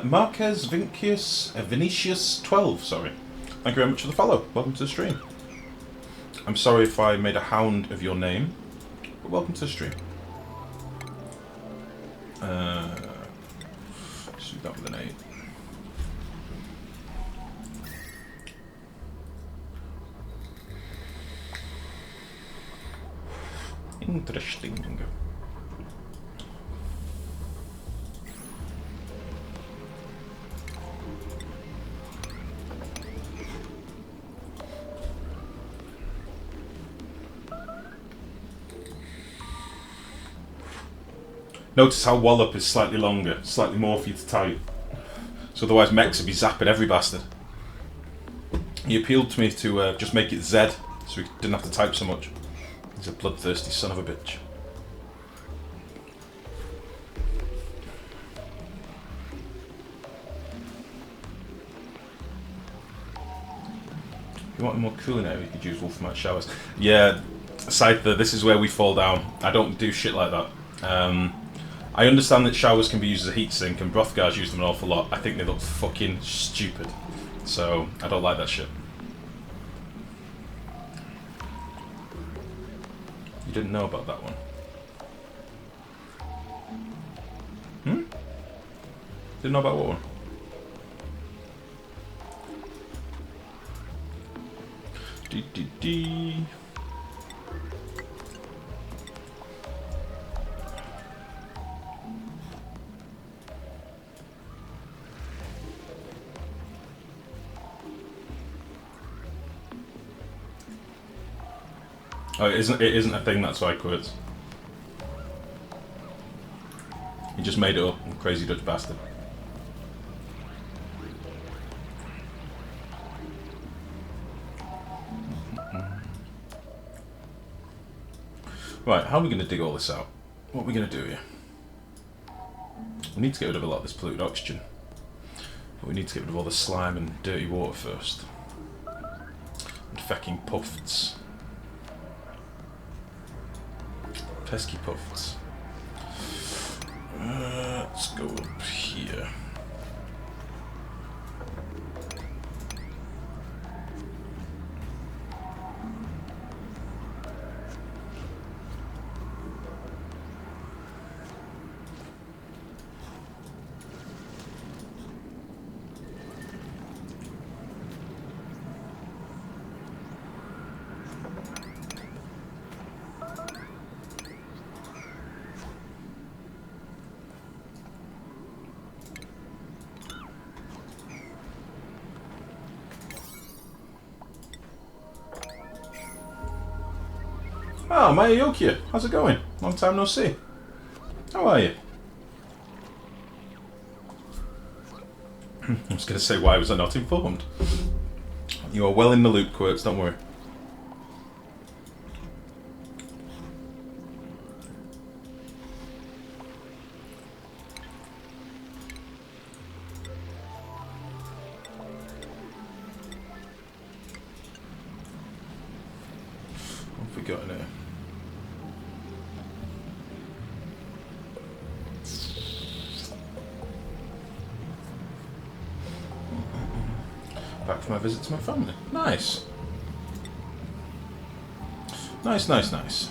Marquez Vinicius 12, sorry. Thank you very much for the follow. Welcome to the stream. I'm sorry if I made a hound of your name, but welcome to the stream. Let's do that with an 8. Interesting. Notice how Wallop is slightly longer, slightly more for you to type. So otherwise mechs would be zapping every bastard. He appealed to me to just make it Z, so we didn't have to type so much. He's a bloodthirsty son of a bitch. If you want a more cooling area, you could use Wolfmite showers. Yeah, Scyther, this is where we fall down. I don't do shit like that. I understand that showers can be used as a heatsink, and Brothgars use them an awful lot. I think they look fucking stupid. So, I don't like that shit. You didn't know about that one? Hmm? Didn't know about what one? Dee. Oh, it isn't a thing, that's why I quit. He just made it up, crazy Dutch bastard. Right, how are we going to dig all this out? What are we going to do here? We need to get rid of a lot of this polluted oxygen. But we need to get rid of all the slime and dirty water first. And fecking puffs. Pesky puffs. Let's go up here. Oh, Mayayokia, how's it going? Long time no see. How are you? I was going to say, why was I not informed? You are well in the loop, Quirks, don't worry. What have we got in here? Back from my visit to my family. Nice. Nice, nice, nice.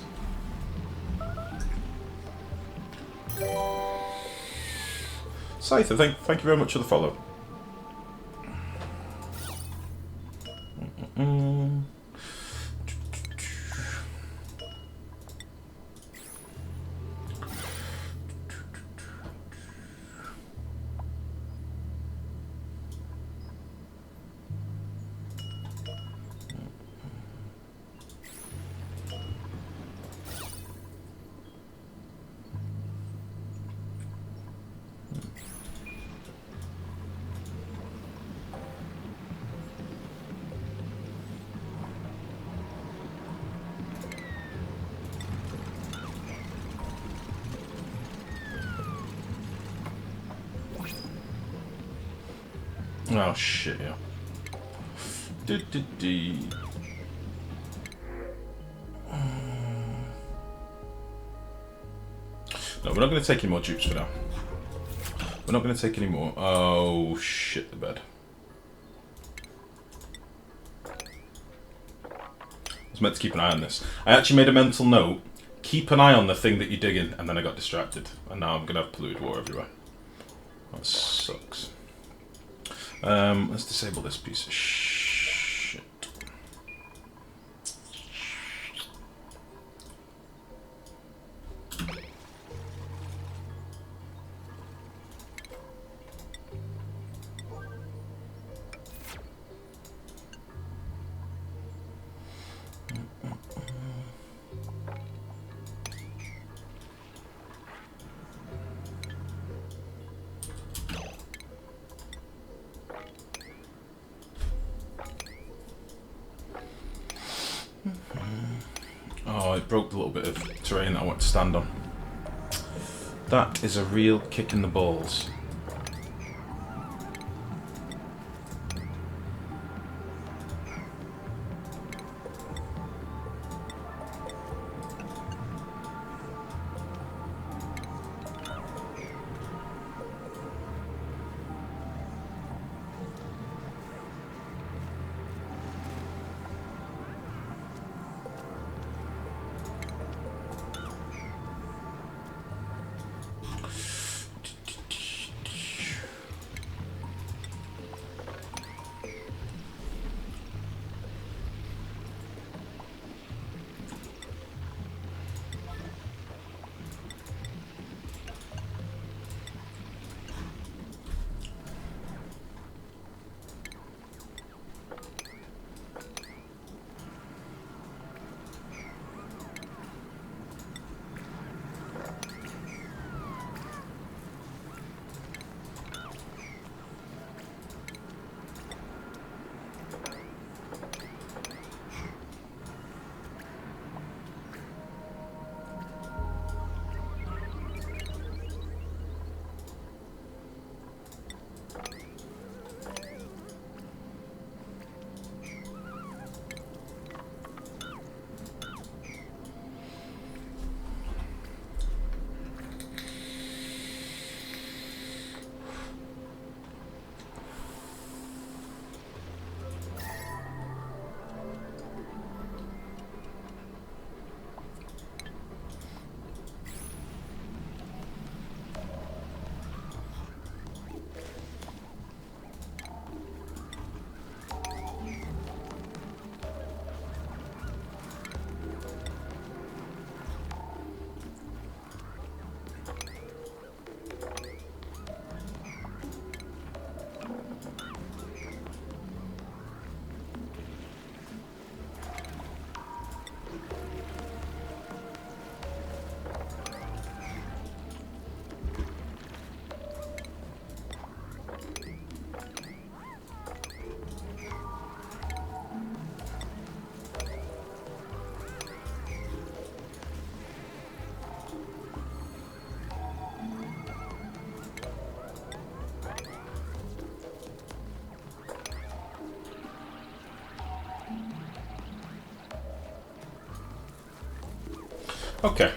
Scyther, thank you very much for the follow. Oh shit, yeah. No, we're not going to take any more dupes for now. We're not going to take any more. Oh shit, the bed. I was meant to keep an eye on this. I actually made a mental note. Keep an eye on the thing that you're digging, and then I got distracted. And now I'm going to have polluted water everywhere. That sucks. Let's disable this piece of shit. Oh, it broke the little bit of terrain that I want to stand on. That is a real kick in the balls. Okay.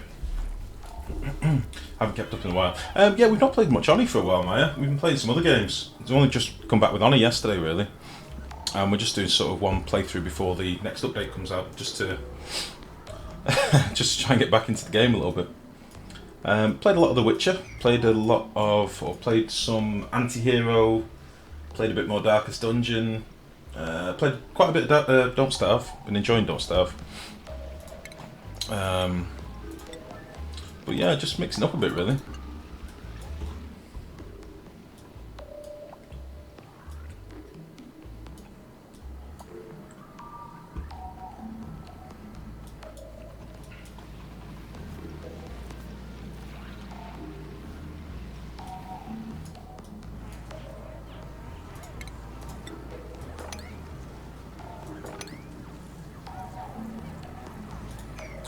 Haven't kept up in a while. Yeah, we've not played much Oni for a while, Maya. We've been playing some other games. We've only just come back with Oni yesterday, really. And we're just doing sort of one playthrough before the next update comes out, just to just try and get back into the game a little bit. Played a lot of The Witcher. Played some Anti-Hero. Played a bit more Darkest Dungeon. Played quite a bit of Don't Starve. Been enjoying Don't Starve. But yeah, just mixing up a bit, really.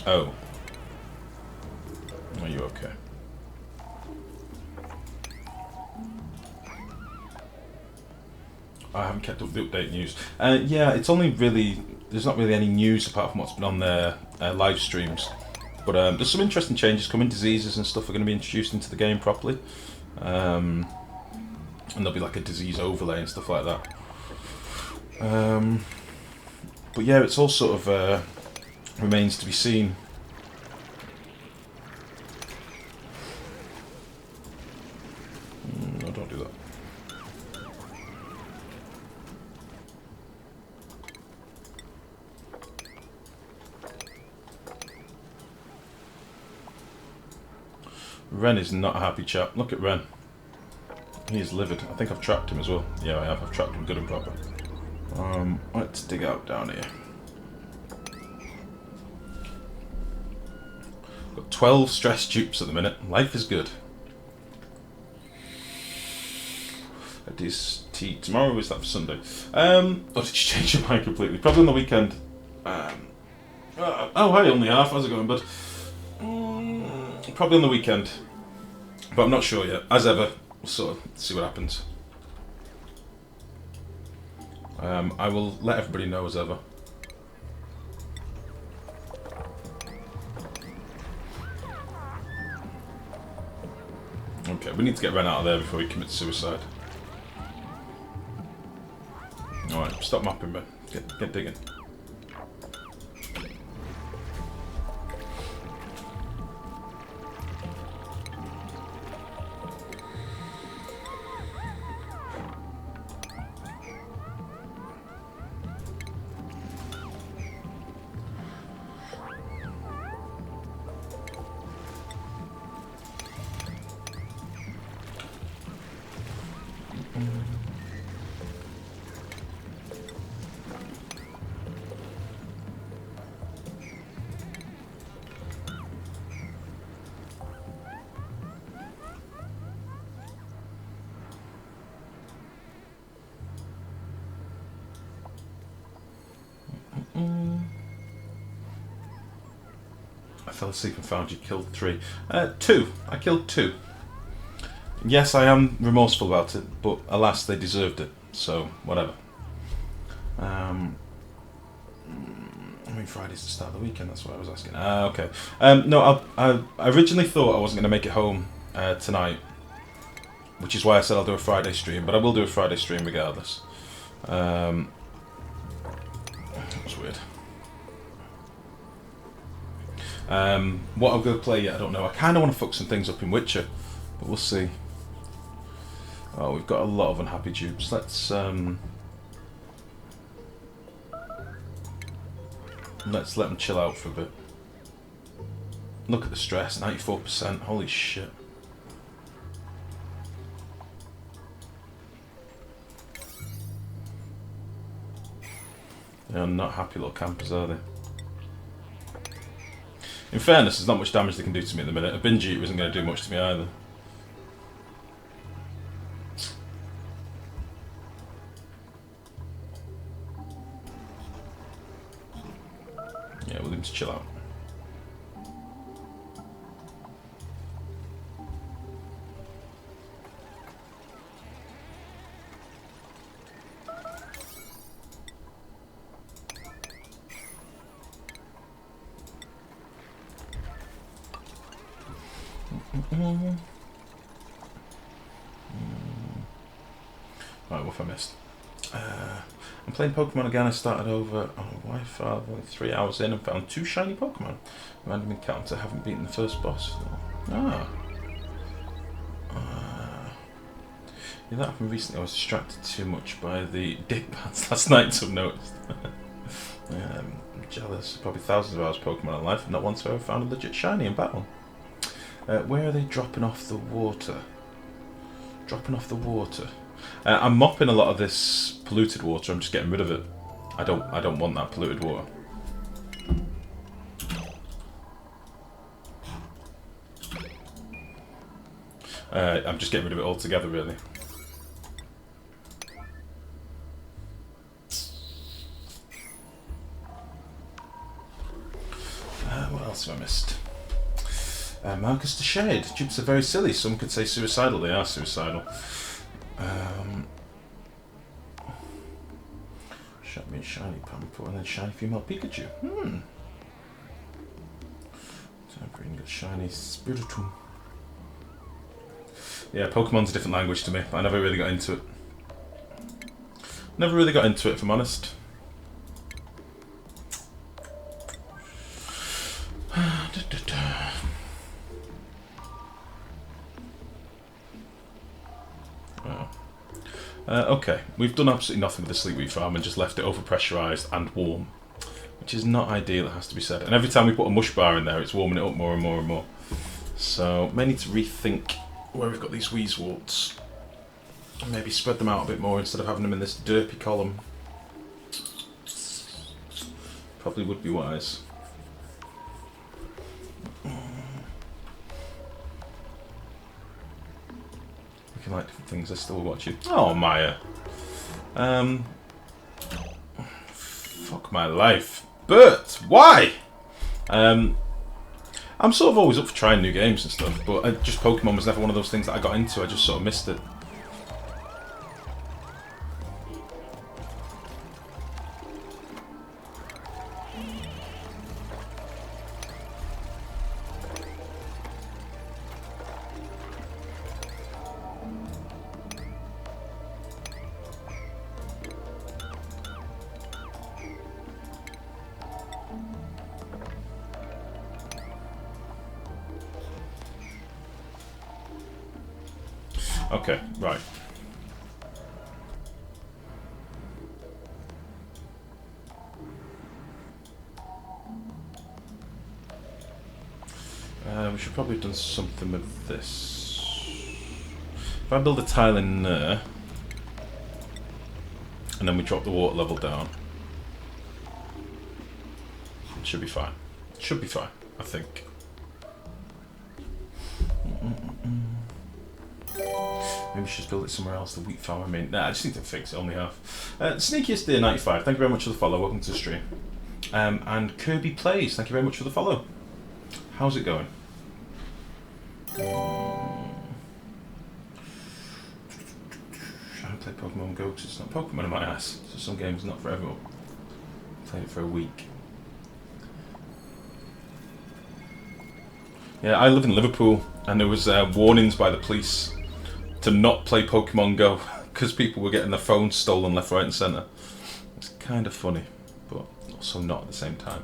Oh. Are you okay? I haven't kept up with the update news. Yeah, it's only really... There's not really any news apart from what's been on their live streams. But there's some interesting changes coming. Diseases and stuff are going to be introduced into the game properly. And there'll be like a disease overlay and stuff like that. But yeah, it's all sort of remains to be seen. No, don't do that. Ren is not a happy chap. Look at Ren. He is livid. I think I've trapped him as well. Yeah, I have. I've trapped him good and proper. Let's dig out down here. Got 12 stress dupes at the minute. Life is good. Tomorrow, is that for Sunday? Or did you change your mind completely? Probably on the weekend. Oh, hey, only half. How's it going, bud? Probably on the weekend. But I'm not sure yet. As ever, we'll sort of see what happens. I will let everybody know as ever. Okay, we need to get Ren out of there before he commits suicide. Alright, stop mapping, Ben. Get digging. I fell asleep and found you killed 3. 2. I killed 2. Yes, I am remorseful about it, but alas, they deserved it. So, whatever. I mean, Friday's the start of the weekend, that's what I was asking. Okay. No, I originally thought I wasn't going to make it home tonight, which is why I said I'll do a Friday stream, but I will do a Friday stream regardless. That was weird. What I'm going to play yet, I don't know. I kind of want to fuck some things up in Witcher, but we'll see. Oh, we've got a lot of unhappy dupes. Let's let them chill out for a bit. Look at the stress, 94%. Holy shit. They are not happy little campers, are they? In fairness, there's not much damage they can do to me at the minute. A binge eater isn't going to do much to me either. Yeah, we'll leave him to chill out. Right, what have I missed? I'm playing Pokemon again. I started over on Wi-Fi, only 3 hours in, and found 2 shiny Pokemon. Random encounter, haven't beaten the first boss. Ah. Yeah, that happened recently. I was distracted too much by the dick pads last night to have noticed. I'm jealous. Probably thousands of hours Pokemon in life, and not once have I ever found a legit shiny in battle. Where are they dropping off the water? Dropping off the water. I'm mopping a lot of this polluted water. I'm just getting rid of it. I don't want that polluted water. I'm just getting rid of it altogether, really. What else have I missed? Marcus the Shade. Dupes are very silly. Some could say suicidal. They are suicidal. Shot me a shiny Pampo and then shiny female Pikachu. Time for a shiny Spiritomb. Yeah, Pokemon's a different language to me. I never really got into it. Never really got into it, if I'm honest. Okay, we've done absolutely nothing with the Sleepweed farm and just left it overpressurised and warm, which is not ideal, it has to be said. And every time we put a mush bar in there, it's warming it up more and more and more. So, may need to rethink where we've got these Weezeworts. Maybe spread them out a bit more instead of having them in this derpy column. Probably would be wise. Looking like different things, I still watch you. Oh, Maya. Fuck my life. But why? I'm sort of always up for trying new games and stuff, but just Pokemon was never one of those things that I got into. I just sort of missed it. Okay, right. We should probably have done something with this. If I build a tile in there, and then we drop the water level down, it should be fine. It should be fine, I think. Maybe we should just build it somewhere else, the wheat farm. I mean, nah, I just need to fix it, only half. Sneakiest Deer 95, thank you very much for the follow, welcome to the stream. And Kirby Plays, thank you very much for the follow. How's it going? Trying to play Pokemon Go because it's not Pokemon in my ass, so some games not for everyone. Played it for a week. Yeah, I live in Liverpool, and there was warnings by the police to not play Pokemon Go because people were getting their phones stolen left, right and centre. It's kind of funny, but also not at the same time.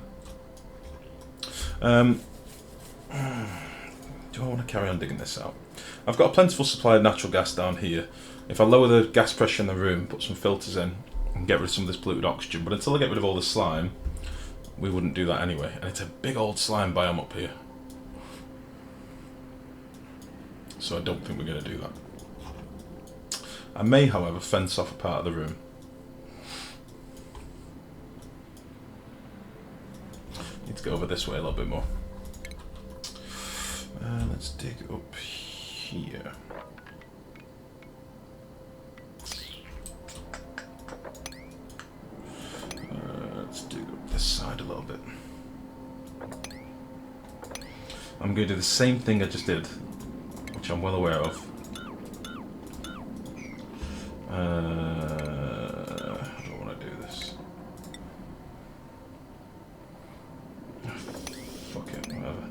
Do I want to carry on digging this out? I've got a plentiful supply of natural gas down here. If I lower the gas pressure in the room, put some filters in, and get rid of some of this polluted oxygen, but until I get rid of all the slime, we wouldn't do that anyway. And it's a big old slime biome up here. So I don't think we're going to do that. I may, however, fence off a part of the room. Need to go over this way a little bit more. Let's dig up here. Let's dig up this side a little bit. I'm going to do the same thing I just did, which I'm well aware of. I don't want to do this. Fuck it, whatever.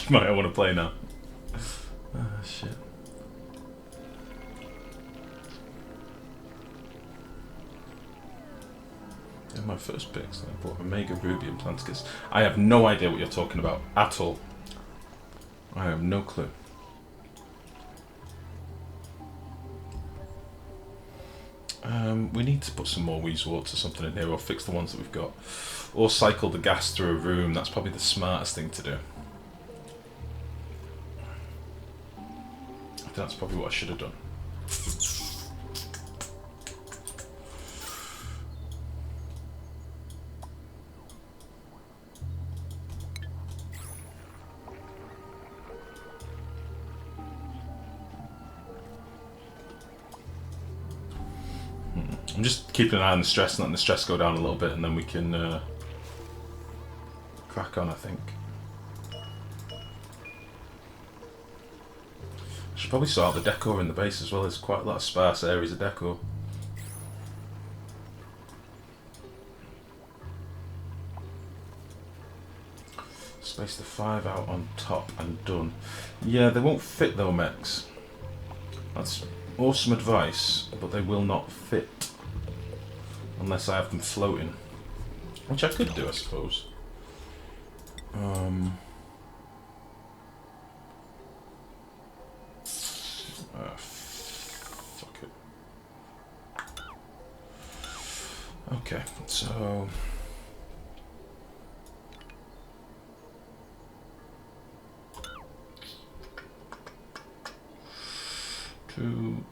Might I want to play now. Ah, shit. Yeah, my first picks. I bought Omega Ruby and Planticus. I have no idea what you're talking about at all. I have no clue. We need to put some more Weezeworts or something in here, or fix the ones that we've got. Or cycle the gas through a room. That's probably the smartest thing to do. I think that's probably what I should have done. I'm just keeping an eye on the stress and letting the stress go down a little bit, and then we can crack on, I think. I should probably sort out the decor in the base as well. There's quite a lot of sparse areas of decor. Space the 5 out on top and done. Yeah, they won't fit though, mechs. That's awesome advice, but they will not fit. Unless I have them floating. Which I could do, I suppose. Fuck it. Okay, so... Two...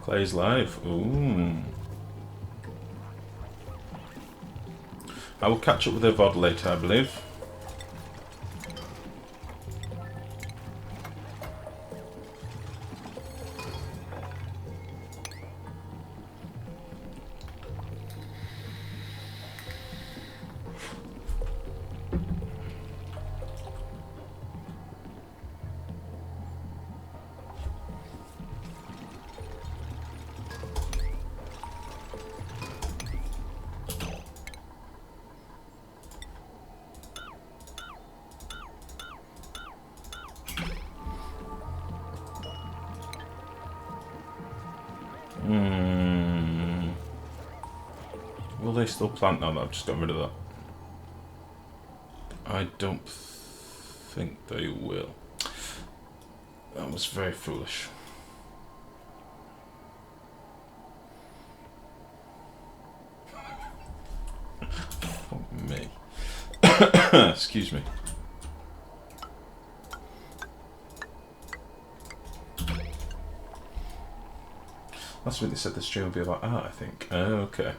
Plays live. Ooh. I will catch up with the VOD later, I believe. Will they still plant now that I've just gotten rid of that? I don't think they will. That was very foolish. Fuck me. Excuse me. Last week they said the stream would be about art, I think. Oh, okay.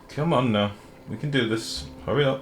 Come on now, we can do this. Hurry up.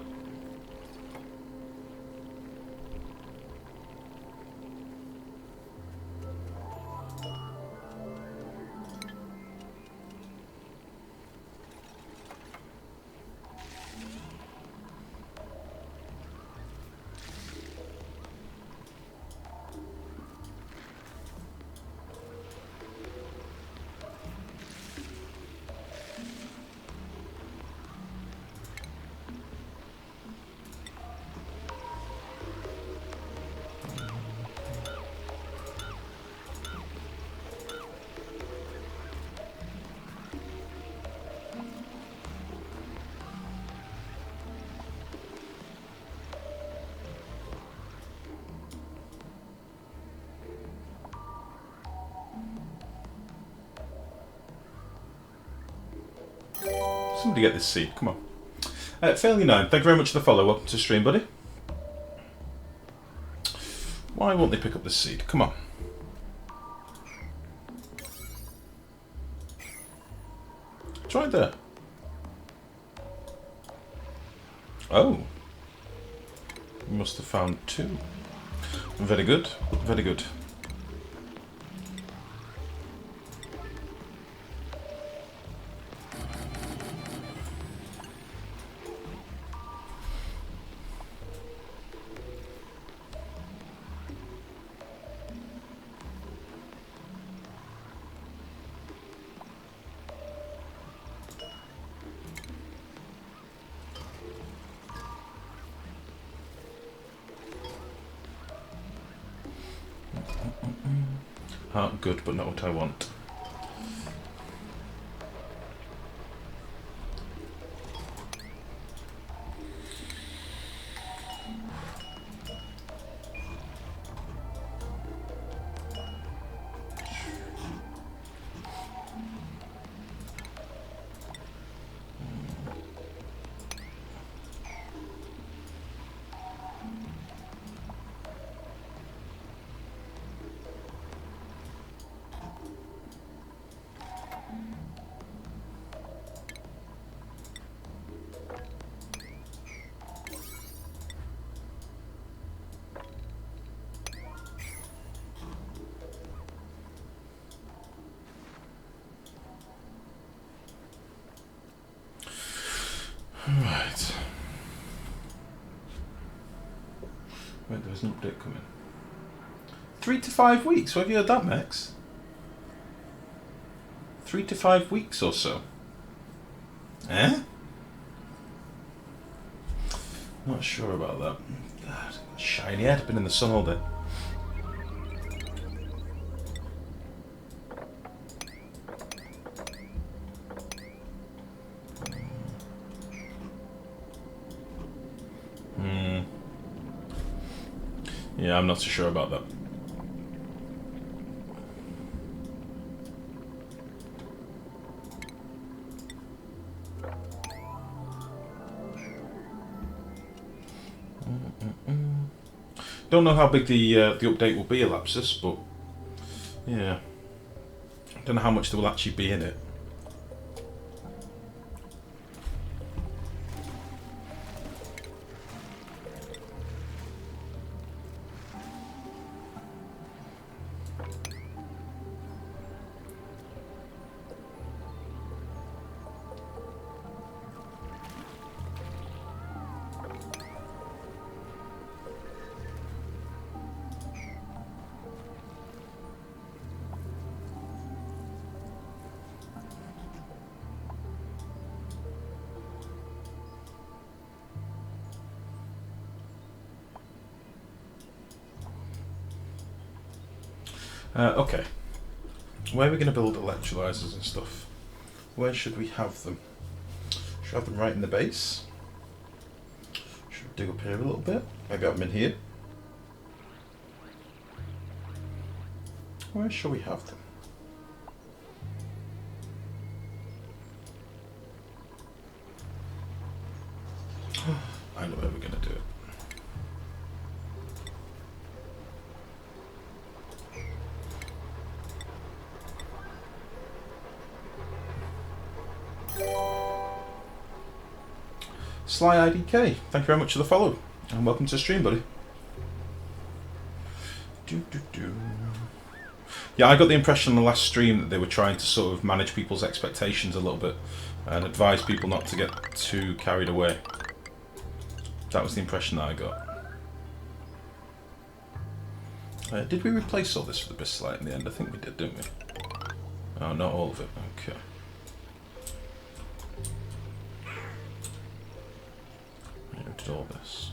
Somebody get this seed, come on. Failure9, thank you very much for the follow. Welcome to stream, buddy. Why won't they pick up this seed? Come on. It's right there. Oh. We must have found 2. Very good, very good. Good, but not what I want. Right. Wait, there's an update coming. 3 to 5 weeks? Have you heard that, Max? 3 to 5 weeks or so. Eh? Not sure about that. God, shiny head, been in the sun all day. Yeah, I'm not so sure about that. Don't know how big the update will be, Elapsus, but yeah, don't know how much there will actually be in it. Okay, where are we going to build electrolyzers and stuff? Where should we have them? Should we have them right in the base? Should we dig up here a little bit? Maybe have them in here? Where shall we have them? I know where we're going to do it. Sly IDK, thank you very much for the follow, and welcome to the stream, buddy. Yeah, I got the impression in the last stream that they were trying to sort of manage people's expectations a little bit and advise people not to get too carried away. That was the impression that I got. Did we replace all this for the Bislight in the end? I think we did, didn't we? Oh, not all of it. Okay. Did all this.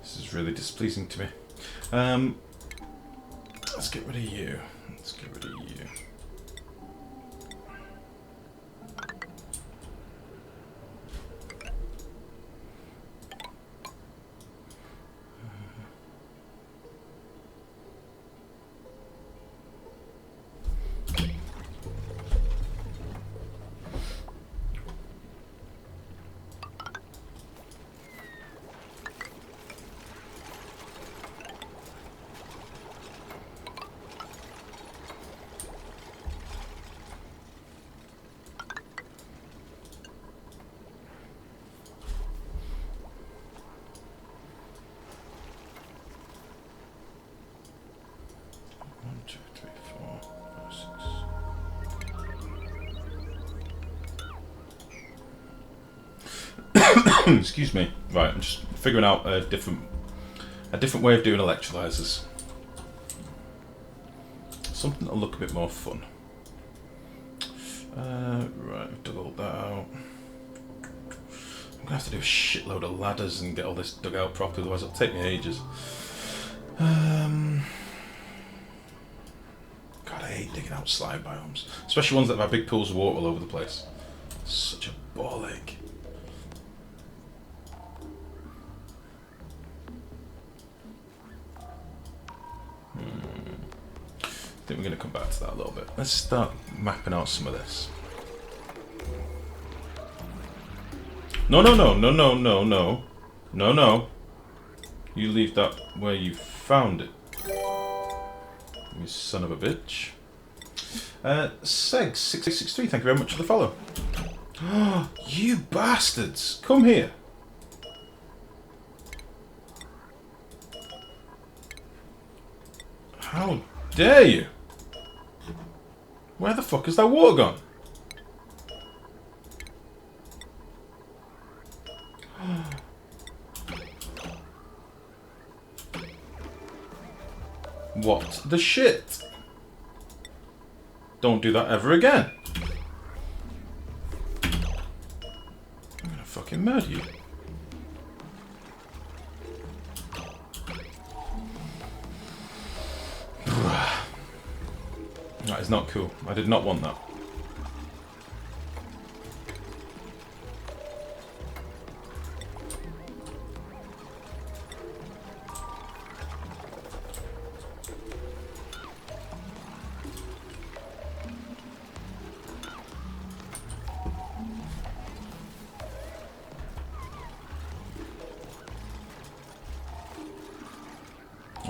This is really displeasing to me. Let's get rid of you. Let's get rid of you. Excuse me. Right, I'm just figuring out a different way of doing electrolyzers. Something that'll look a bit more fun. Right, I've dug all that out. I'm gonna have to do a shitload of ladders and get all this dug out properly, otherwise it'll take me ages. God, I hate digging out slime biomes, especially ones that have big pools of water all over the place. Such a ball ache. I think we're going to come back to that a little bit. Let's start mapping out some of this. No, no, no, no, no, no, no. No, no. You leave that where you found it. You son of a bitch. Seg663, thank you very much for the follow. Oh, you bastards! Come here. How dare you? Where the fuck is that water gone? What the shit? Don't do that ever again. I'm gonna fucking murder you. That is not cool. I did not want that.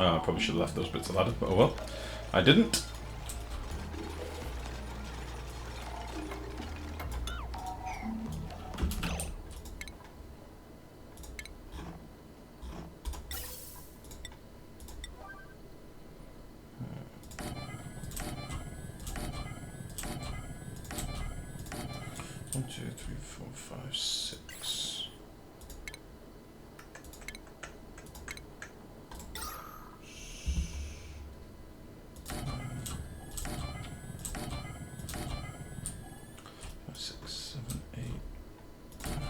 Oh, I probably should have left those bits of ladder, but oh well. I didn't. One, two, three, four, five, six. Six, seven, eight, nine.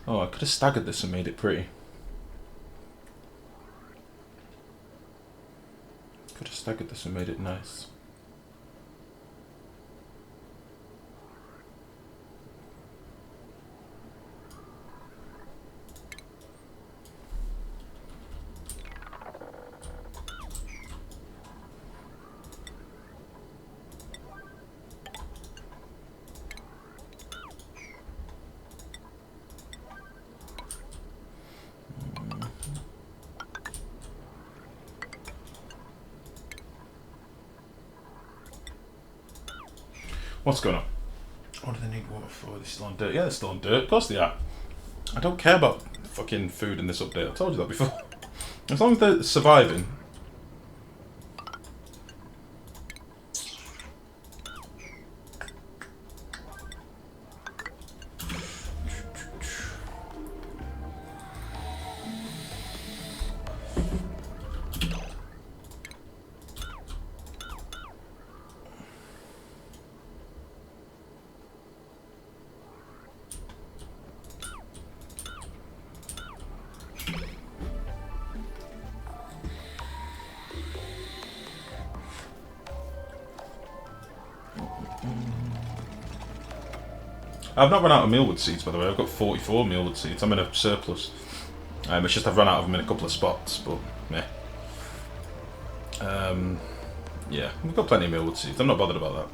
Oh, I could have staggered this and made it pretty. Could have staggered this and made it nice. What's going on? What do they need water for? They're still on dirt. Yeah, they're still on dirt. Of course they are. I don't care about fucking food in this update. I told you that before. As long as they're surviving. I've not run out of mealwood seeds, by the way. I've got 44 mealwood seeds. I'm in a surplus. It's just I've run out of them in a couple of spots, but meh. Yeah, we've got plenty of mealwood seeds. I'm not bothered about that.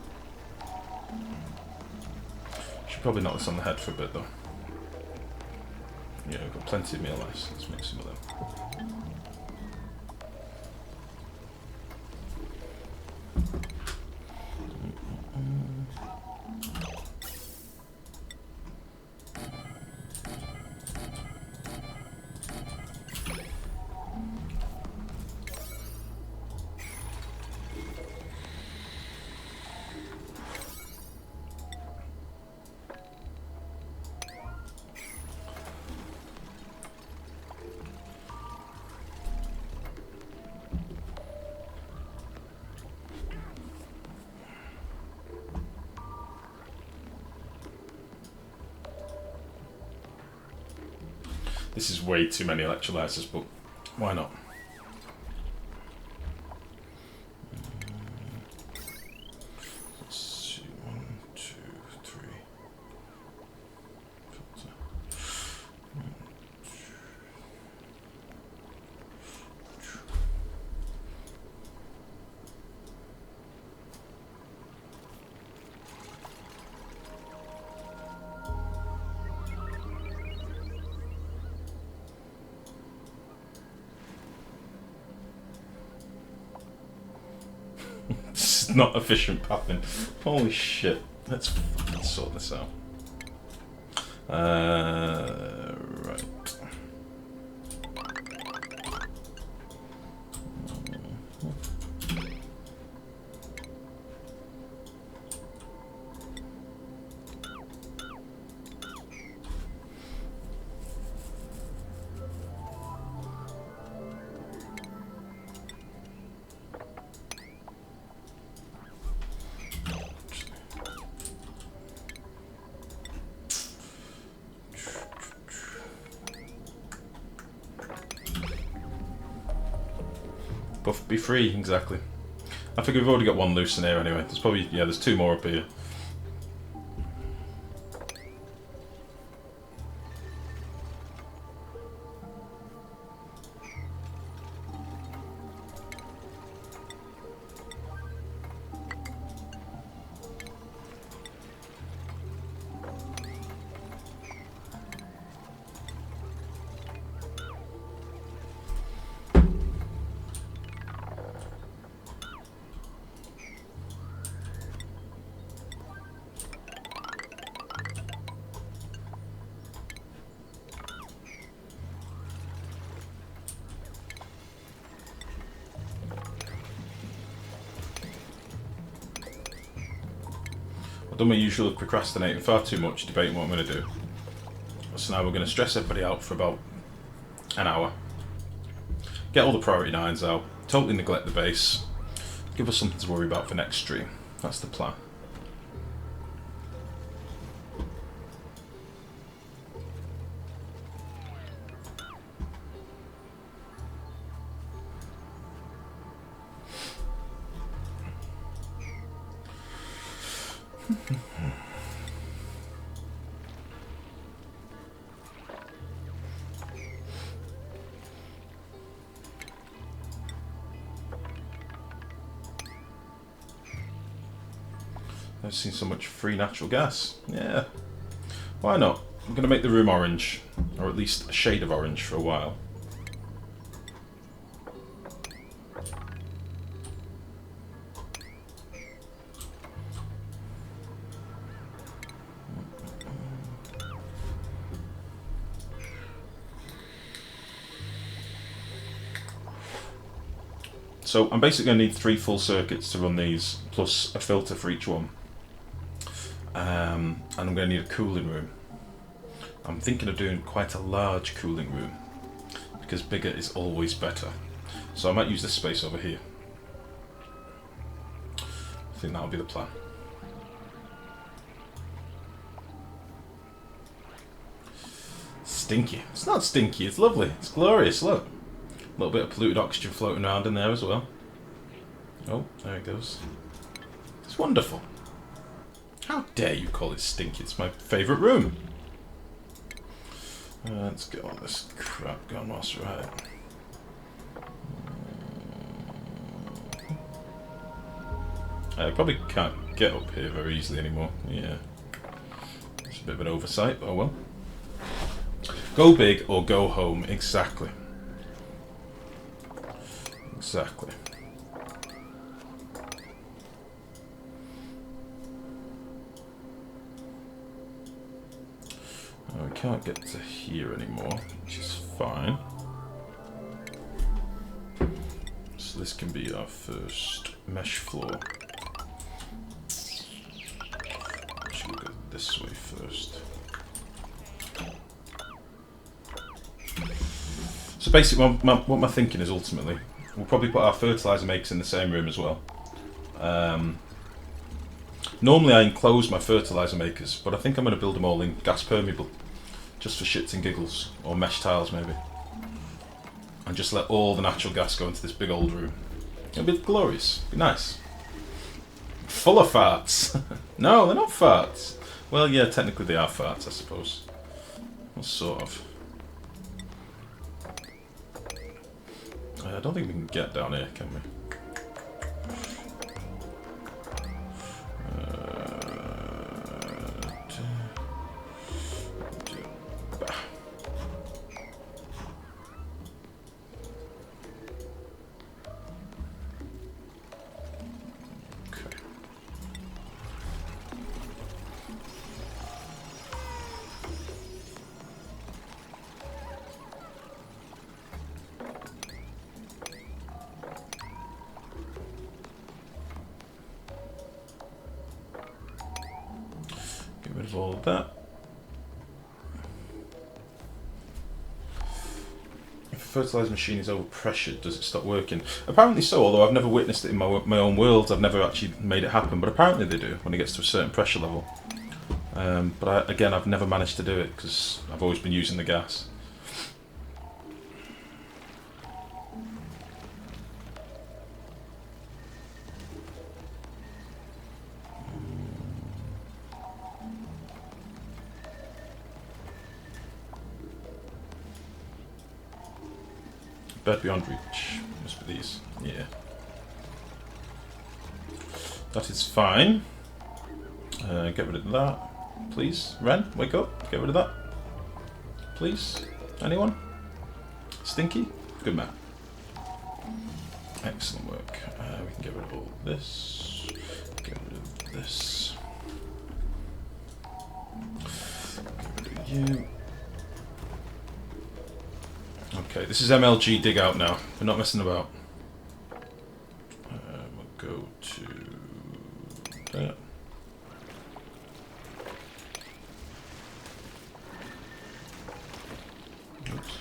Should probably knock this on the head for a bit, though. Yeah, we've got plenty of meal ice. Let's make some of them. This is way too many electrolyzers, but why not? Let's see, 1, 2, 3. It's not efficient pathing. Holy shit. Let's fucking sort this out. Right. Buff be free, exactly. I figure we've already got one loose in here anyway. There's probably, yeah, there's 2 more up here. I've done my usual of procrastinating far too much, debating what I'm going to do. So now we're going to stress everybody out for about an hour. Get all the priority 9s out, totally neglect the base, give us something to worry about for next stream. That's the plan. I've seen so much free natural gas. Yeah. Why not? I'm going to make the room orange, or at least a shade of orange for a while. So I'm basically going to need 3 full circuits to run these, plus a filter for each one. And I'm going to need a cooling room. I'm thinking of doing quite a large cooling room, because bigger is always better. So I might use this space over here. I think that'll be the plan. Stinky. It's not stinky, it's lovely. It's glorious, look. A little bit of polluted oxygen floating around in there as well. Oh, there it goes. It's wonderful. How dare you call it stinky? It's my favourite room. Let's get all this crap gone whilst we're at it. I probably can't get up here very easily anymore. Yeah. It's a bit of an oversight, but oh well. Go big or go home. Exactly. Exactly. We can't get to here anymore, which is fine. So this can be our first mesh floor. Actually, we'll go this way first. So basically, what my thinking is ultimately, we'll probably put our fertilizer makers in the same room as well. Normally I enclose my fertilizer makers, but I think I'm going to build them all in gas permeable, just for shits and giggles, or mesh tiles maybe. And just let all the natural gas go into this big old room. It'll be glorious, be nice. Full of farts. No, they're not farts. Well, yeah, technically they are farts, I suppose. Well, sort of. I don't think we can get down here, can we? Get rid of all of that. If a fertilizer machine is overpressured, does it stop working? Apparently so, although I've never witnessed it in my own world. I've never actually made it happen, but apparently they do when it gets to a certain pressure level. But again, I've never managed to do it because I've always been using the gas. Bed beyond reach. Must be these. Yeah. That is fine. Get rid of that. Please. Ren, wake up. Get rid of that. Please. Anyone? Stinky? Good man. Excellent work. We can get rid of all this. Get rid of this. Get rid of you. Okay, this is MLG dig out now. We're not messing about. We'll go to that. Oops.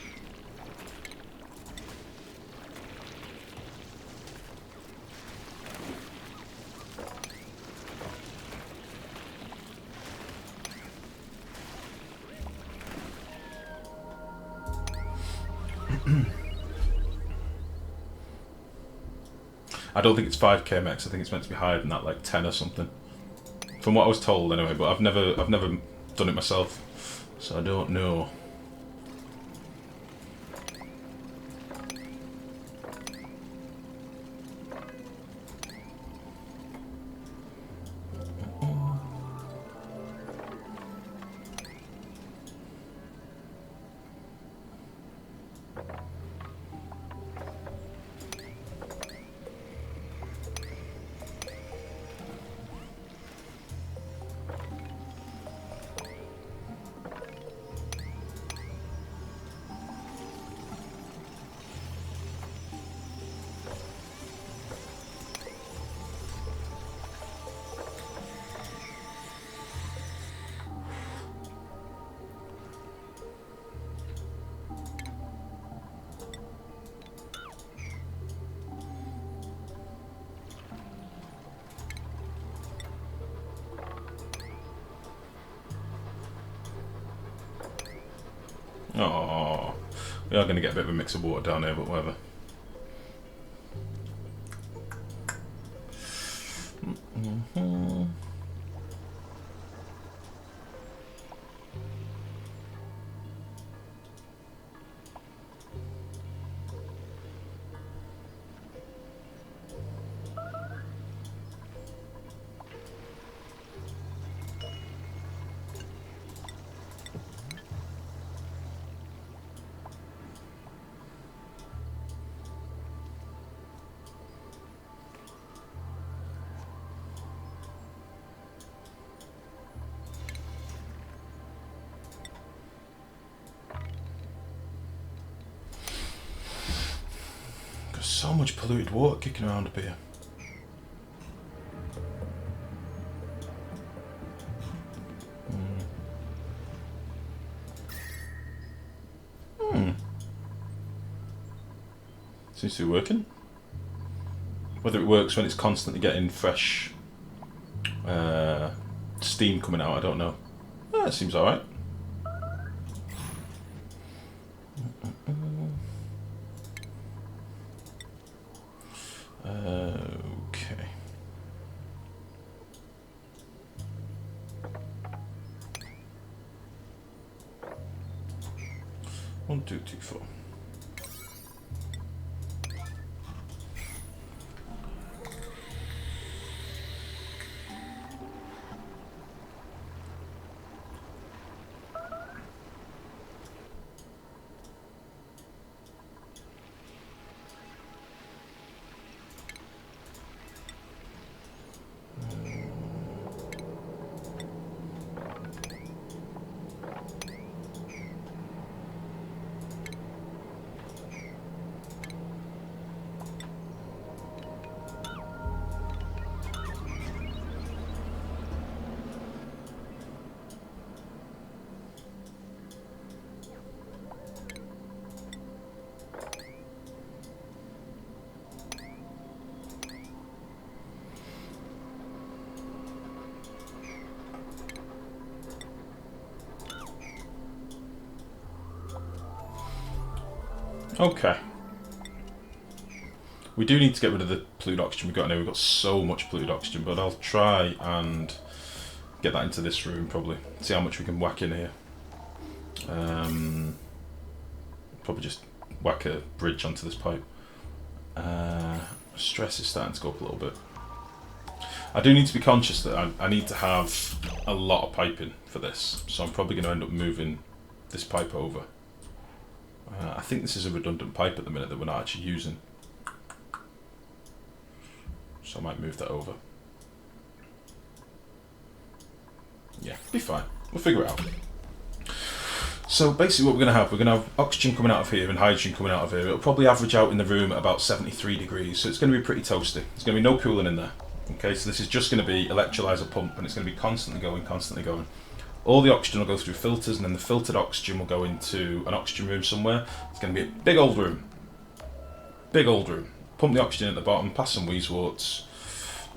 I don't think it's 5k max. I think it's meant to be higher than that, like 10 or something. From what I was told, anyway. But I've never done it myself, so I don't know. Oh, we are going to get a bit of a mix of water down here, but whatever. So much polluted water kicking around up here. Seems to be working. Whether it works when it's constantly getting fresh steam coming out, I don't know. It seems alright. Okay. 1, 2, 3, 4. Okay. We do need to get rid of the polluted oxygen we've got now. We've got so much polluted oxygen, but I'll try and get that into this room probably. See how much we can whack in here. Probably just whack a bridge onto this pipe. Stress is starting to go up a little bit. I do need to be conscious that I need to have a lot of piping for this, so I'm probably going to end up moving this pipe over. I think this is a redundant pipe at the minute that we're not actually using, so I might move that over. Yeah, be fine. We'll figure it out. So basically what we're going to have oxygen coming out of here and hydrogen coming out of here. It'll probably average out in the room at about 73 degrees, so it's going to be pretty toasty. There's going to be no cooling in there. Okay, so this is just going to be electrolyzer pump, and it's going to be constantly going, constantly going. All the oxygen will go through filters, and then the filtered oxygen will go into an oxygen room somewhere. It's going to be a big old room. Big old room. Pump the oxygen at the bottom, pass some wheezeworts,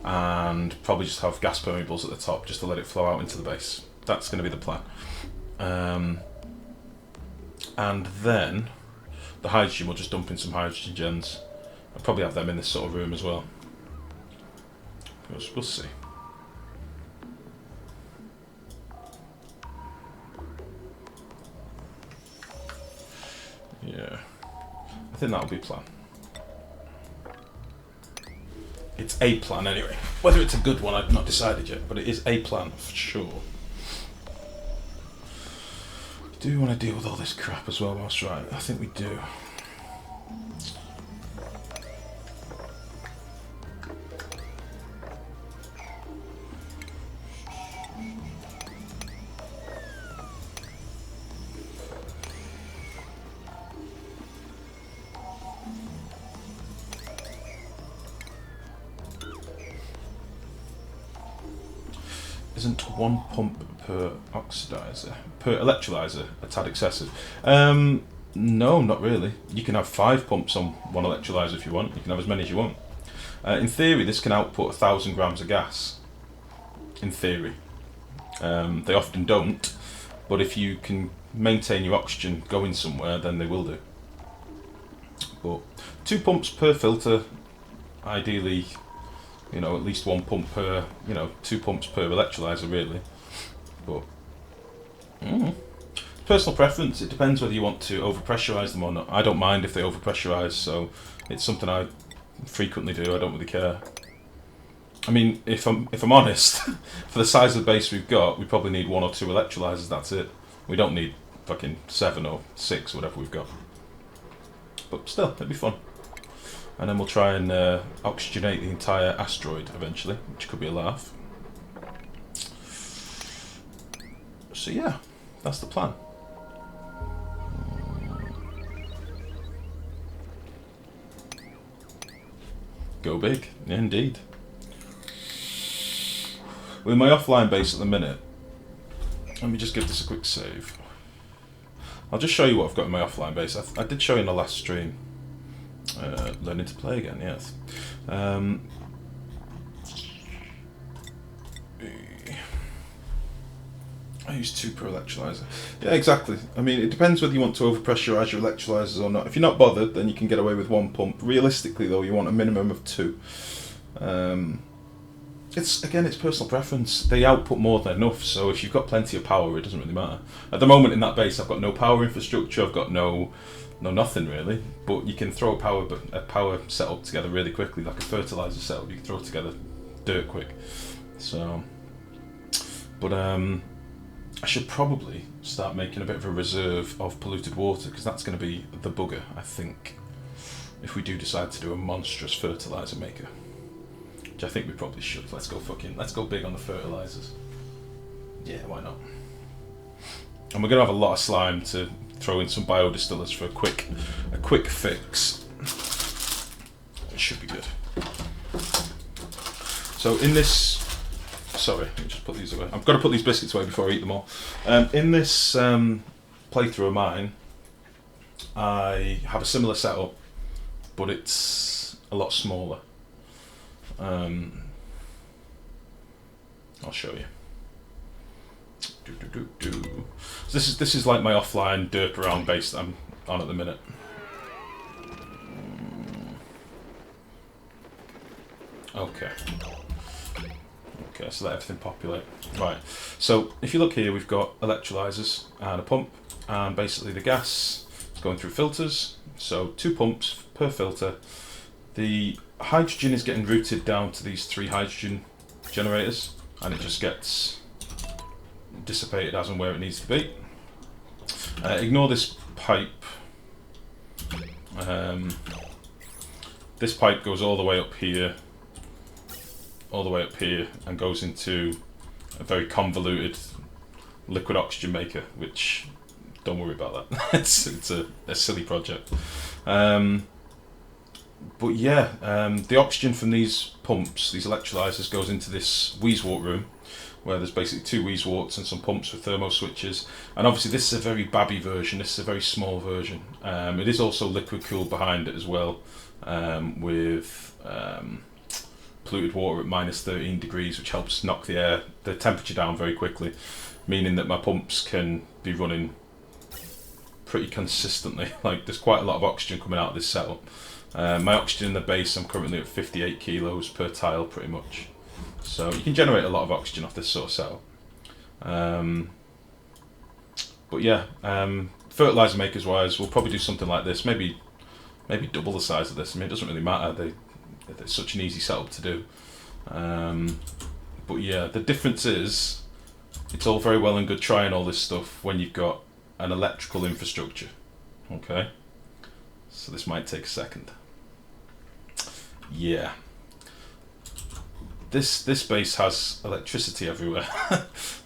and probably just have gas permeables at the top just to let it flow out into the base. That's going to be the plan. And then the hydrogen will just dump in some hydrogen gens. I'll probably have them in this sort of room as well. We'll see. Yeah, I think that'll be a plan. It's a plan anyway. Whether it's a good one, I've not decided yet, but it is a plan for sure. Do we want to deal with all this crap as well whilst we're at it? I think we do. Isn't one pump per electrolyzer a tad excessive? No, not really. You can have 5 pumps on one electrolyzer if you want. You can have as many as you want. In theory, this can output 1,000 grams of gas. In theory. They often don't, but if you can maintain your oxygen going somewhere, then they will do. But 2 pumps per filter, ideally. You know, at least 1 pump per, 2 pumps per electrolyzer really. But personal preference, it depends whether you want to overpressurize them or not. I don't mind if they overpressurize, so it's something I frequently do. I don't really care. I mean, if I'm honest, for the size of the base we've got, we probably need 1 or 2 electrolyzers, that's it. We don't need fucking 7 or 6, whatever we've got. But still, it'd be fun. And then we'll try and oxygenate the entire asteroid eventually, which could be a laugh. So yeah, that's the plan. Go big, indeed. With my offline base at the minute, let me just give this a quick save. I'll just show you what I've got in my offline base. I did show you in the last stream. Learning to play again, yes. I use 2 per electrolyzer. Yeah, exactly. I mean, it depends whether you want to overpressurize your electrolyzers or not. If you're not bothered, then you can get away with 1 pump. Realistically, though, you want a minimum of 2. It's personal preference. They output more than enough, so if you've got plenty of power, it doesn't really matter. At the moment in that base, I've got no power infrastructure. I've got no nothing really. But you can throw a power setup together really quickly, like a fertilizer setup. You can throw it together dirt quick. So, but I should probably start making a bit of a reserve of polluted water, because that's going to be the bugger, I think, if we do decide to do a monstrous fertilizer maker. Which I think we probably should. Let's go big on the fertilizers. Yeah, why not? And we're going to have a lot of slime to throw in some biodistillers for a quick fix. It should be good. So in this... Sorry, let me just put these away. I've got to put these biscuits away before I eat them all. In this playthrough of mine, I have a similar setup, but it's a lot smaller. I'll show you. So this is like my offline derp around base that I'm on at the minute. Okay, so let everything populate. Right, so if you look here, we've got electrolyzers and a pump, and basically the gas is going through filters, so 2 pumps per filter. The hydrogen is getting routed down to these 3 hydrogen generators, and it just gets dissipated as and where it needs to be. Ignore this pipe. This pipe goes all the way up here, and goes into a very convoluted liquid oxygen maker, which, don't worry about that. it's a silly project. But yeah, the oxygen from these pumps, these electrolyzers, goes into this wheezewort room, where there's basically 2 wheezeworts and some pumps with thermo switches. And obviously this is a very babby version, this is a very small version. It is also liquid cooled behind it as well, with polluted water at minus 13 degrees, which helps knock the temperature down very quickly, meaning that my pumps can be running pretty consistently. Like, there's quite a lot of oxygen coming out of this setup. My oxygen in the base, I'm currently at 58 kilos per tile, pretty much. So you can generate a lot of oxygen off this sort of setup. But yeah, fertilizer makers wise, we'll probably do something like this, maybe double the size of this. I mean, it doesn't really matter, it's such an easy setup to do. But yeah, the difference is, it's all very well and good trying all this stuff when you've got an electrical infrastructure. Okay, so this might take a second. Yeah, this base has electricity everywhere.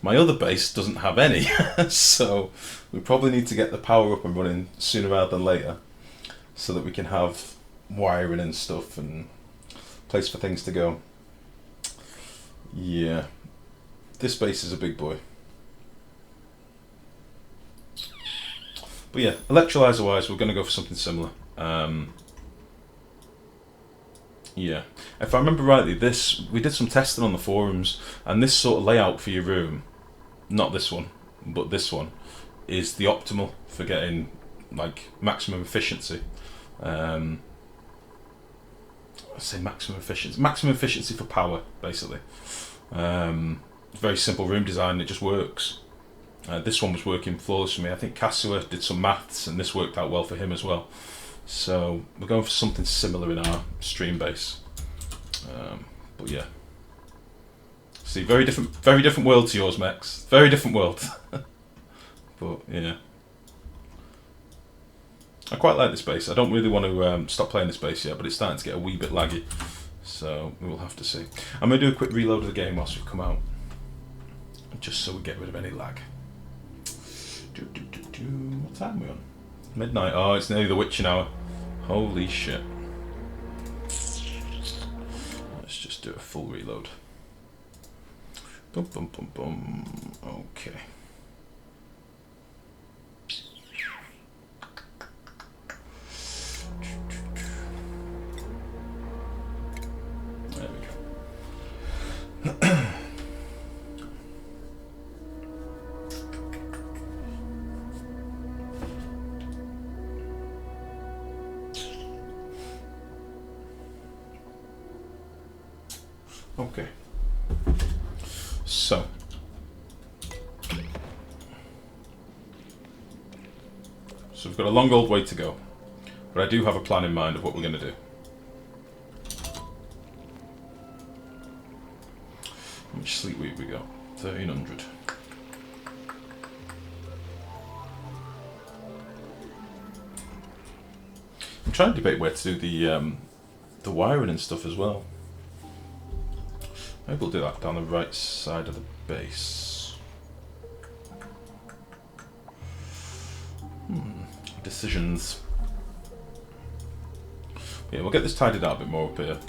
My other base doesn't have any. So we probably need to get the power up and running sooner rather than later, so that we can have wiring and stuff and place for things to go. Yeah, this base is a big boy. But yeah, electrolyzer wise, we're going to go for something similar. Yeah, if I remember rightly, we did some testing on the forums, and this sort of layout for your room, not this one, but this one, is the optimal for getting like maximum efficiency. I say maximum efficiency for power, basically. Very simple room design, it just works. This one was working flawless for me. I think Kasua did some maths and this worked out well for him as well. So we're going for something similar in our stream base. But yeah. See, very different world to yours, Max. Very different world. But yeah. I quite like this base. I don't really want to stop playing this base yet, but it's starting to get a wee bit laggy. So we will have to see. I'm going to do a quick reload of the game whilst we've come out, just so we get rid of any lag. What time are we on? Midnight. Oh, it's nearly the witching hour. Holy shit. just do a full reload. Boom, boom, boom, boom. Okay. There we go. Okay. So. So we've got a long old way to go. But I do have a plan in mind of what we're going to do. How much sleep week we got? 1300. I'm trying to debate where to do the wiring and stuff as well. Maybe we'll do that down the right side of the base. Decisions. Yeah, we'll get this tidied out a bit more up here.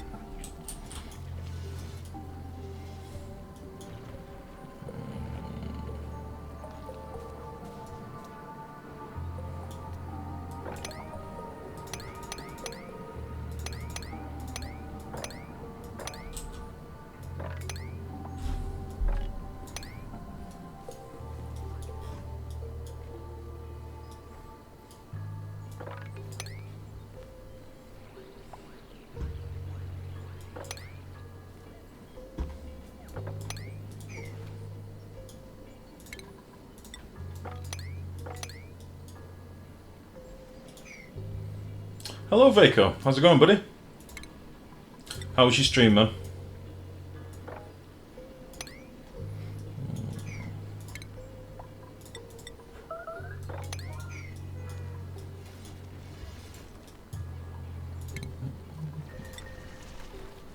Hello Vaco, how's it going, buddy? How was your stream, man?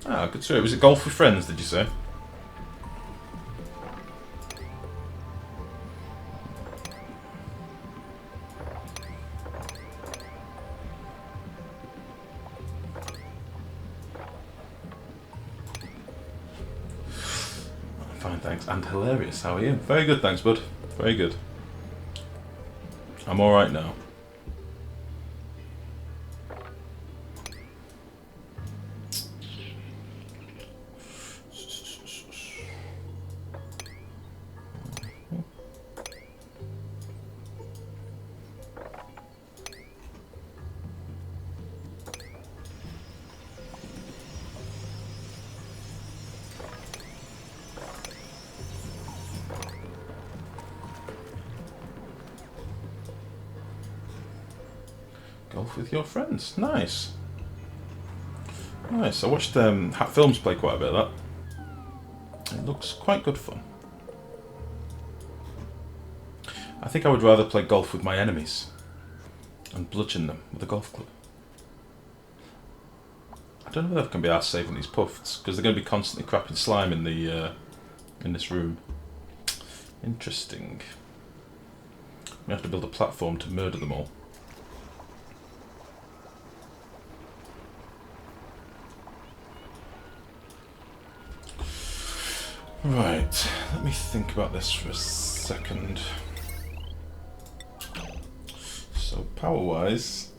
Ah, good to hear. Was it golf with friends, did you say? Fine, thanks. And hilarious. How are you? Very good, thanks, bud. Very good. I'm alright now. Golf with your friends. Nice. Nice. I watched Hat Films play quite a bit of that. It looks quite good fun. I think I would rather play golf with my enemies and bludgeon them with a golf club. I don't know if I can be arsed saving these puffs because they're going to be constantly crapping slime in the in this room. Interesting. We have to build a platform to murder them all. Right, let me think about this for a second. So power-wise,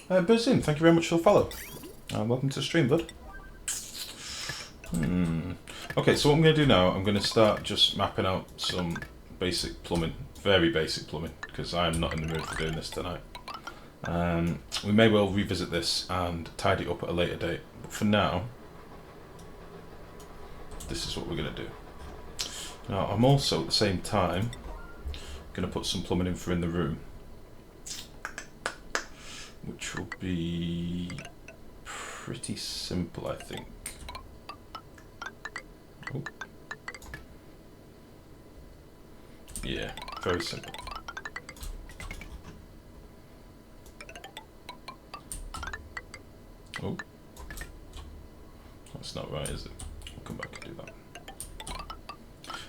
Buzzin, thank you very much for the follow. Welcome to the stream, bud. Okay, so what I'm going to do now, I'm going to start just mapping out some basic plumbing. Very basic plumbing, because I am not in the mood for doing this tonight. We may well revisit this and tidy it up at a later date. But for now, this is what we're going to do. Now, I'm also, at the same time, going to put some plumbing in the room. Which will be pretty simple, I think. Oh. Yeah, very simple. Oh, that's not right, is it? We'll come back and do that.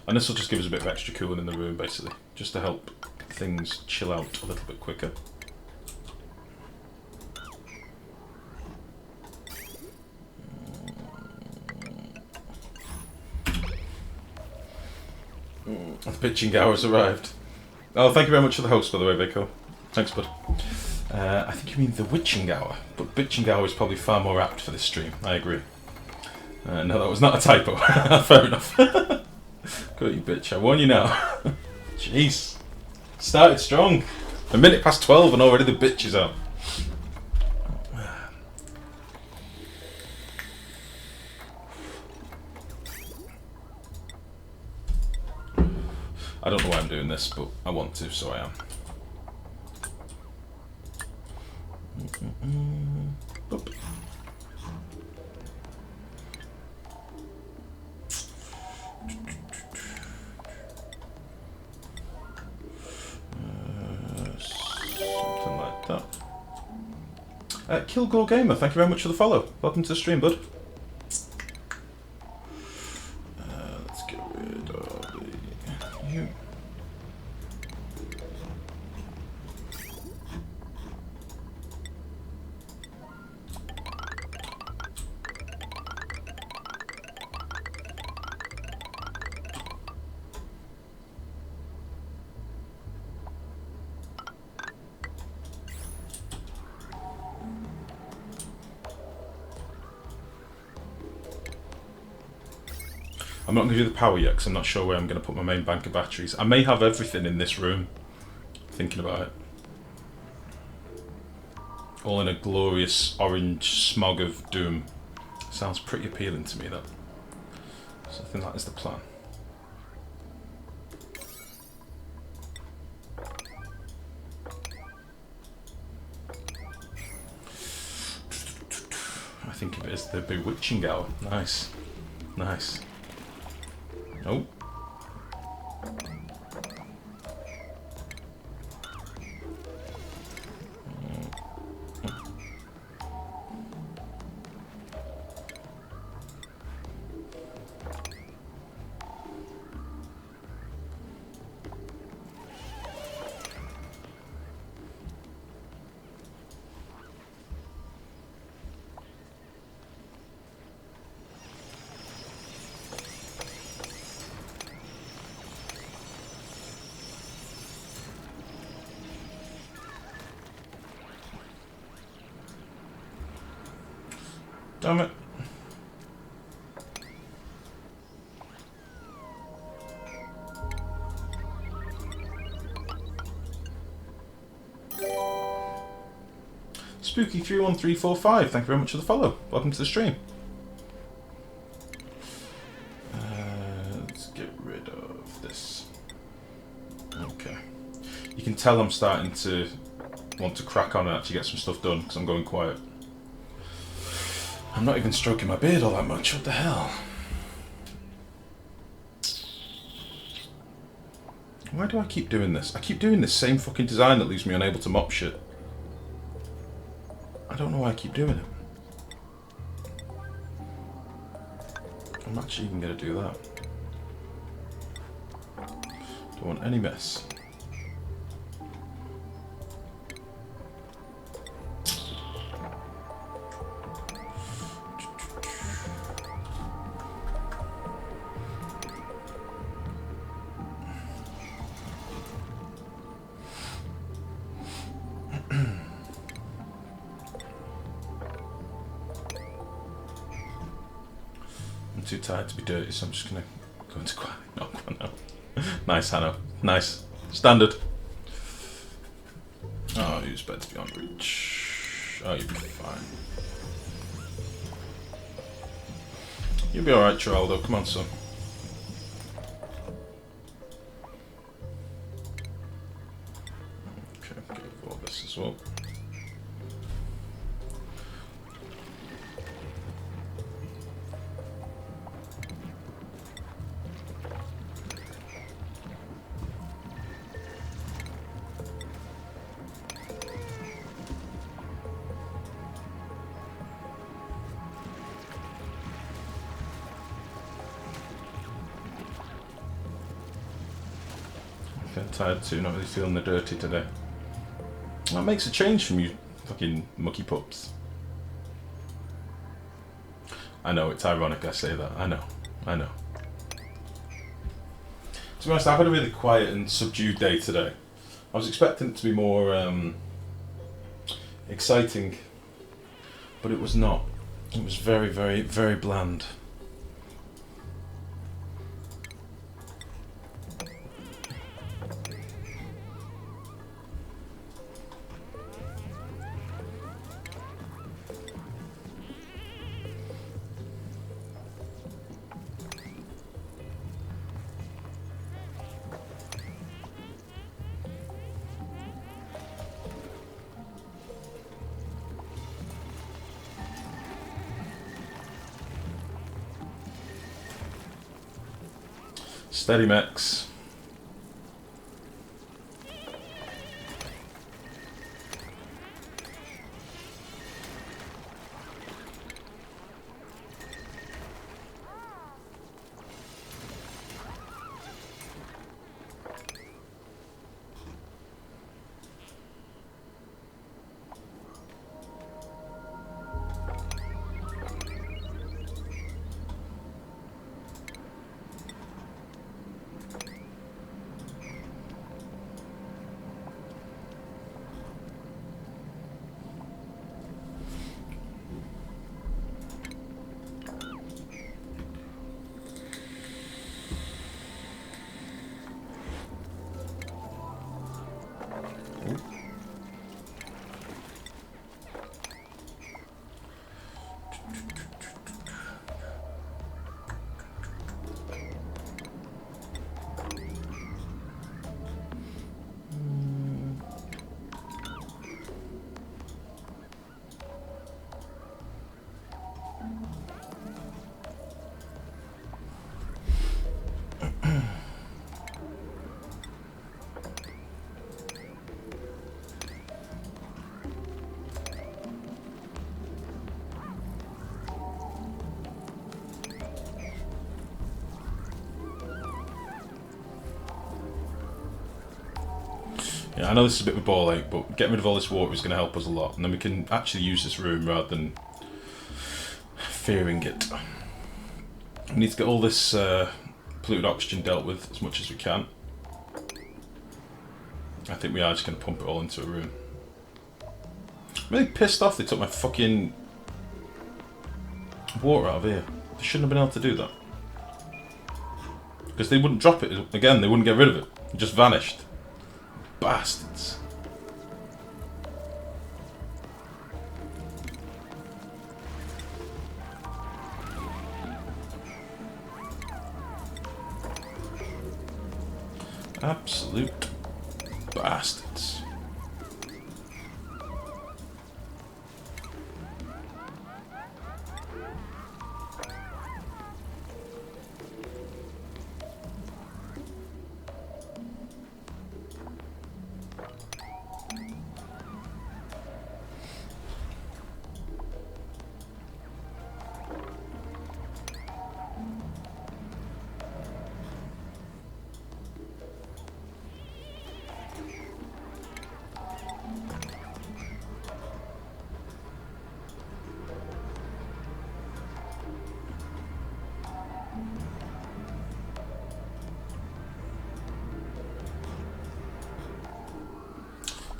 And this will just give us a bit of extra cooling in the room, basically, just to help things chill out a little bit quicker. The pitching hour has arrived. Oh, thank you very much for the host, by the way, Vico. Thanks, bud. I think you mean the witching hour, but bitching hour is probably far more apt for this stream. I agree. No, that was not a typo. Fair enough. Got you, bitch. I warn you now. Jeez. Started strong. A minute past 12 and already the bitch is out. I don't know why I'm doing this, but I want to, so I am. Boop. Something like that. Kilgore Gamer, thank you very much for the follow. Welcome to the stream, bud. Let's get rid of you. I'm not going to do the power yet because I'm not sure where I'm going to put my main bank of batteries. I may have everything in this room, thinking about it. All in a glorious orange smog of doom. Sounds pretty appealing to me, that. So I think that is the plan. I think of it as the bewitching hour. Nice. Nice. Nope. Damn it. Spooky31345, thank you very much for the follow. Welcome to the stream. Let's get rid of this. Okay. You can tell I'm starting to want to crack on and actually get some stuff done because I'm going quiet. I'm not even stroking my beard all that much, what the hell? Why do I keep doing this? I keep doing this same fucking design that leaves me unable to mop shit. I don't know why I keep doing it. I'm actually even going to do that. Don't want any mess. too tired to be dirty, so I'm just gonna go into quiet. No, no. Nice, Hanno. Nice. Standard. Oh, who's better to be on reach? Oh, you'll be fine. You'll be alright, Geraldo. Come on, son. Okay, give all this as well. I'm tired too, not really feeling the dirty today. That makes a change from you fucking mucky pups. I know, it's ironic I say that. I know. To be honest, I've had a really quiet and subdued day today. I was expecting it to be more exciting, but it was not. It was very, very, very bland. Steady, Max. Yeah, I know this is a bit of a ball ache, but getting rid of all this water is going to help us a lot, and then we can actually use this room rather than fearing it. We need to get all this polluted oxygen dealt with as much as we can. I think we are just going to pump it all into a room. I'm really pissed off they took my fucking water out of here. They shouldn't have been able to do that. Because they wouldn't drop it again, they wouldn't get rid of it. It just vanished. Bastards. Absolute bastards.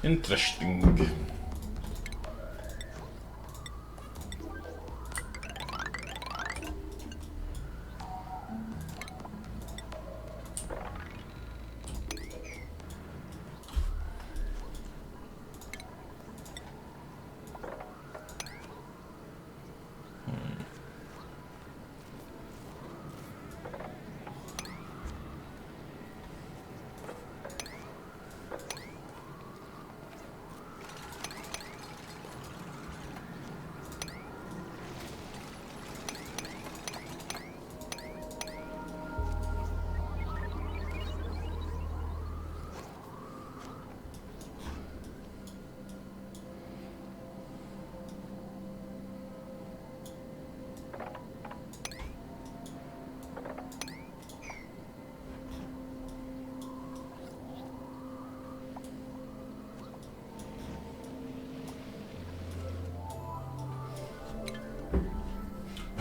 Interesting.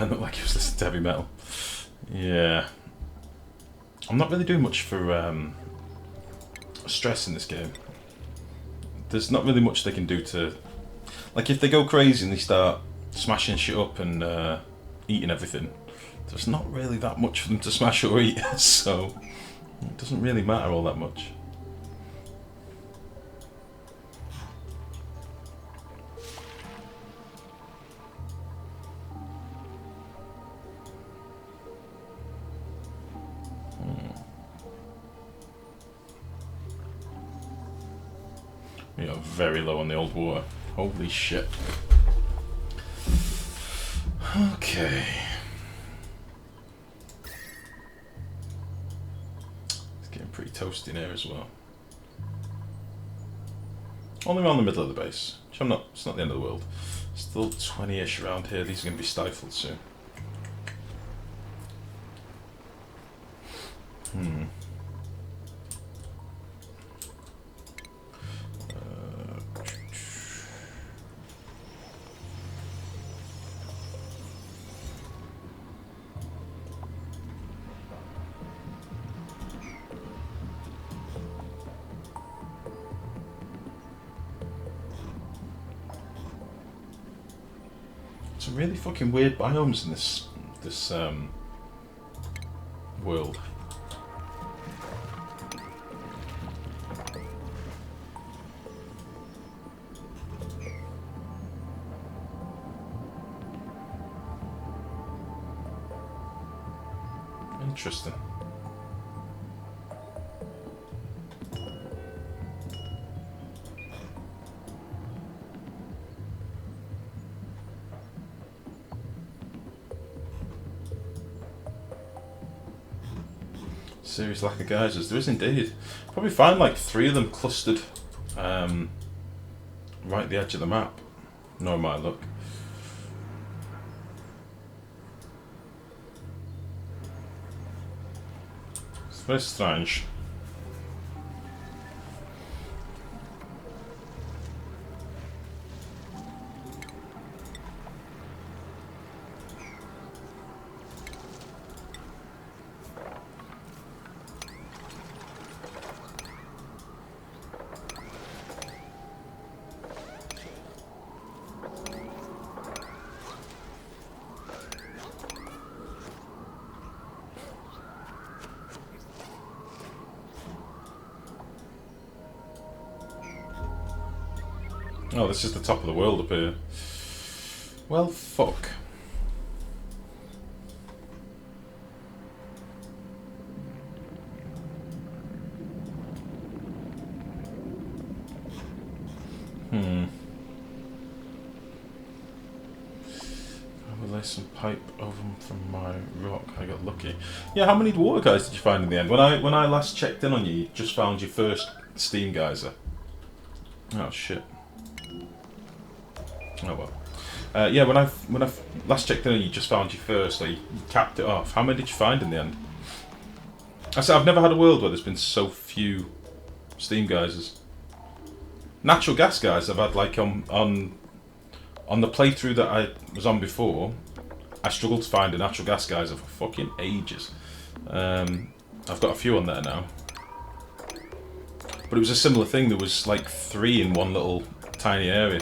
and looked like he was listening to heavy metal. Yeah. I'm not really doing much for stress in this game. There's not really much they can do to... Like, if they go crazy and they start smashing shit up and eating everything, there's not really that much for them to smash or eat, so it doesn't really matter all that much. We are very low on the old water. Holy shit. Okay. It's getting pretty toasty in here as well. Only around the middle of the base, which it's not the end of the world. Still 20-ish around here. These are going to be stifled soon. Some really fucking weird biomes in this world. Interesting. Serious lack of geysers. There is indeed. Probably find like 3 of them clustered right at the edge of the map. Nor my luck. It's very strange. Oh, this is the top of the world up here. Well, fuck. I will lay some pipe over from my rock. I got lucky. Yeah, how many water guys did you find in the end? When I last checked in on you, you just found your first steam geyser. Oh shit. Oh well. Yeah, when I last checked in, you just found your first. Like, you capped it off. How many did you find in the end? I said I've never had a world where there's been so few steam geysers. Natural gas guys I've had like on the playthrough that I was on before. I struggled to find a natural gas geyser for fucking ages. I've got a few on there now, but it was a similar thing. There was like 3 in one little tiny area.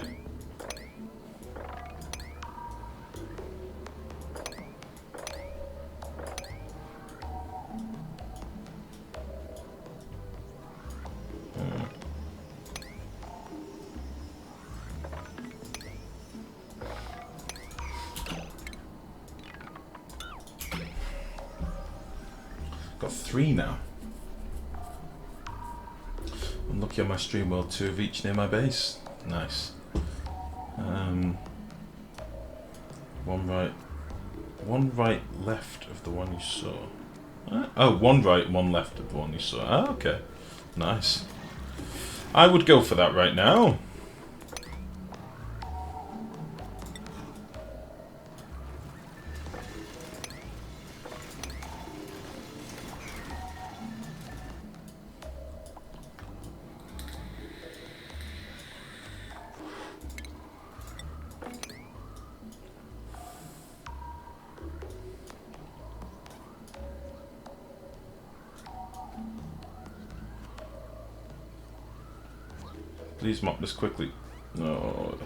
Got 3 now. I'm lucky on my stream world, 2 of each near my base. Nice. One right left of the one you saw. Oh, 1 right, 1 left of the one you saw. Ah, okay. Nice. I would go for that right now. Please mop this quickly. No.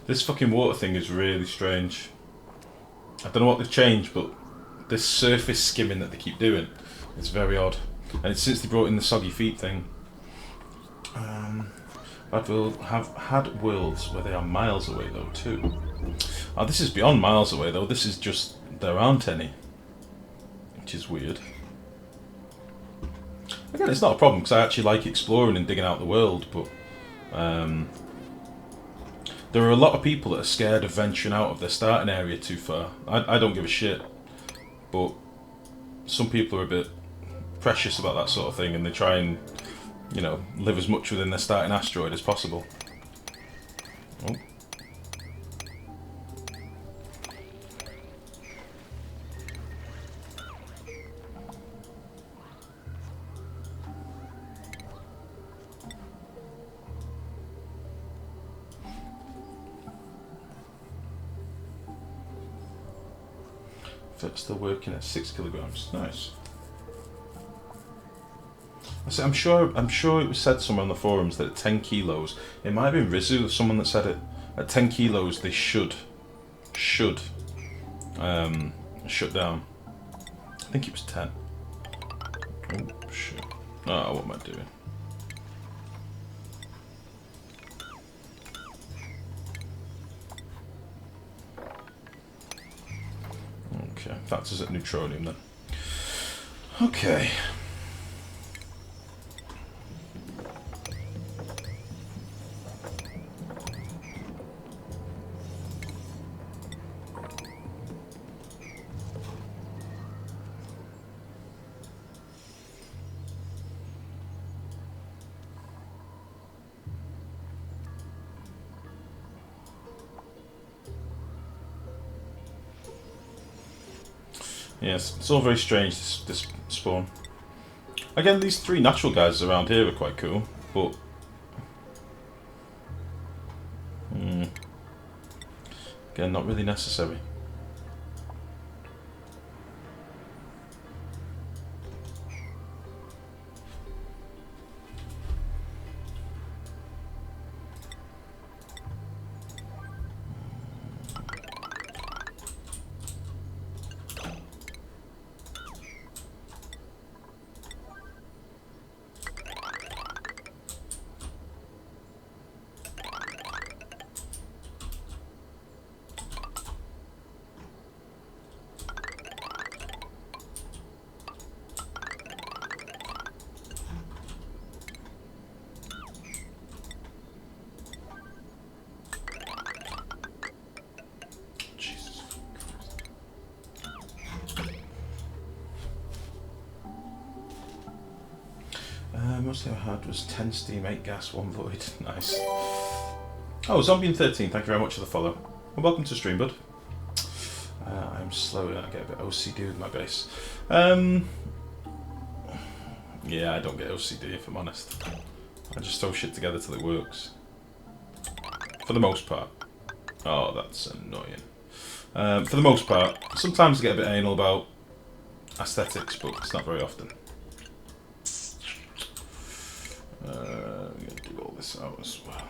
This fucking water thing is really strange. I don't know what they've changed, but this surface skimming that they keep doing, it's very odd. And it's since they brought in the soggy feet thing. I will have had worlds where they are miles away though too. Oh, this is beyond miles away though. This is just there aren't any, which is weird. Again, it's not a problem because I actually like exploring and digging out the world, but there are a lot of people that are scared of venturing out of their starting area too far. I don't give a shit, but some people are a bit precious about that sort of thing, and they try and, you know, live as much within their starting asteroid as possible. Oh. Still working at 6 kilograms. Nice. I'm sure it was said somewhere on the forums that at 10 kilos, it might have been Rizu or someone that said it. At 10 kilos, they should shut down. I think it was 10. Oh shit! Oh, what am I doing? Okay, that's us at neutronium then. Okay. Yes, it's all very strange, this spawn. Again, these 3 natural guys around here are quite cool, but again, not really necessary. Most I had was 10 steam, 8 gas, 1 void. Nice. Oh, Zombie 13, thank you very much for the follow. Well, welcome to stream, bud. I'm slow, I get a bit OCD with my base. Yeah, I don't get OCD if I'm honest. I just throw shit together till it works. For the most part. Oh, that's annoying. For the most part, sometimes I get a bit anal about aesthetics, but it's not very often. I'm going to do all this out as well.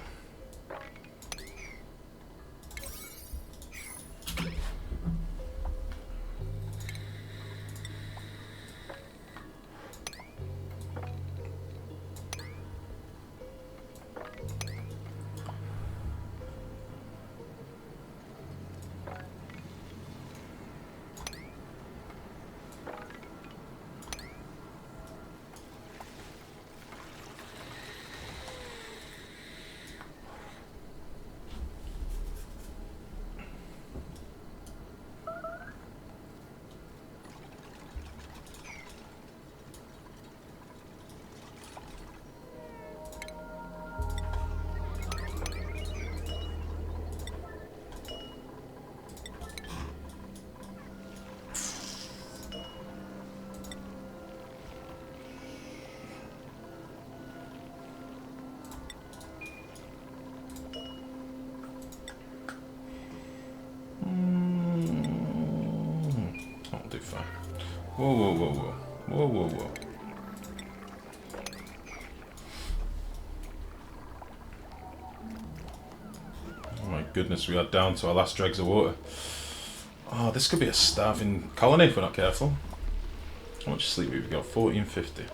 absolutely fine. Whoa, whoa, whoa, whoa. Whoa, whoa, whoa. Oh my goodness, we are down to our last dregs of water. Oh, this could be a starving colony if we're not careful. How much sleep have we got? 1450.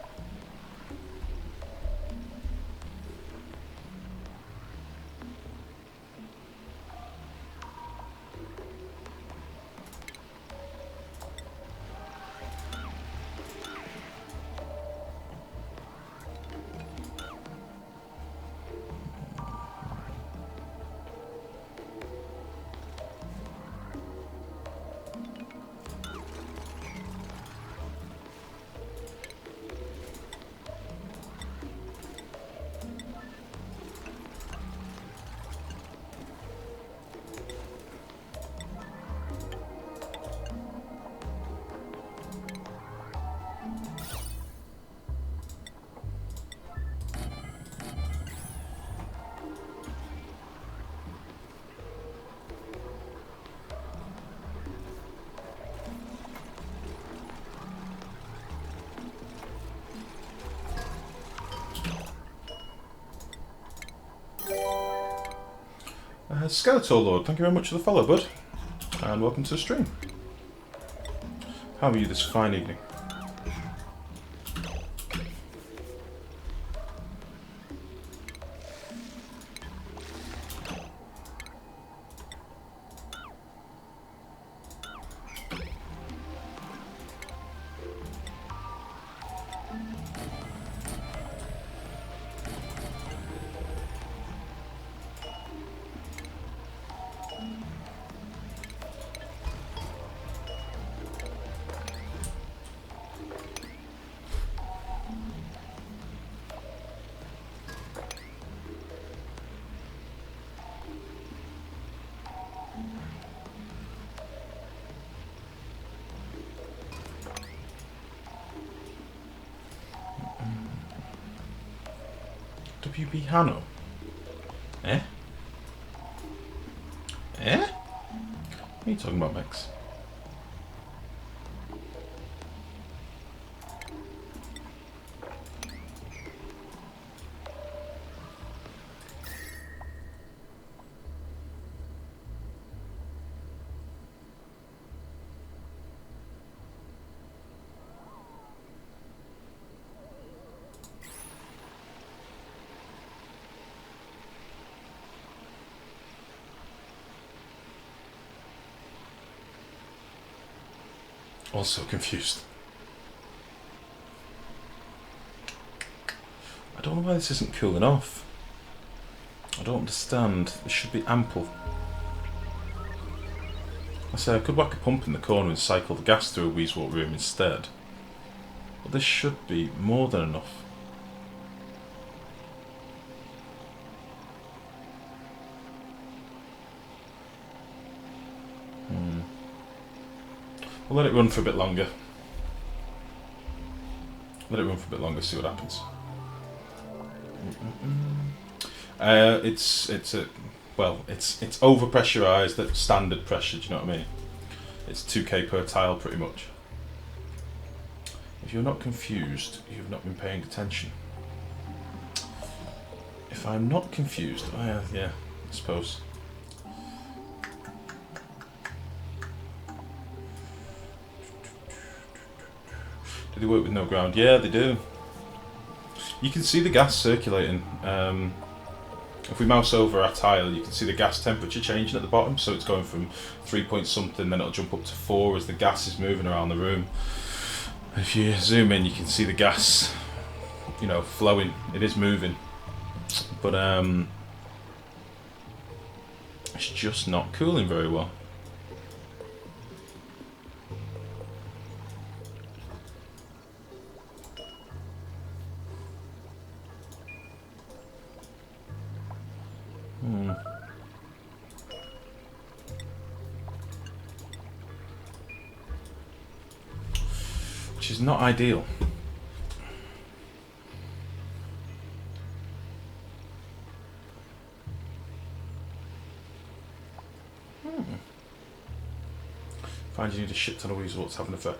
Skeletor Lord, thank you very much for the follow, bud. And welcome to the stream. How are you this fine evening? WB Hano? Eh? Eh? What are you talking about, Max? Also confused. I don't know why this isn't cooling off. I don't understand. This should be ample. I say I could whack a pump in the corner and cycle the gas through a Weezewort room instead. But this should be more than enough. We'll let it run for a bit longer. Let it run for a bit longer, see what happens. It's over pressurized at standard pressure. Do you know what I mean? It's 2k per tile, pretty much. If you're not confused, you've not been paying attention. If I'm not confused, yeah, I suppose. Do they work with no ground? Yeah, they do. You can see the gas circulating. If we mouse over our tile, you can see the gas temperature changing at the bottom. So it's going from 3 point something, then it'll jump up to 4 as the gas is moving around the room. If you zoom in, you can see the gas, you know, flowing. It is moving, but it's just not cooling very well. Which is not ideal. Find you need a shit ton of weasel to have an effect.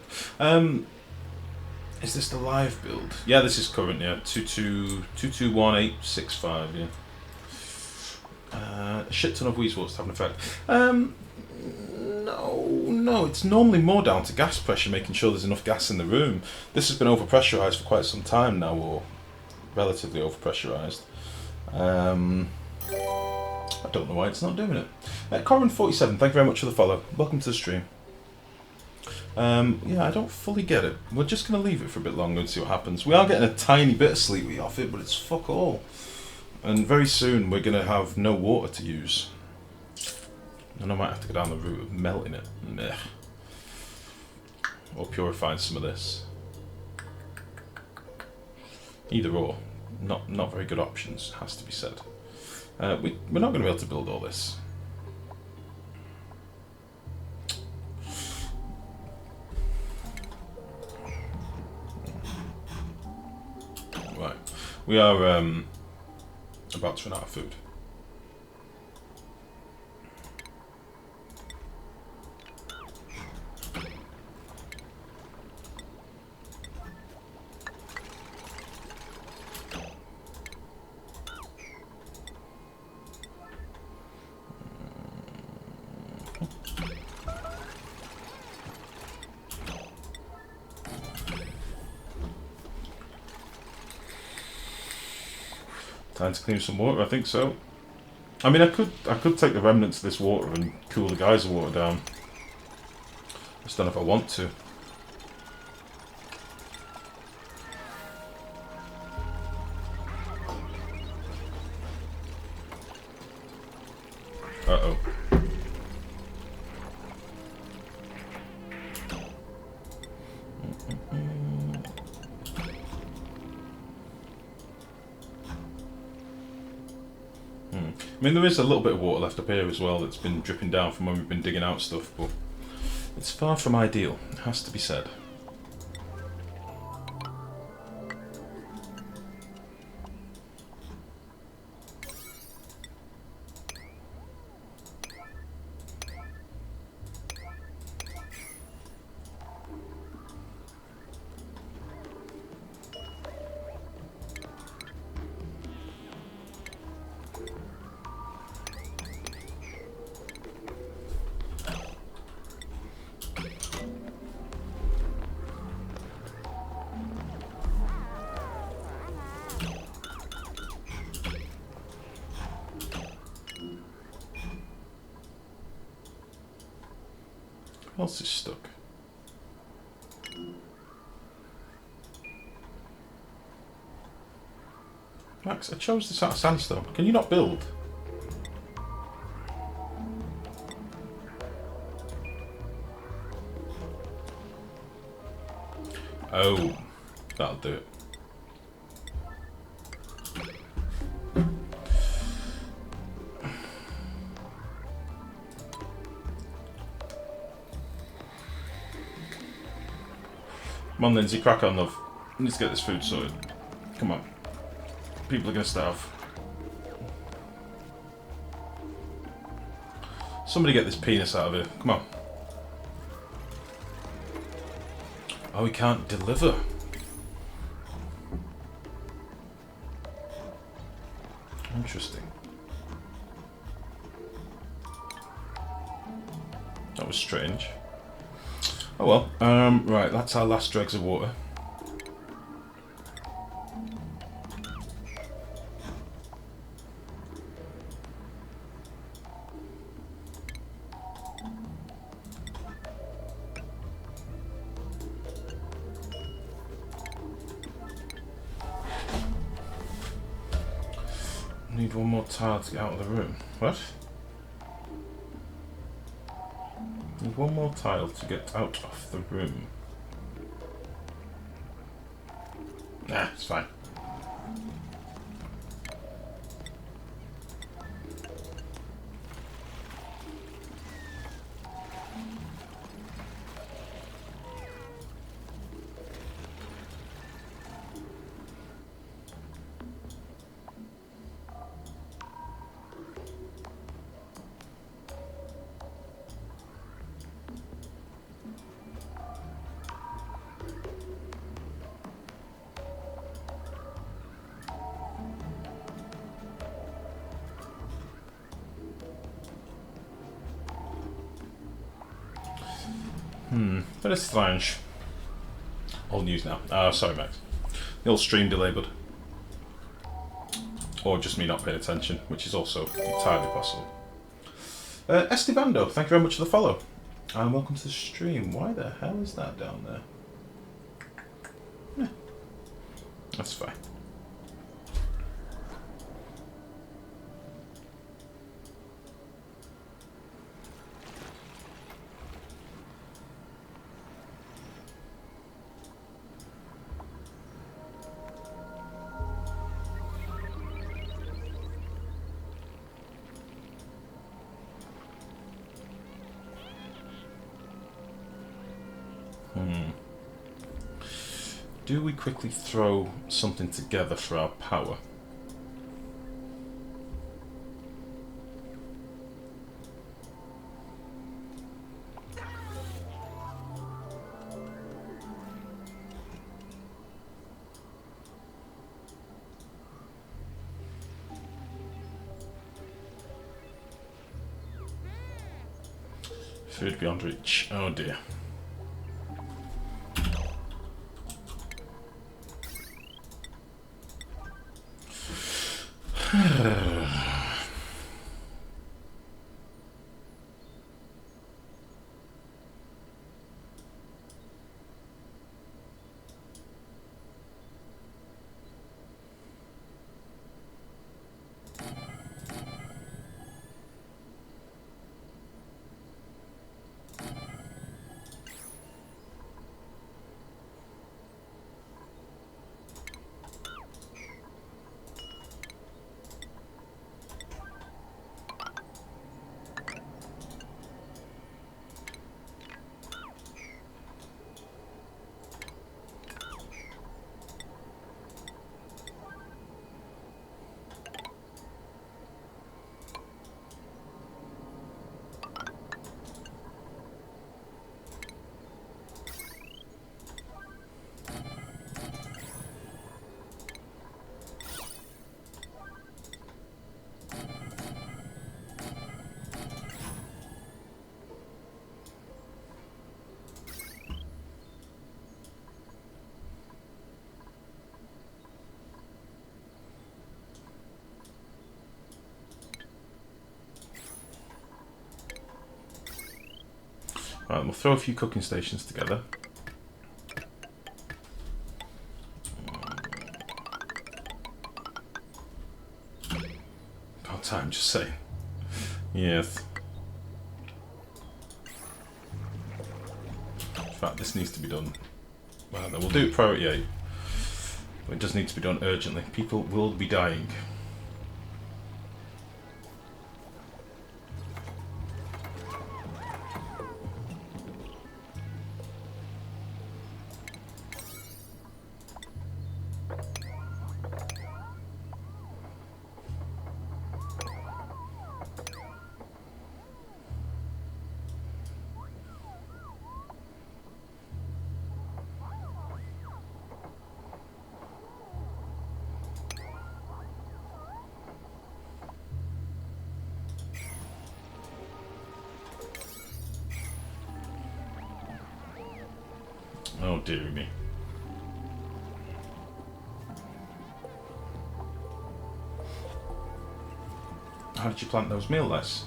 Is this the live build? Yeah, this is current, yeah. 221865, yeah. A shit ton of weasel to have an effect. No, it's normally more down to gas pressure, making sure there's enough gas in the room. This has been overpressurised for quite some time now, or relatively overpressurised. I don't know why it's not doing it. Corin47, thank you very much for the follow. Welcome to the stream. Yeah, I don't fully get it. We're just going to leave it for a bit longer and see what happens. We are getting a tiny bit of sleepy off it, but it's fuck all. And very soon we're going to have no water to use. And I might have to go down the route of melting it. Meh. Or purifying some of this. Either or. Not very good options, has to be said. We're not going to be able to build all this. Right. We are about to run out of food. Time to clean some water, I think so. I mean, I could take the remnants of this water and cool the geyser water down. I just don't know if I want to. Uh-oh. I mean, there is a little bit of water left up here as well that's been dripping down from when we've been digging out stuff, but it's far from ideal, it has to be said. What else is stuck? Max, I chose this out of sandstone. Can you not build? Oh, that'll do it. Come on, Lindsay, crack on, love. I need to get this food sorted. Come on. People are going to starve. Somebody get this penis out of here. Come on. Oh, we can't deliver. Interesting. That was strange. Oh well. Right, that's our last dregs of water. Need one more tile to get out of the room. What? Need one more tile to get out of the room. Nah, it's fine. Very strange. All news now. Sorry, Max. The old stream delay, bud. Or just me not paying attention, which is also entirely possible. Estevando, thank you very much for the follow. And welcome to the stream. Why the hell is that down there? Yeah, that's fine. Do we quickly throw something together for our power? Food beyond reach. Oh dear. Right, we'll throw a few cooking stations together. About time, just saying. Yes. In fact, this needs to be done. Well, we'll do it priority 8. But it does need to be done urgently. People will be dying. Oh dear me. How did you plant those meal lice?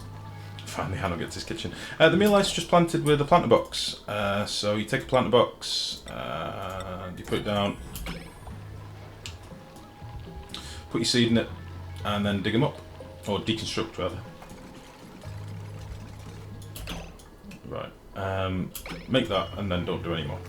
Finally, Hannah gets his kitchen. The meal lice are just planted with a planter box. So you take a planter box and you put it down, put your seed in it, and then dig them up, or deconstruct rather. Right. Make that, and then don't do any more.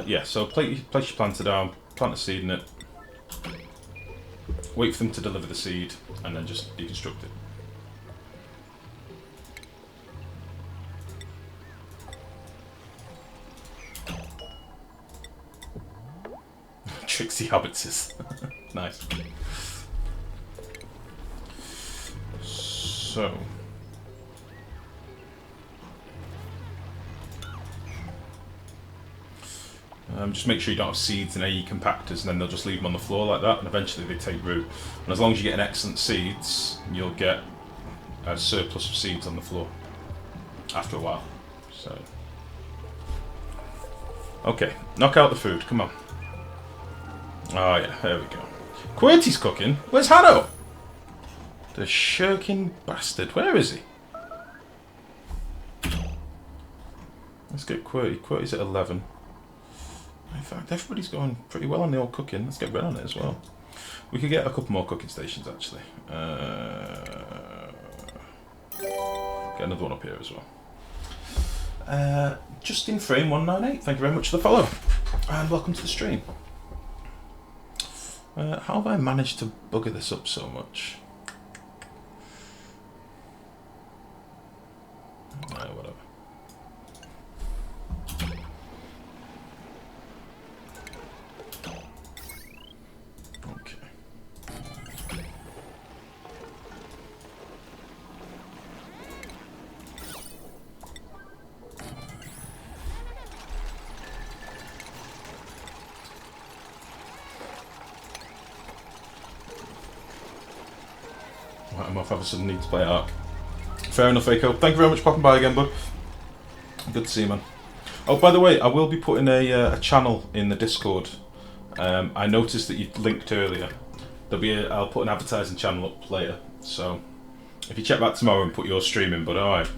Yeah, so place your planter down, plant a seed in it, wait for them to deliver the seed, and then just deconstruct it. Trixie hobbitses. Nice. So... just make sure you don't have seeds in any compactors, and then they'll just leave them on the floor like that, and eventually they take root. And as long as you get an excellent seeds, you'll get a surplus of seeds on the floor after a while. So, okay, knock out the food. Come on. Oh yeah, there we go. QWERTY's cooking. Where's Hado? The shirking bastard. Where is he? Let's get QWERTY. QWERTY's at 11. In fact, everybody's going pretty well on the old cooking. Let's get Red on it as well. We could get a couple more cooking stations, actually. Get another one up here as well. Justin Frame 198, thank you very much for the follow. And welcome to the stream. How have I managed to bugger this up so much? Whatever. I'm off, I have a sudden need to play Ark. Fair enough, Aiko. Thank you very much for popping by again, bud. Good to see you, man. Oh, by the way, I will be putting a channel in the Discord. I noticed that you linked earlier. I'll put an advertising channel up later. So, if you check that tomorrow and put your stream in, bud, alright.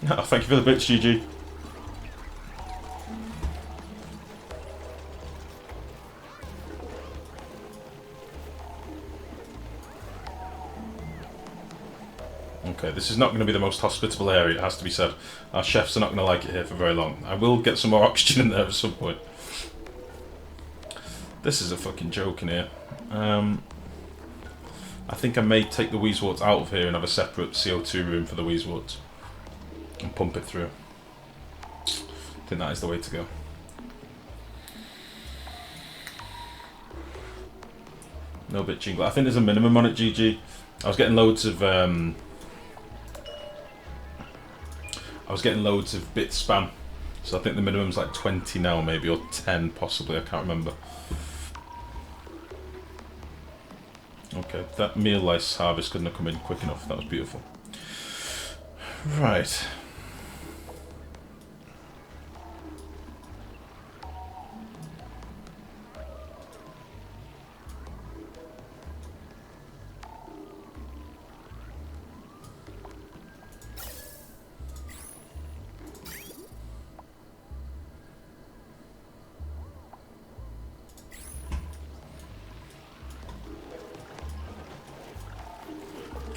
Oh, thank you for the bits, GG. Okay, this is not going to be the most hospitable area, it has to be said. Our chefs are not going to like it here for very long. I will get some more oxygen in there at some point. This is a fucking joke in here. I think I may take the Weezeworts out of here and have a separate CO2 room for the Weezeworts. And pump it through. I think that is the way to go. No bit jingle. I think there's a minimum on it, GG. I was getting loads of bit spam. So I think the minimum's like 20 now, maybe, or 10 possibly, I can't remember. Okay, that meal lice harvest couldn't have come in quick enough, that was beautiful. Right.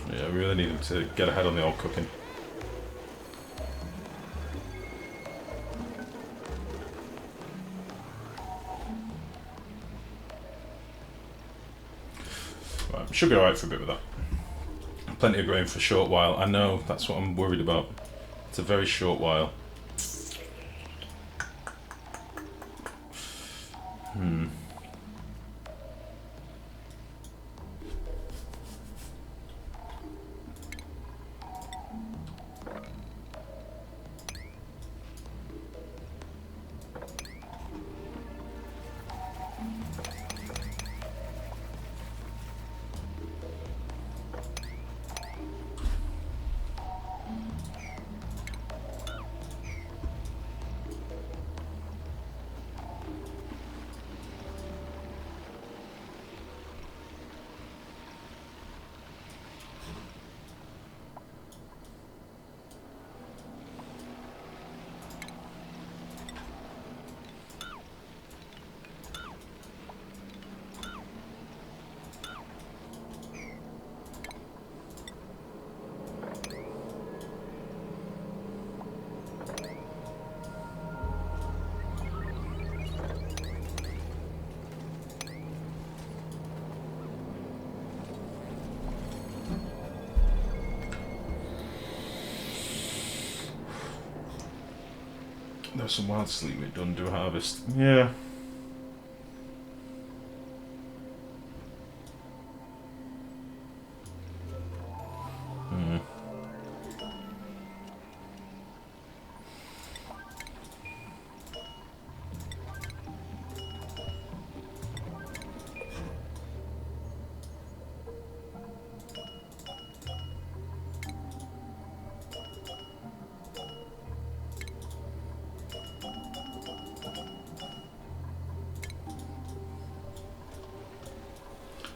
Yeah, I really need him to get ahead on the old cooking. Right, should be alright for a bit with that. Plenty of grain for a short while. I know, that's what I'm worried about. It's a very short while. There's some wild sleep we've done, do a harvest. Yeah.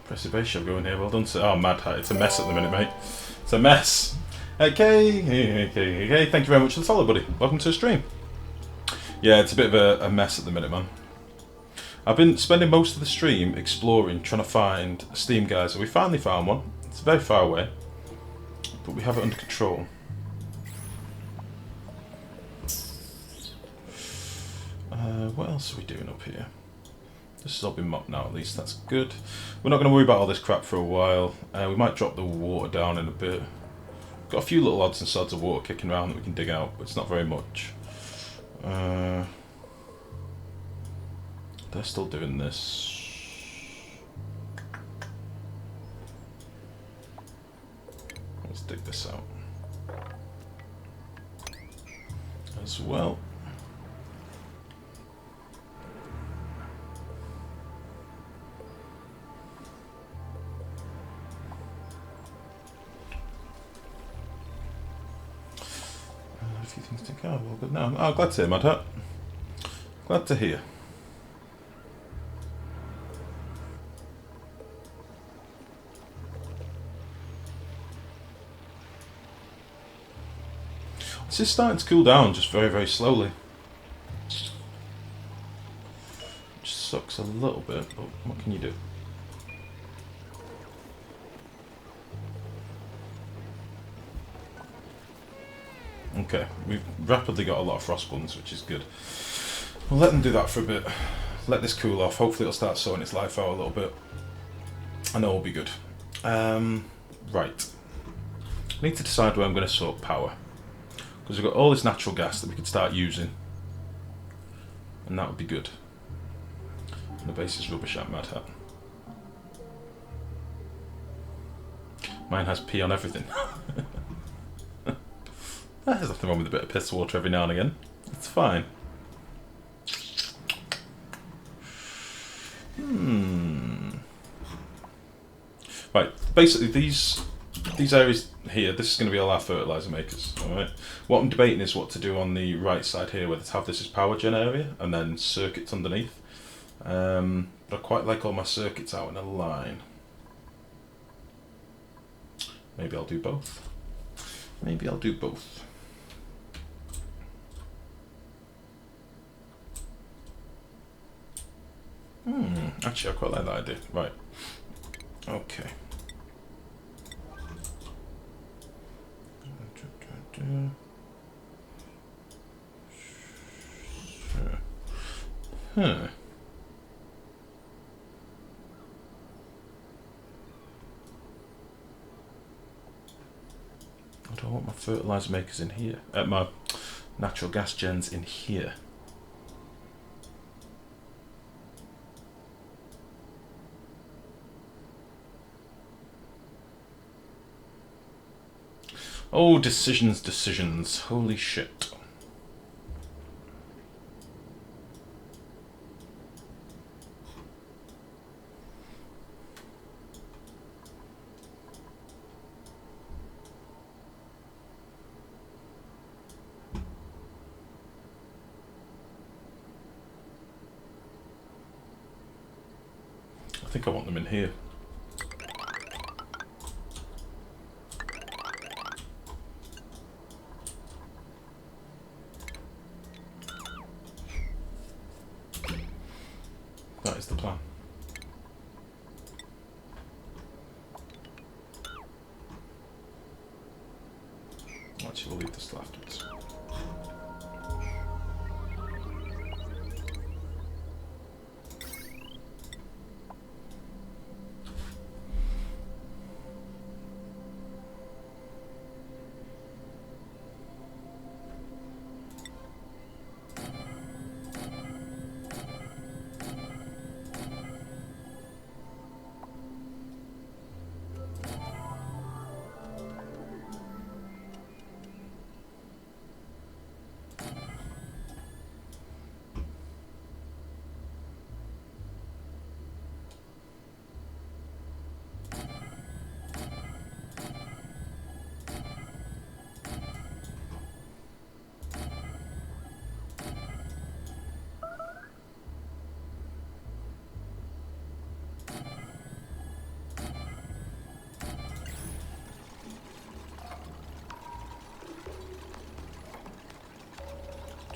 Preservation going here, well done. Oh, Mad Hat, it's a mess at the minute, mate. It's a mess. Okay. Thank you very much for the follow, buddy. Welcome to the stream. Yeah, it's a bit of a mess at the minute, man. I've been spending most of the stream exploring, trying to find a Steam geyser. We finally found one. It's very far away, but we have it under control. What else are we doing up here? This has all been mopped now, at least. That's good. We're not going to worry about all this crap for a while. We might drop the water down in a bit. Got a few little odds and sods of water kicking around that we can dig out, but it's not very much. They're still doing this. Let's dig this out as well. A few things to go. Well, good now. Oh, glad to hear, Mad Hat. Glad to hear. This is starting to cool down just very, very slowly. Which sucks a little bit, but what can you do? Okay, we've rapidly got a lot of frost buns, which is good. We'll let them do that for a bit. Let this cool off. Hopefully it'll start sorting its life out a little bit. I know it'll be good. Right. I need to decide where I'm going to sort power. Because we've got all this natural gas that we could start using. And that would be good. And the base is rubbish at Mad Hat. Mine has pee on everything. There's nothing wrong with a bit of piss water every now and again. It's fine. Right, basically these areas here, this is going to be all our fertiliser makers, alright? What I'm debating is what to do on the right side here, whether to have this as power gen area and then circuits underneath. But I quite like all my circuits out in a line. Maybe I'll do both. Maybe I'll do both. Actually, I quite like that idea. Right. Okay. Huh. I don't want my fertiliser makers in here. My natural gas gens in here. Oh, decisions. Holy shit. I think I want them in here. That is the plan. Actually, we'll leave this till afterwards.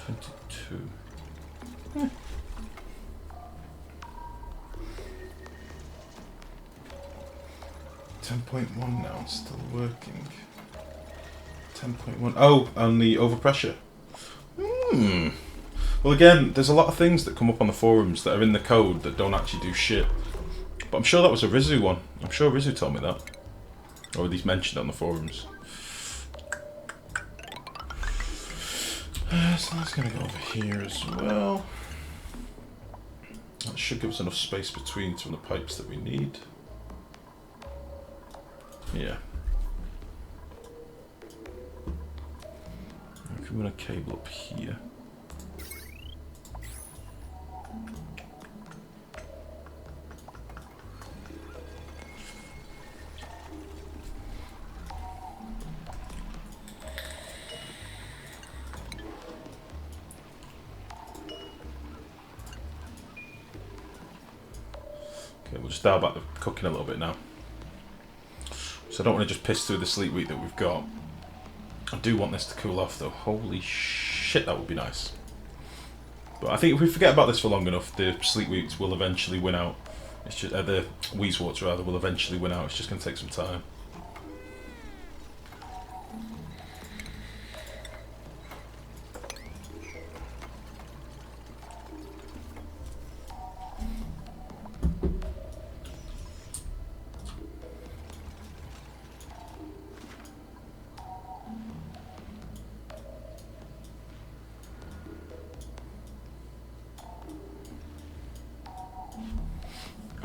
22. 10.1 now, still working. 10.1. Oh, and the overpressure. Well, again, there's a lot of things that come up on the forums that are in the code that don't actually do shit. But I'm sure that was a Rizu one. I'm sure Rizu told me that. Or at least mentioned it on the forums. So that's going to go over here as well. That should give us enough space between some of the pipes that we need. Yeah. I'm going to cable up here. Okay, we'll just dial back the cooking a little bit now. So I don't want to just piss through the sleep wheat that we've got. I do want this to cool off though. Holy shit, that would be nice. But I think if we forget about this for long enough, the sleep wheats will eventually win out. It's just the Weezeworts rather will eventually win out. It's just going to take some time.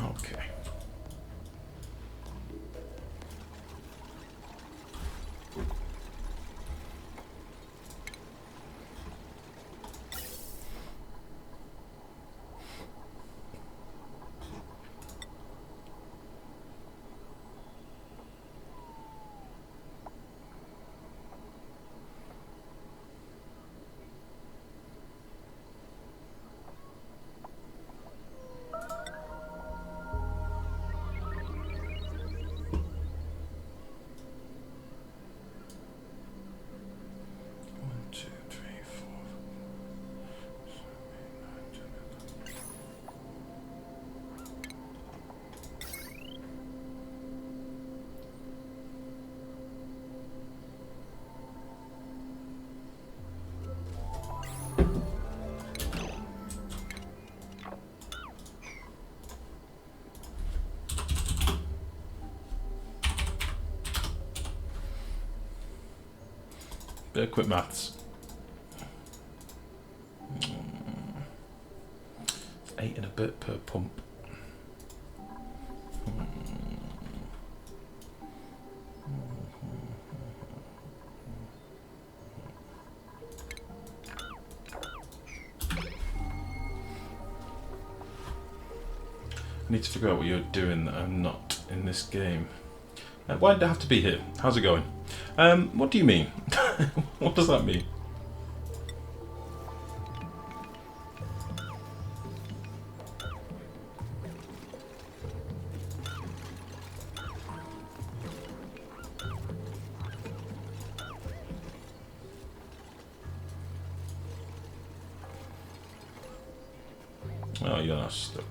Okay. Bit of quick maths. It's 8 and a bit per pump. I need to figure out what you're doing that I'm not in this game. Why did I have to be here? How's it going? What do you mean? What does that mean? Oh, you're not stuck.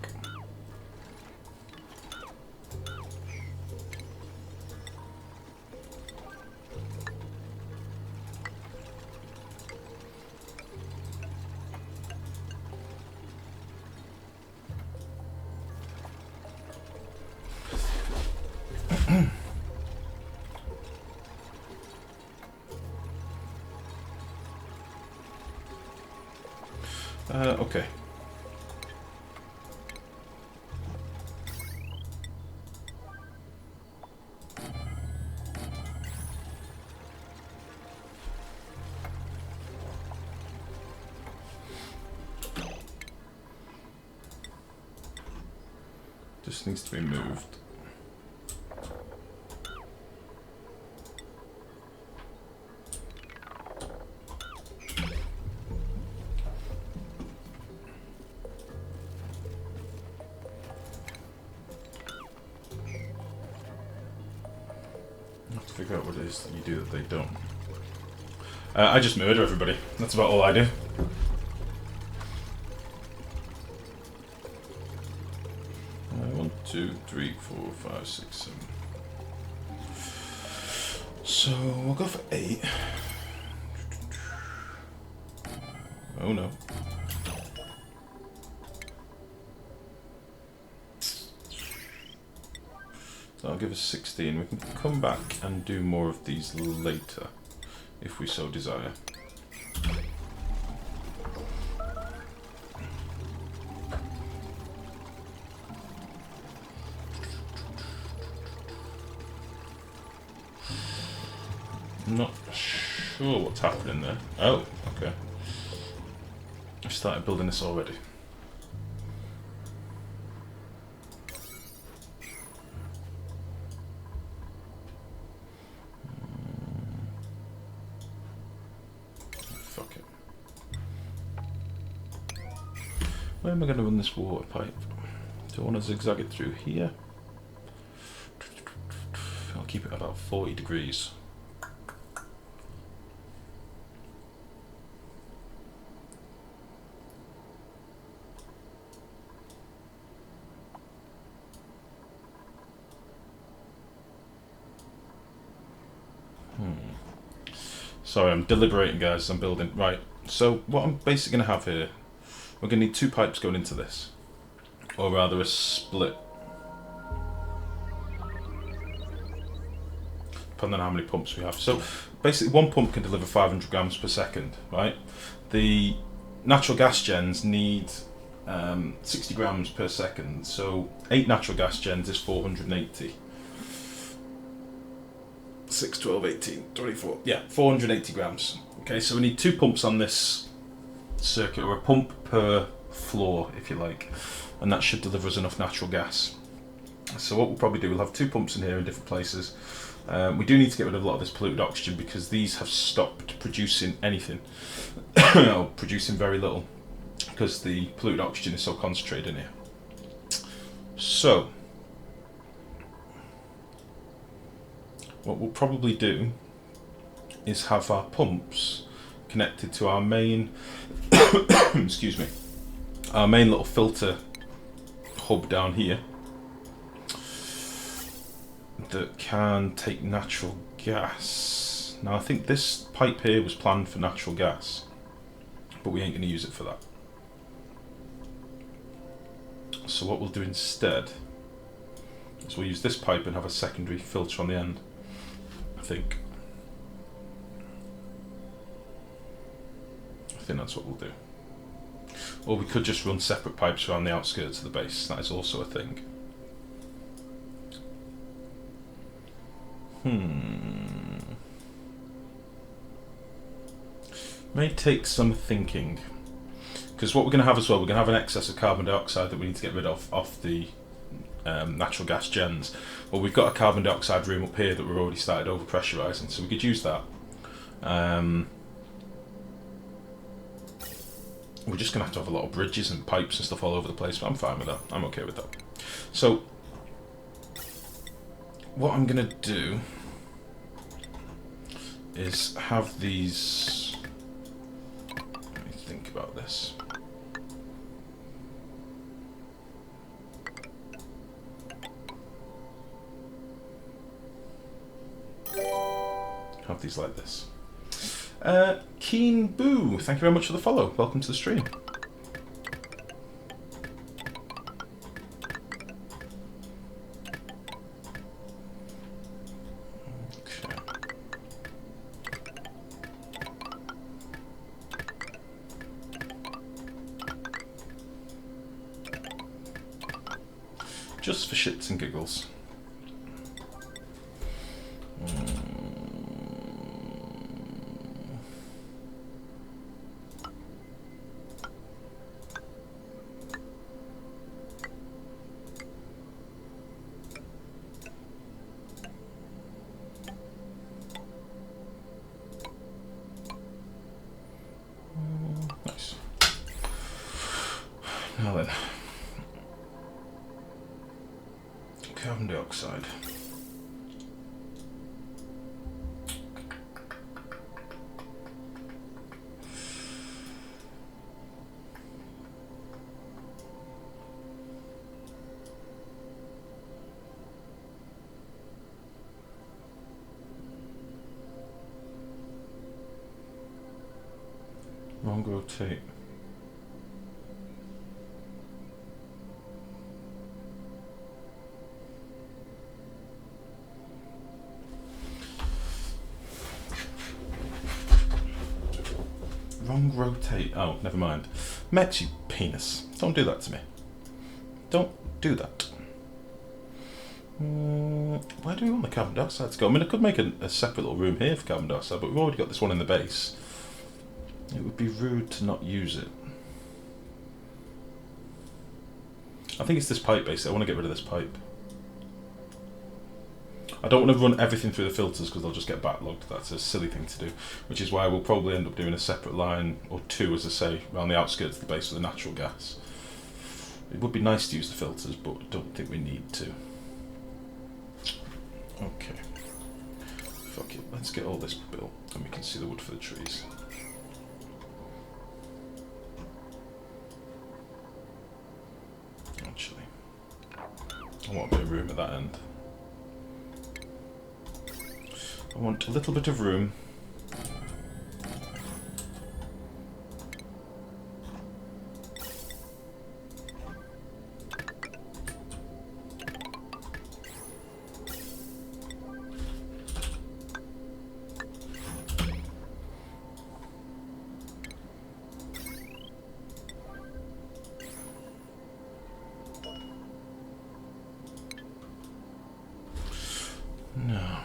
Okay. Just needs to be moved. I have to figure out what it is that you do that they don't. I just murder everybody. That's about all I do. One, two, three, 4, 5, 6, 7. So we'll go for 8. Oh no. That'll give us 16. We can come back and do more of these later, if we so desire. I'm not sure what's happening there. Oh, okay. I've started building this already. Fuck it. Where am I going to run this water pipe? Do I want to zigzag it through here? I'll keep it about 40 degrees. Sorry, I'm deliberating, guys. I'm building. Right, so what I'm basically going to have here, we're going to need 2 pipes going into this. Or rather, a split. Depending on how many pumps we have. So, basically, 1 pump can deliver 500 grams per second, right? The natural gas gens need 60 grams per second. So, 8 natural gas gens is 480. 6, 12, 18, 24. Yeah, 480 grams. Okay, so we need 2 pumps on this circuit, or a pump per floor, if you like, and that should deliver us enough natural gas. So what we'll probably do, we'll have 2 pumps in here in different places. We do need to get rid of a lot of this polluted oxygen because these have stopped producing anything, or producing very little, because the polluted oxygen is so concentrated in here. So what we'll probably do is have our pumps connected to our main excuse me, our main little filter hub down here that can take natural gas. Now I think this pipe here was planned for natural gas, but we ain't going to use it for that. So what we'll do instead is we'll use this pipe and have a secondary filter on the end, I think that's what we'll do. Or we could just run separate pipes around the outskirts of the base. That is also a thing. May take some thinking. Because what we're going to have as well, we're going to have an excess of carbon dioxide that we need to get rid of off the natural gas gens. Well, we've got a carbon dioxide room up here that we've already started over pressurising, so we could use that. We're just going to have a lot of bridges and pipes and stuff all over the place, but I'm fine with that. I'm okay with that. So, what I'm going to do is have these... Let me think about this. Have these like this. Keen Boo, thank you very much for the follow. Welcome to the stream. Okay. Just for shits and giggles. Nice. Now then, carbon dioxide. Okay. 1, Wrong rotate. Wrong rotate. Oh, never mind. Mex, you penis. Don't do that to me. Don't do that. Where do we want the carbon dioxide to go? I mean, I could make a separate little room here for carbon dioxide, but we've already got this one in the base. It would be rude to not use it. I think it's this pipe, basically. I want to get rid of this pipe. I don't want to run everything through the filters because they'll just get backlogged. That's a silly thing to do, which is why we'll probably end up doing a separate line or two, as I say, around the outskirts of the base with the natural gas. It would be nice to use the filters, but I don't think we need to. Okay. Fuck it. Let's get all this built and we can see the wood for the trees. Actually, I want a bit of room at that end. I want a little bit of room. No.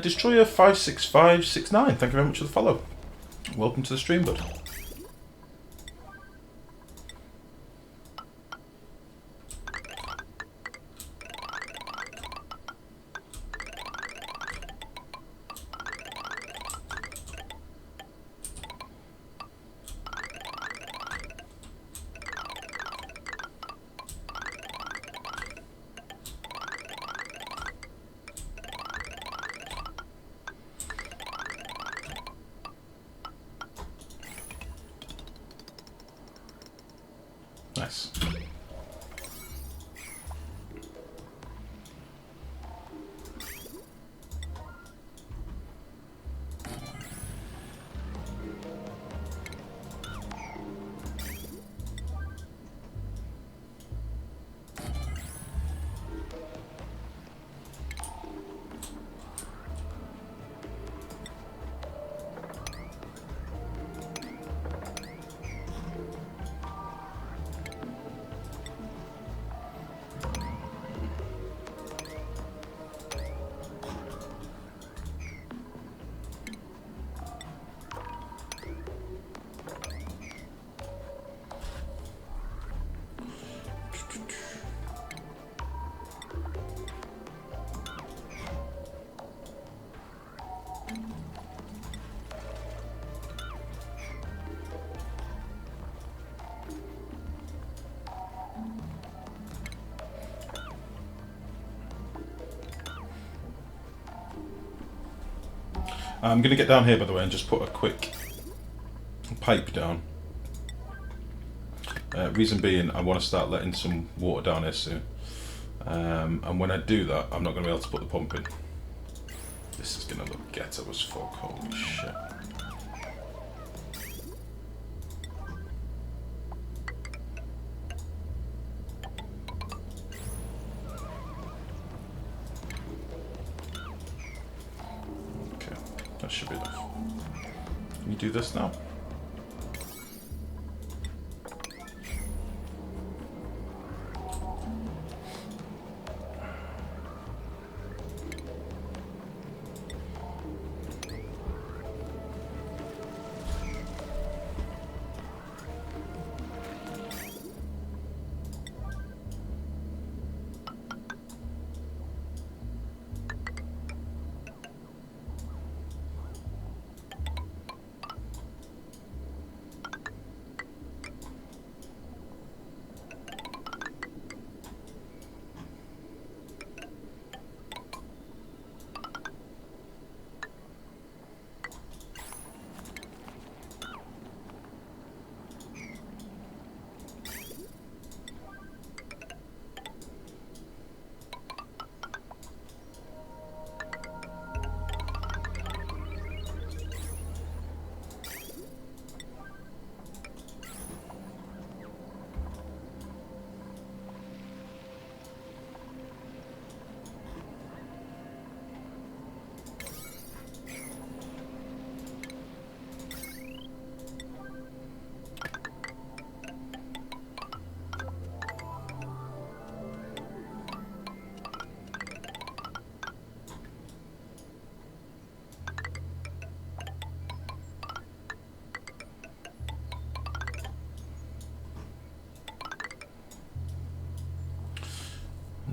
Destroyer 56569, thank you very much for the follow. Welcome to the stream, bud. Nice. I'm going to get down here, by the way, and just put a quick pipe down. Reason being, I want to start letting some water down here soon. And when I do that, I'm not going to be able to put the pump in. This is going to look ghetto as fuck, holy shit. That should be enough. Can you do this now?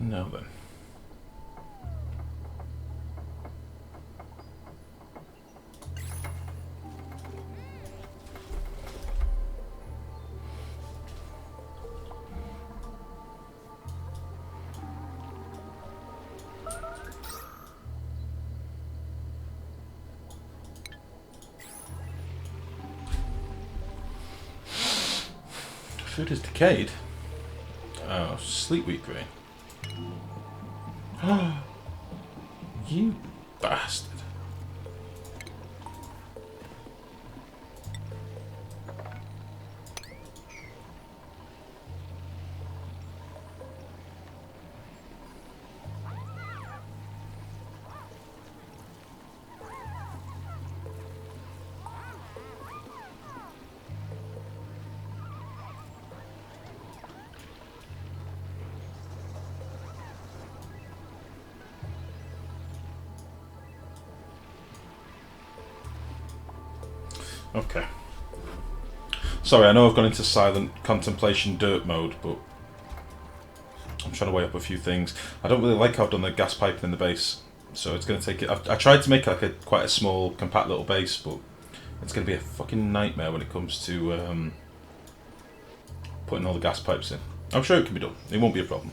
Now then. Food is decayed. Oh, sleep wheat grain. You bastard. Okay. Sorry, I know I've gone into silent contemplation dirt mode, but I'm trying to weigh up a few things. I don't really like how I've done the gas piping in the base, so it's going to take it. I tried to make like quite a small, compact little base, but it's going to be a fucking nightmare when it comes to putting all the gas pipes in. I'm sure it can be done. It won't be a problem.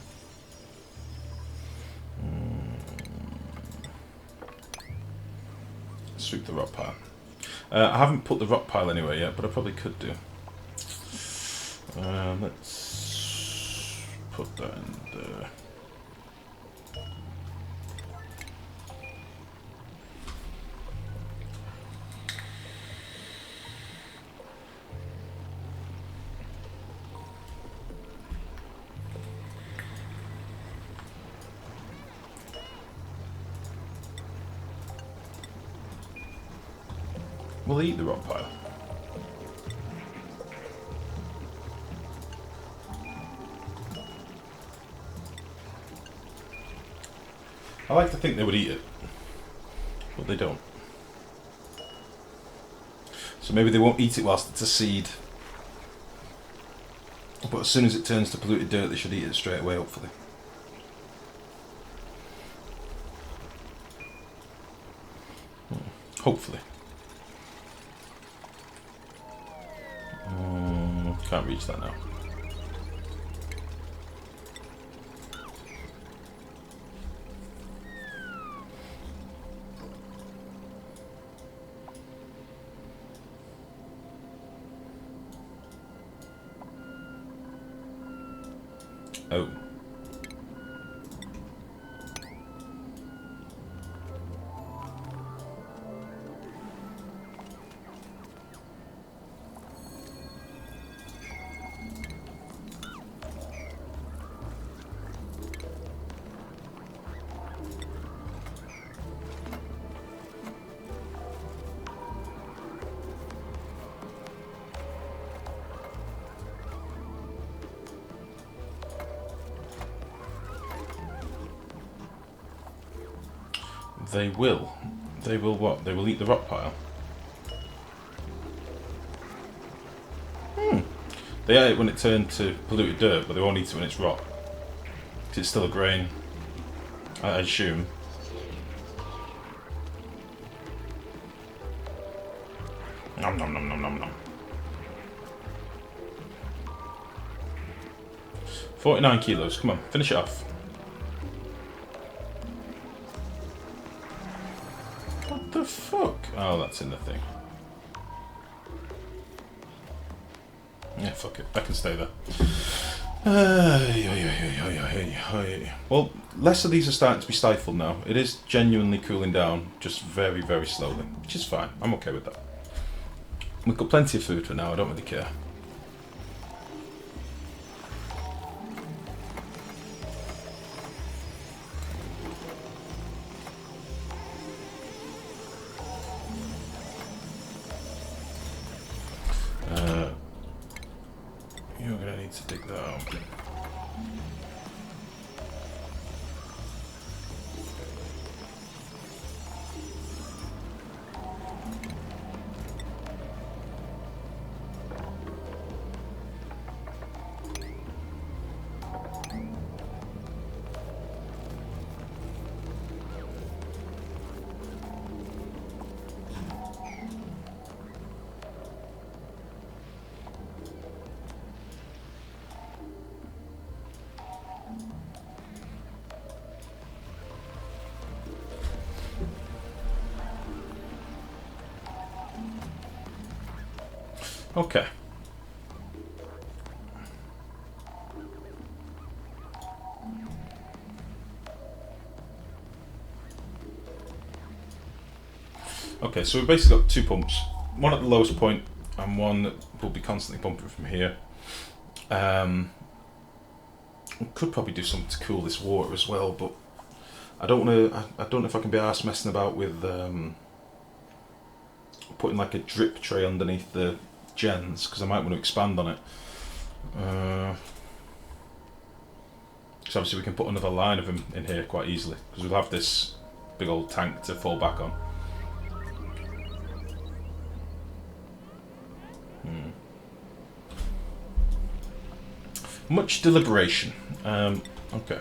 Sweep the rock pile. I haven't put the rock pile anywhere yet, but I probably could do. Let's put that in there. We'll eat the rock pile. I like to think they would eat it, but they don't. So maybe they won't eat it whilst it's a seed. But as soon as it turns to polluted dirt, they should eat it straight away, hopefully. Hopefully. Can't reach that now. Oh. They will. They will what? They will eat the rock pile. They ate it when it turned to polluted dirt, but they won't eat it when it's rock. 'Cause it's still a grain, I assume. Nom nom nom nom nom nom. 49 kilos. Come on, finish it off. What the fuck? Oh, that's in the thing. Yeah, fuck it. I can stay there. Well, less of these are starting to be stifled now. It is genuinely cooling down, just very, very slowly, which is fine. I'm okay with that. We've got plenty of food for now. I don't really care. You're gonna need to dig that out. Okay. Okay, so we've basically got two pumps. One at the lowest point and one that will be constantly pumping from here. We could probably do something to cool this water as well, but I don't want to. I don't know if I can be arsed messing about with putting like a drip tray underneath the gens, because I might want to expand on it. Because obviously we can put another line of them in here quite easily, because we'll have this big old tank to fall back on. Much deliberation. Okay.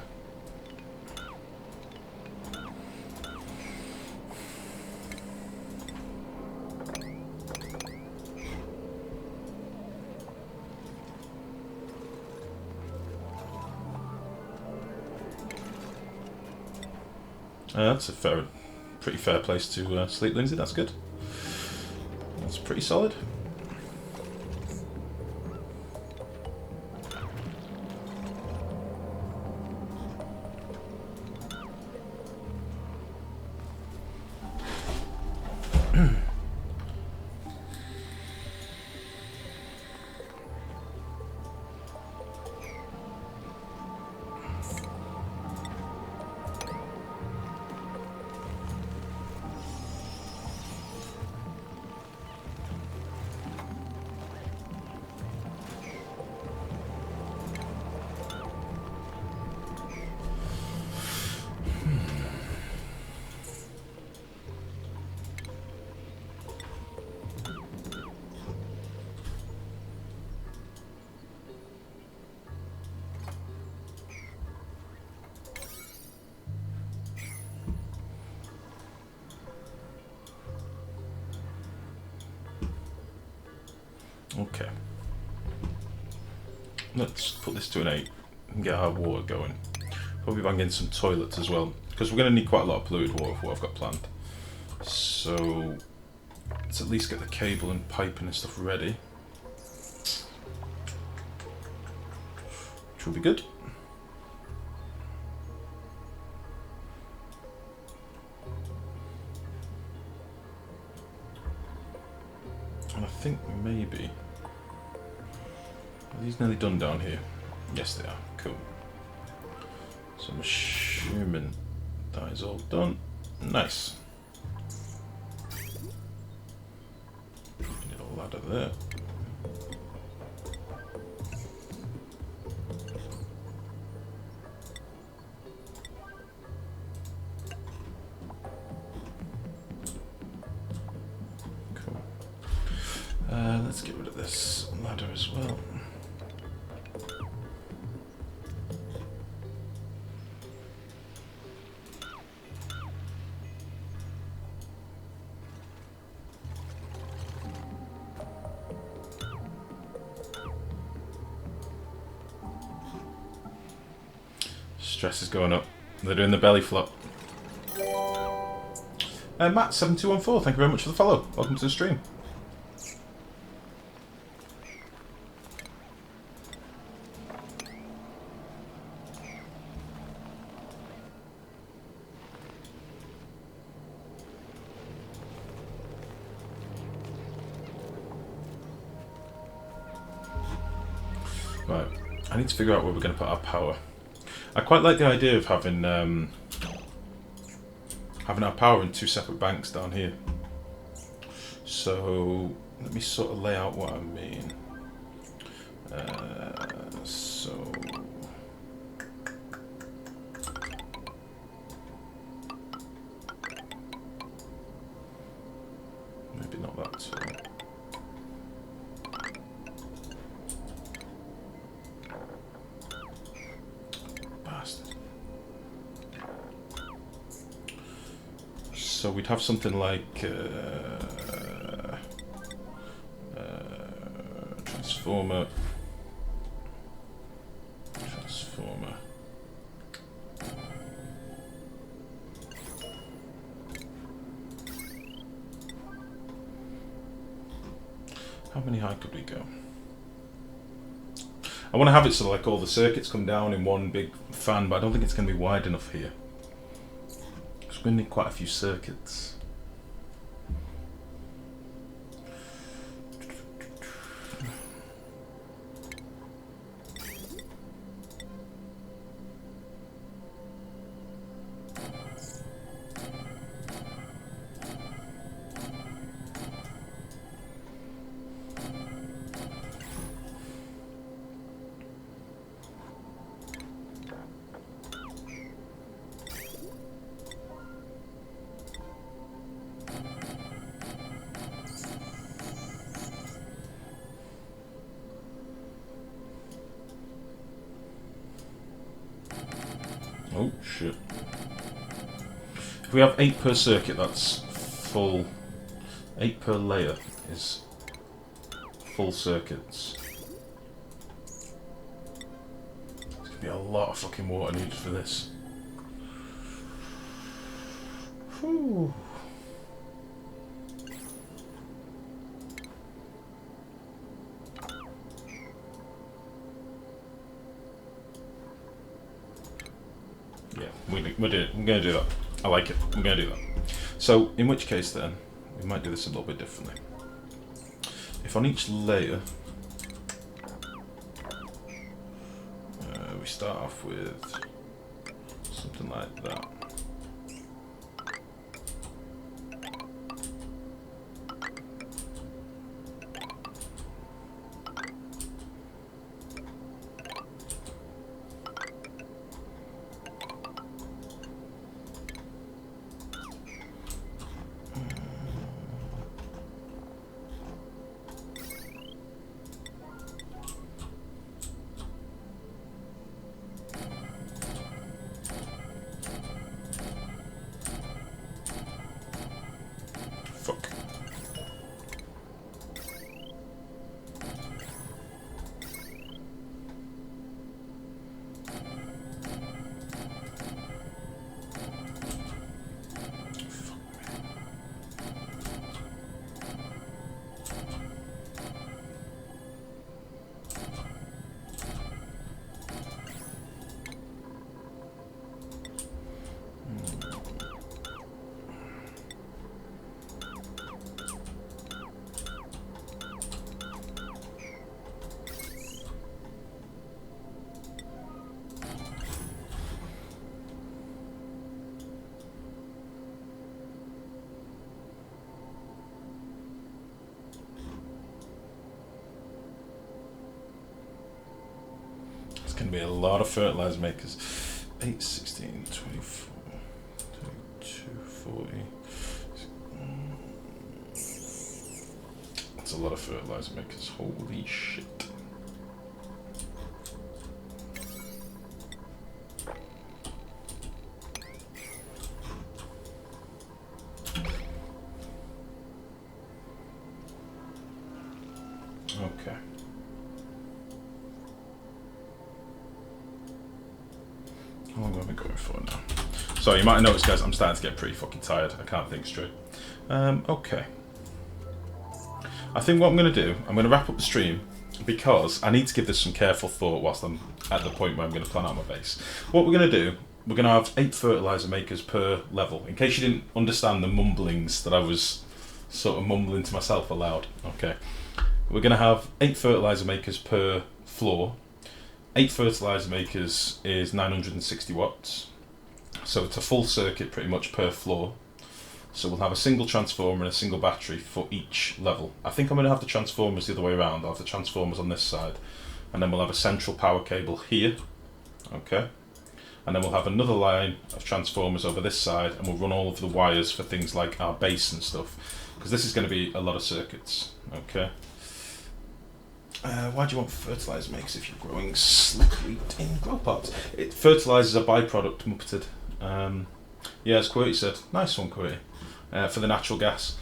That's a pretty fair place to sleep, Lindsay. That's good. That's pretty solid. Okay. Let's put this to an 8 and get our water going. Probably bang in some toilets as well, because we're going to need quite a lot of polluted water for what I've got planned. So let's at least get the cable and piping and stuff ready, which will be good. And I think maybe... Are these nearly done down here? Yes, they are. Cool. So I'm assuming that is all done. Nice. Get a ladder there. Cool. Let's get rid of this ladder as well. Stress is going up. They're doing the belly flop. Matt7214, thank you very much for the follow. Welcome to the stream. Right, I need to figure out where we're going to put our power. I quite like the idea of having our power in two separate banks down here. So let me sort of lay out what I mean. So maybe not that too. So we'd have something like transformer. How many high could we go? I want to have it so like all the circuits come down in one big fan, but I don't think it's going to be wide enough here. Because we're going to need quite a few circuits. Oh shit. If we have 8 per circuit, that's full. 8 per layer is full circuits. There's gonna be a lot of fucking water needed for this. Whew. Yeah, we're going to do that. I like it. We're going to do that. So, in which case then, we might do this a little bit differently. If on each layer, we start off with something like that. Fuck. Going to be a lot of fertilizer makers. 8, 16, 24, 22, 40. That's a lot of fertilizer makers. Holy shit. Okay. How long have we going for now? So you might have noticed, guys, I'm starting to get pretty fucking tired. I can't think straight. Okay. I think what I'm going to do, I'm going to wrap up the stream because I need to give this some careful thought whilst I'm at the point where I'm going to plan out my base. What we're going to do, we're going to have 8 fertilizer makers per level. In case you didn't understand the mumblings that I was sort of mumbling to myself aloud. Okay. We're going to have 8 fertilizer makers per floor. 8 fertilizer makers is 960 watts. So it's a full circuit pretty much per floor. So we'll have a single transformer and a single battery for each level. I think I'm going to have the transformers the other way around. I'll have the transformers on this side. And then we'll have a central power cable here. Okay. And then we'll have another line of transformers over this side, and we'll run all of the wires for things like our base and stuff. Because this is going to be a lot of circuits. Okay. Why do you want fertilizer makers if you're growing slick wheat in grow pots? Fertilizer is a byproduct, Muppeted. Yeah, as Qwerty said. Nice one, Qwerty. For the natural gas.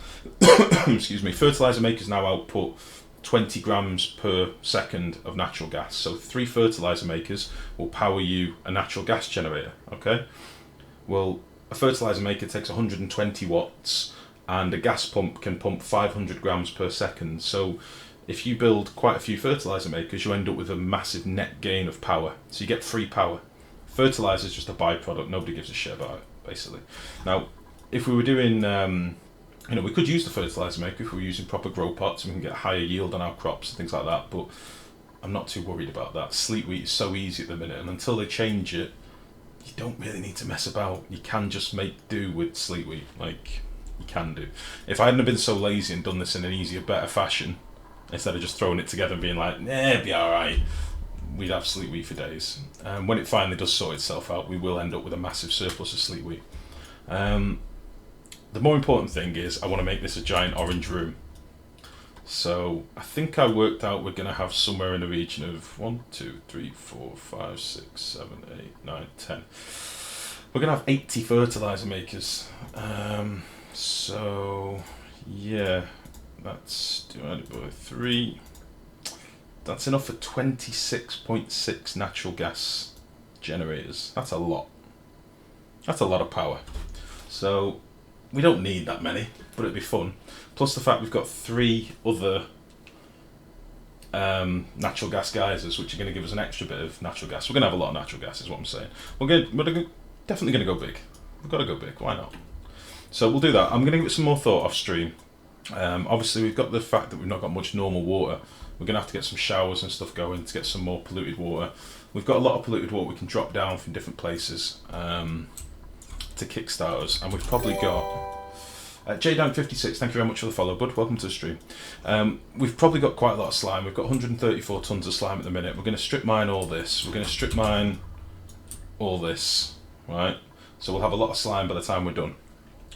Excuse me. Fertilizer makers now output 20 grams per second of natural gas. So 3 fertilizer makers will power you a natural gas generator. Okay. Well, a fertilizer maker takes 120 watts, and a gas pump can pump 500 grams per second. So if you build quite a few fertilizer makers, you end up with a massive net gain of power. So you get free power. Fertilizer is just a byproduct. Nobody gives a shit about it, basically. Now, if we were doing, we could use the fertilizer maker if we were using proper grow pots and we can get a higher yield on our crops and things like that. But I'm not too worried about that. Sleet wheat is so easy at the minute, and until they change it, you don't really need to mess about. You can just make do with sleet wheat. Like, you can do. If I hadn't been so lazy and done this in an easier, better fashion, instead of just throwing it together and being like, it'll be alright, we'd have sleet wheat for days. When it finally does sort itself out, we will end up with a massive surplus of sleet wheat. The more important thing is I want to make this a giant orange room. So I think I worked out we're going to have somewhere in the region of 1, 2, 3, 4, 5, 6, 7, 8, 9, 10. We're going to have 80 fertilizer makers. So yeah, that's divided by 3. That's enough for 26.6 natural gas generators. That's a lot. That's a lot of power. So we don't need that many, but it'd be fun. Plus the fact we've got 3 other natural gas geysers, which are going to give us an extra bit of natural gas. We're going to have a lot of natural gas, is what I'm saying. We're definitely going to go big. We've got to go big. Why not? So we'll do that. I'm going to give it some more thought off stream. Obviously, we've got the fact that we've not got much normal water. We're going to have to get some showers and stuff going to get some more polluted water. We've got a lot of polluted water we can drop down from different places to kickstart us. And we've probably got... JDank56, thank you very much for the follow, bud. Welcome to the stream. We've probably got quite a lot of slime. We've got 134 tons of slime at the minute. We're going to strip mine all this. We're going to strip mine all this, right? So we'll have a lot of slime by the time we're done,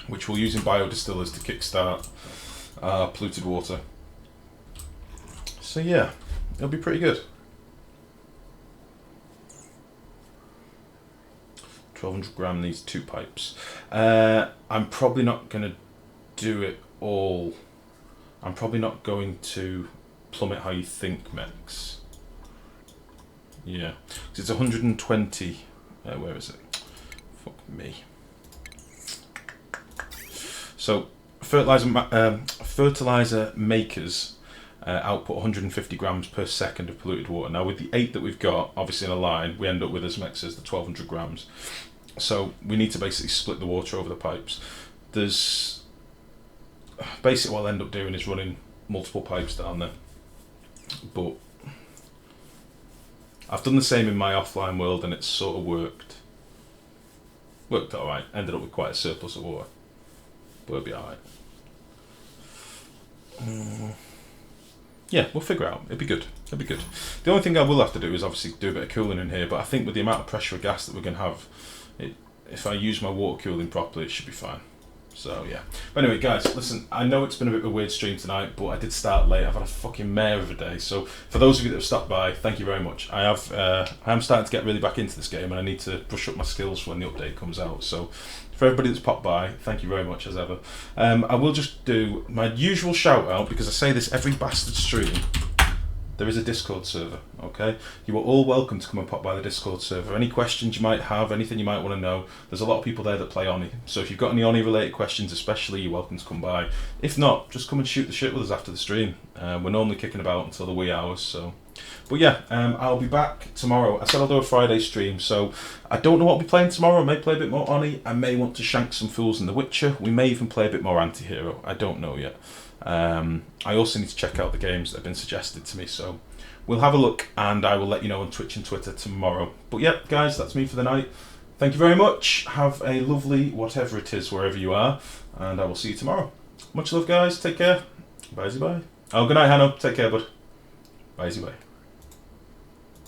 which we'll use in biodistillers to kickstart polluted water. So yeah, it'll be pretty good. 1200 gram needs 2 pipes. I'm probably not going to do it all. I'm probably not going to plumb it how you think, Mex. Yeah, because it's 120. Where is it? Fuck me. So fertilizer makers output 150 grams per second of polluted water. Now with the 8 that we've got, obviously in a line, we end up with, as Mex says, the 1200 grams. So we need to basically split the water over the pipes. There's basically what I'll end up doing is running multiple pipes down there. But I've done the same in my offline world and it's sort of worked. Worked alright. Ended up with quite a surplus of water. But it'll be alright. Yeah, we'll figure it out. It'll be good. It'll be good. The only thing I will have to do is obviously do a bit of cooling in here, but I think with the amount of pressure of gas that we're going to have, if I use my water cooling properly, it should be fine. So yeah. But anyway, guys, listen, I know it's been a bit of a weird stream tonight, but I did start late. I've had a fucking mare of a day. So for those of you that have stopped by, thank you very much. I am starting to get really back into this game, and I need to brush up my skills for when the update comes out. So for everybody that's popped by, thank you very much as ever. I will just do my usual shout out, because I say this every bastard stream. There is a Discord server, okay? You are all welcome to come and pop by the Discord server. Any questions you might have, anything you might want to know, there's a lot of people there that play Oni. So if you've got any Oni related questions especially, you're welcome to come by. If not, just come and shoot the shit with us after the stream. We're normally kicking about until the wee hours, so... But yeah, I'll be back tomorrow. I said I'll do a Friday stream, so I don't know what I'll be playing tomorrow. I may play a bit more Oni. I may want to shank some fools in The Witcher. We may even play a bit more anti-hero. I don't know yet. I also need to check out the games that have been suggested to me, so we'll have a look and I will let you know on Twitch and Twitter tomorrow. But yeah, guys, that's me for the night. Thank you very much. Have a lovely whatever it is wherever you are, and I will see you tomorrow. Much love, guys. Take care. Bye-bye. Oh, good night, Hanno. Take care, bud. Bye-bye.